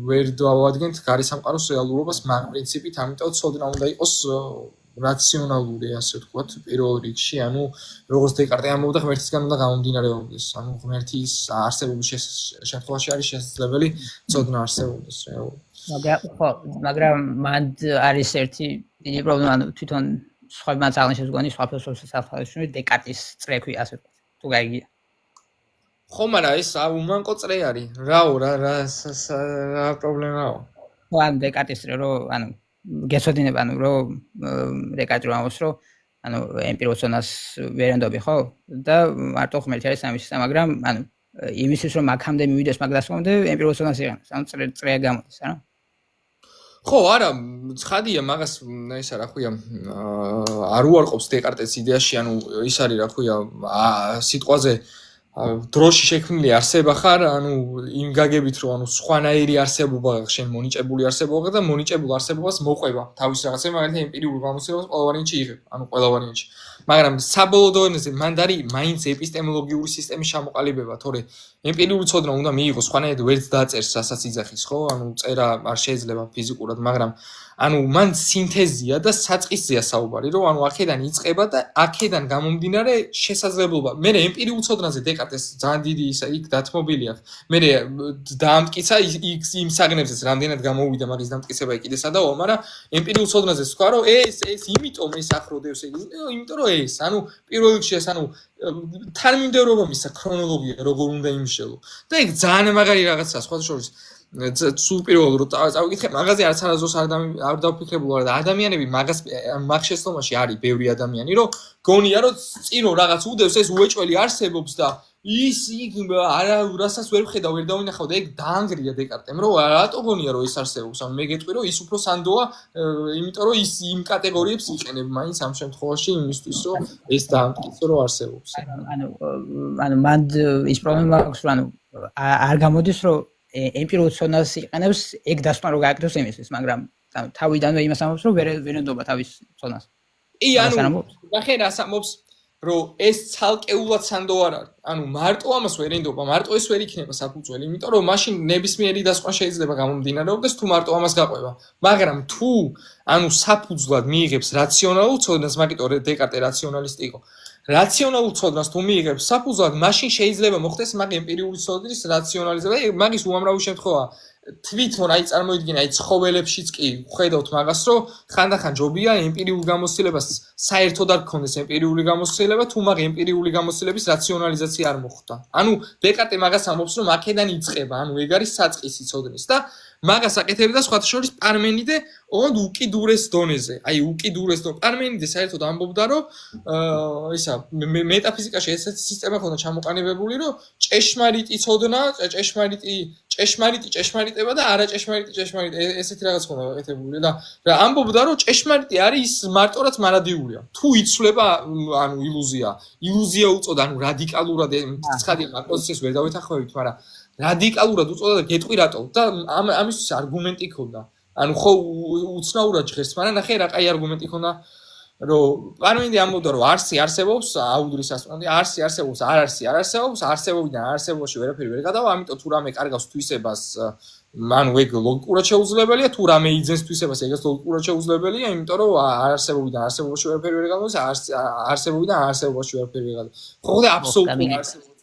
ვერ დავადგენთ გარე სამყაროს რეალურობას მაგ პრინციპით, ამიტომ ცოდნა უნდა იყოს რაციონალური, ასე ვთქვათ, პირველ რიგში, ანუ როგორც დეკარტე ამბობდა, ღმერთისგან უნდა გამომდინარეობდეს. ანუ ღმერთის არსებობის შემთხვევაში არის შესაძლებელი ცოდნა არსებობდეს რეალურად. მაგრამ მან არის ერთი დიდი პრობლემა, ანუ თვითონ სხვებმაც აღნიშნეს გონი სხვა ფილოსოფოსის საფუძველი დეკარტის წრექვი, ასე ვთქვათ. თუ გაიგია. ხო, მაგრამ ეს უმანკო წრე არის. რაო, რა პრობლემაო? ხო, ან დეკარტის წრე, რომ ანუ გეცოდინება, ანუ რომ დეკარტი ამბობს, რომ ანუ ემპირიულ ცოდნას ვერენდობი, ხო? და მარტო ღმერთი არის ამის, მაგრამ ანუ იმისთვის რომ აქამდე მივიდეს მაგ დასკვნამდე ემპირიულ ცოდნას იღებს, ანუ წრე გამოდის, არა? ხო, არა, ცხადია, მაგას ისა რა ქვია, არ უარყოფს დეკარტეს იდეაში, ანუ ის არის რა ქვია, სიტყვაზე დროში შექმნილი არსება ხარ, ანუ იმ გაგებით რომ ანუ სხვანაირი არსებობა შენ მონიჭებული არსებობა და მონიჭებულ არსებობას მოყვება თავის რაღაცა, მაგალითად ემპირიულ გამოცდილებას ყველა ვარიანტში იღებ, ანუ ყველა ვარიანტში. მაგრამ საბოლოო დონეზე მან დარი მაინც ეპისტემოლოგიური სისტემის ჩამოყალიბება, თორე ემპირიული ცოდნა უნდა მიიღოს, სხვანაირად ვერც დაწერს, რასაც იძახის, ხო? ანუ წერა არ შეიძლება ფიზიკურად, მაგრამ ანუ მან სინთეზია და საწყისზეა საუბარი, რომ ანუ აქედან იწყება და აქედან გამომდინარე შესაძლებლობა. მე ემპირიულ ცოდნაზე დეკარტეს ძალიან დიდი ისა იქ დათმობილია. მე დაამტკიცა იმ საგნებზეც რამდენად გამოვიდა მაგის დამტკიცება კიდე სადაო, მაგრამ ემპირიულ ცოდნაზე თქვა, რომ ეს იმიტომ ეს ახროდევს ეგ, იმიტომ რომ ეს, ანუ პირველ რიგში ეს ანუ თანმიმდევრობა მისცა ქრონოლოგია როგორ უნდა იმშელო. და ეგ ძალიან მაგარი რაღაცაა, სხვა შორის სულ პირველად რომ წავიკითხე, მაგაზე არც არასდროს არ დავფიქრებულ ვარ და ადამიანები მაგ შეცდომაში არის ბევრი ადამიანი, რომ გონია რომ წირო რაღაც უდევს ეს უეჭველი არსებობს და ის არა რასაც ვერ ვხედავ ვერ დავინახავ და ეგ დაანგრია დეკარტემ რომ რატო გონია რომ ეს არსებობს ანუ მე გეტყვი რომ ის უფრო სანდოა იმიტომ რომ ის იმ კატეგორიებს იყენებ მაინც ამ შემთხვევაში იმისთვის რომ ეს დაამტკიცო რომ არსებობს ანუ მან ის პრობლემა აქვს რომ ანუ არ გამოდის რომ ემპირიულ ცოდნას იყენებს ეგ დასკვნა რომ გააკეთოს იმისთვის მაგრამ თავიდანვე იმას ამბობს რომ ვერ ენდობა თავის ცოდნას ანუ ნახე რას ამბობს რომ ეს ცალკეულად სანდო არ არის. ანუ მარტო ამას ვერ ენდობა, მარტო ეს ვერ იქნება საფუძველი, იმიტომ რომ მაშინ ნებისმიერი დასკვნა შეიძლება გამომდინარეობდეს თუ მარტო ამას გაყვება. მაგრამ თუ ანუ საფუძვლად მიიღებს რაციონალურ ცოდნას, მაგიტო დეკარტე რაციონალისტი იყო. რაციონალურ ცოდნას თუ მიიღებს საფუძვლად, მაშინ შეიძლება მოხდეს მაგ ემპირიული ცოდნის რაციონალიზება. მაგის უამრავი შემთხვევაა. თვითონ აი წარმოიდგინე აი ცხოველებშიც კი ხედავთ მაგას რომ ხანდახან ჯობია ემპირიულ გამოცდილებას საერთოდ არ გქონდეს ემპირიული გამოცდილება თუ მაგ ემპირიული გამოცდილების რაციონალიზაცია არ მოხდა. ანუ დეკარტე მაგას ამბობს რომ აქედან იწყება, ანუ ეგ არის საწყისი ცოდნის და მაგას აკეთებდა სხვათა შორის პარმენიდე ოღონდ უკიდურეს დონეზე. აი უკიდურეს დონეზე. პარმენიდე საერთოდ ამბობდა რომ ისა მეტაფიზიკაში ესეთი სისტემა ქონდა ჩამოყალიბებული რომ ჭეშმარიტი ცოდნა, ჭეშმარიტება და არაჭეშმარიტი ესეთი რაღაც ხონდა გაკეთებული და ამბობდა რომ ჭეშმარიტი არის ის მარტო რაც მარადიულია. თუ იცვლება ანუ ილუზია უწოდა, ანუ რადიკალურად ცხადია მაგ პოზიციას ვერ დავეთანხმებით, მაგრამ რადიკალურად უწოდა და გეტყვი რატო და ამისთვის არგუმენტი ქონდა. ანუ ხო უცნაურად ჟღერს, მაგრამ ნახე რა კაი არგუმენტი ქონდა რომ პარმენიდე ამბობდა რომ არსი არსებობს აუდრის ასპრანტი არსი არსებობს არ არსებობს არსებობიდან არსებობაში ვერაფერი ვერ გადავა ამიტომ თუ რამე კარგავს თვისებას ანუ ეგ ლოგიკურად შეუძლებელია თუ რამე იძენს თვისებას ეგაც ლოგიკურად შეუძლებელია იმიტომ რომ არსებობიდან არსებობაში ვერაფერი ვერ გადავა არსებობიდან არსებობაში ვერაფერი ვერ გადავა ხო და აბსოლუტურად არსებობს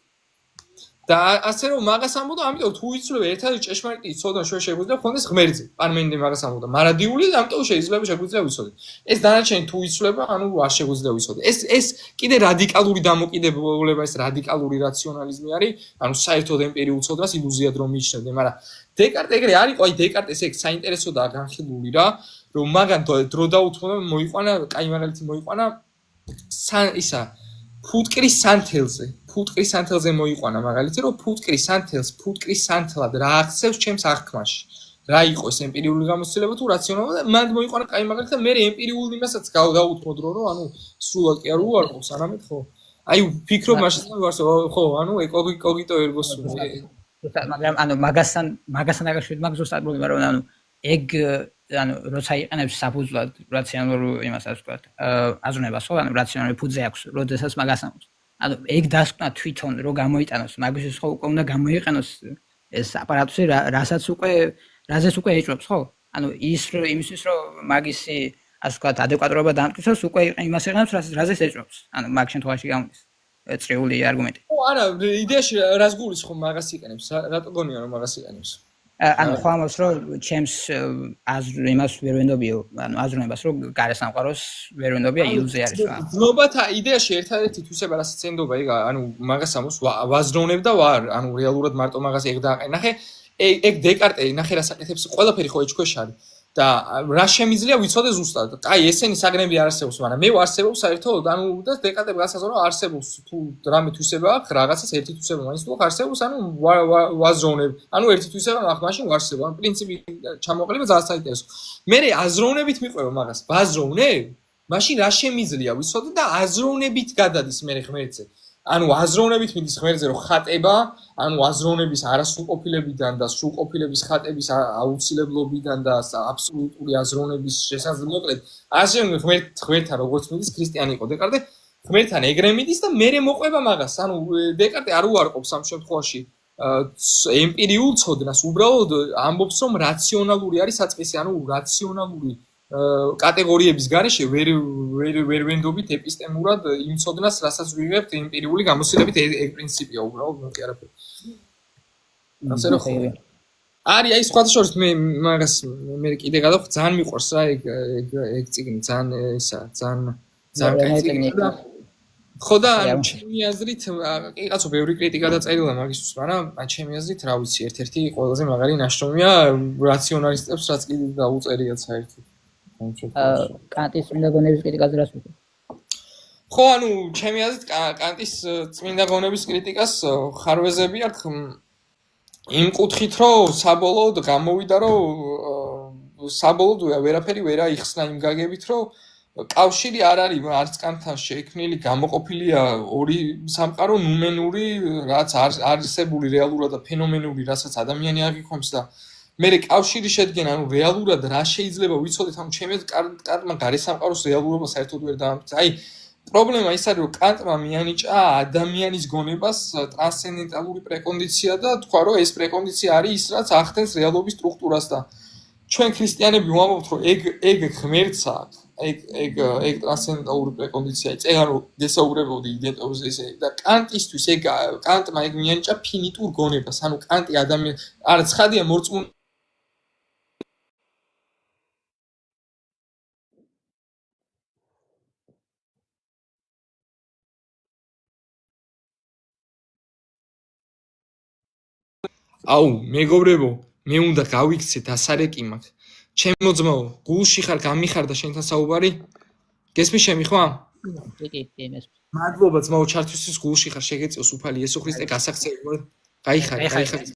და ასე რომ მაგას ამბობდა ამიტომ თუ იცვლება ერთად ჭეშმარიტი ცოდნა შეგვიძლია ხონდეს ღმერთზე პარმენიდე მაგას ამბობდა მარადიული და ამიტომ შეგვიძლია ვიცოდე ეს დანარჩენი თუ იცვლება ანუ არ შეგვიძლია ვიცოდე ეს კიდე რადიკალური დამოკიდებულება ეს რადიკალური რაციონალიზმი არის ანუ საერთოდ ემპირიულ ცოდნას ილუზიად რომ მიიჩნევდე მაგრამ დეკარტე ეგრე არ იყო აი დეკარტეს ეგ საინტერესოდაა განხილული რა რომ მაგან დრო დაუთმო მოიყვანა კაი მაგალითი მოიყვანა ისა ფუტკრის სანთელზე მოიყვანა მაგალითი რომ ფუტკრის სანთლად რა აღწევს ჩემს აღქმაში რა იყო ეს ემპირიული გამოცდილება თუ რაციონალური და მანდ მოიყვანა კაი მაგალითი და მე ემპირიულ იმასაც გავუთმო დრო რომ ანუ სრულად კი არ უარყოფს არამედ ხო აი ვფიქრობ მაშინ ხო ანუ კოგიტო ერგოს მაგრამ ანუ მაგასთან დაკავშირებით მაგ ზუსტად პრობლემა რომ ანუ ეგ ანუ როცა იყენებს საფუძვლად რაციონალურ იმასაც ვთქვათ აზროვნებას ხო ანუ რაციონალური ფუძე აქვს როდესაც მაგას ამბობს ანუ ეგ დასკვნა თვითონ რო გამოიტანოს მაგის ხო უკვე უნდა გამოიყენოს ეს აპარატუსი რაზეც უკვე ეჭვებს ხო ანუ იმისთვის რომ მაგისი ასე ვთქვათ ადეკვატურობა დაამტკიცოს უკვე იმას იყენებს რაზეც ეჭვებს ანუ მაგ შემთხვევაში გამოდის წრიული არგუმენტი ხო არა იდეაში რას გულისხმობ მაგას იყენებს რატო გონია რომ მაგას იყენებს ანუ ხო ამას რომ ჩემს იმას ვერ ვენდობიო ანუ აზროვნებას რომ გარესამყაროს ვერ ვენდობია ილუზია არის რა ძნობათა იდეაში ერთადერთი თვისება რასაც ენდობა ეგ ანუ მაგას ამოს ვაზროვნებ და ვარ ანუ რეალურად მარტო მაგას ეგ დააყენ ნახე ეგ დეკარტე ნახე რას აკეთებს ყველაფერი ხო ეჭქვეშ არის და რა შემიძლია ვიცოდე ზუსტად აი ესენი საგნები არ არსებობს მაგრამ მე ვარსებობ საერთოდ ანუ და დეკარტე გასაზრო რომ არსებობს თუ რამე თვისება აქვს რაღაცას ერთი თვისება მაინც თუ არსებობს ანუ ვაზროვნებ ანუ ერთი თვისება აქვს მაშინ ვარსებობ ანუ პრინციპი ჩამოყალიბება ძალიან საინტერესო მე აზროვნებით მიყვება მაგას ვაზროვნებ მაშინ რა შემიძლია ვიცოდე და აზროვნებით გადადის მე ღმერთზე ანუ აზროვნებით მიდის ღმერთზე რომ ხატება ანუ აზროვნების არასრულყოფილებიდან და სრულყოფილების ხატების აუცილებლობიდან და აბსოლუტური აზროვნების შესაძლებლობიდან ასე ღმერთთან როგორც მიდის ქრისტიანი იყო დეკარტე ღმერთთან ეგრე მიდის და მე მოყვება მაგას ანუ დეკარტე არ უარყოფს ამ შემთხვევაში ემპირიულ ცოდნას უბრალოდ ამბობს რომ რაციონალური არის საწყისი ანუ რაციონალური კატეგორიების გარეშე ვერ ვენდობით ეპისტემურად იმ ცოდნას, რასაც ვიღებთ ემპირიული გამოცდილებით ეგ პრინციპია უბრალოდ ნუ კი არაფერი. ასე რომ არის აი სხვა შორის მე მაგას მე კიდე გადავხ ძალიან მიყვარს რა ეგ წიგნი ძალიან ისა ძალიან კაი წიგნია. ხო და ჩემი აზრით კი კაცო ბევრი კრიტიკა დაწერილა მაგისთვის, მაგრამ ჩემი აზრით რა ვიცი ერთ-ერთი ყველაზე მაგარი ნაშრომია რაციონალისტებს რაც კიდე დაუწერიათ საერთოდ. კანტის წმინდა გონების კრიტიკაზე რას ვიტყვი? ხო, ანუ ჩემი აზრით კანტის წმინდა გონების კრიტიკას ხარვეზები არ იმ კუთხით, რომ საბოლოოდ გამოვიდა, რომ საბოლოოდ ვერაფერი ვერ აიხსნა იმ გაგებით, რომ კავშირი არ არის არც კანტთან შექმნილი, გამოყოფილია ორი სამყარო, ნუმენური, რაც არსებული რეალურად და ფენომენური, რასაც ადამიანი აღიქვამს და მე კავშირი შედგენა, ანუ რეალურად რა შეიძლება ვიცოდეთ, ანუ ჩემი კანტმა გარესამყაროს რეალურობა საერთოდ ვერ დაამტკიცა. აი, პრობლემა ის არის, რომ კანტმა მიანიჭა ადამიანის გონებას ტრანსცენდენტალური პრეკონდიცია და თქვა, რომ ეს პრეკონდიცია არის ის, რაც ახდენს რეალობის სტრუქტურას და ჩვენ ქრისტიანები ვამბობთ, რომ ეგ ღმერთს აქვს. ეგ ტრანსცენდენტალური პრეკონდიცია. ანუ გესაუბრებოდი იდენტობაზე ესე და კანტისთვის კანტმა ეგ მიანიჭა ფინიტურ გონებას. ანუ კანტი არა ცხადია მორწმუნე აუ მეგობრებო, მე უნდა გავიქცე დასარეკი მაქვს. ჩემო ძმაო, გულში ხარ, გამიხარდა შენთან საუბარი? გესმის ჩემი ხმა? კი, მადლობა ძმაო, ჩართვისთვის გულში ხარ, შეგეწიოს უფალი იესო ქრისტე გასახცევი. გაიხარე.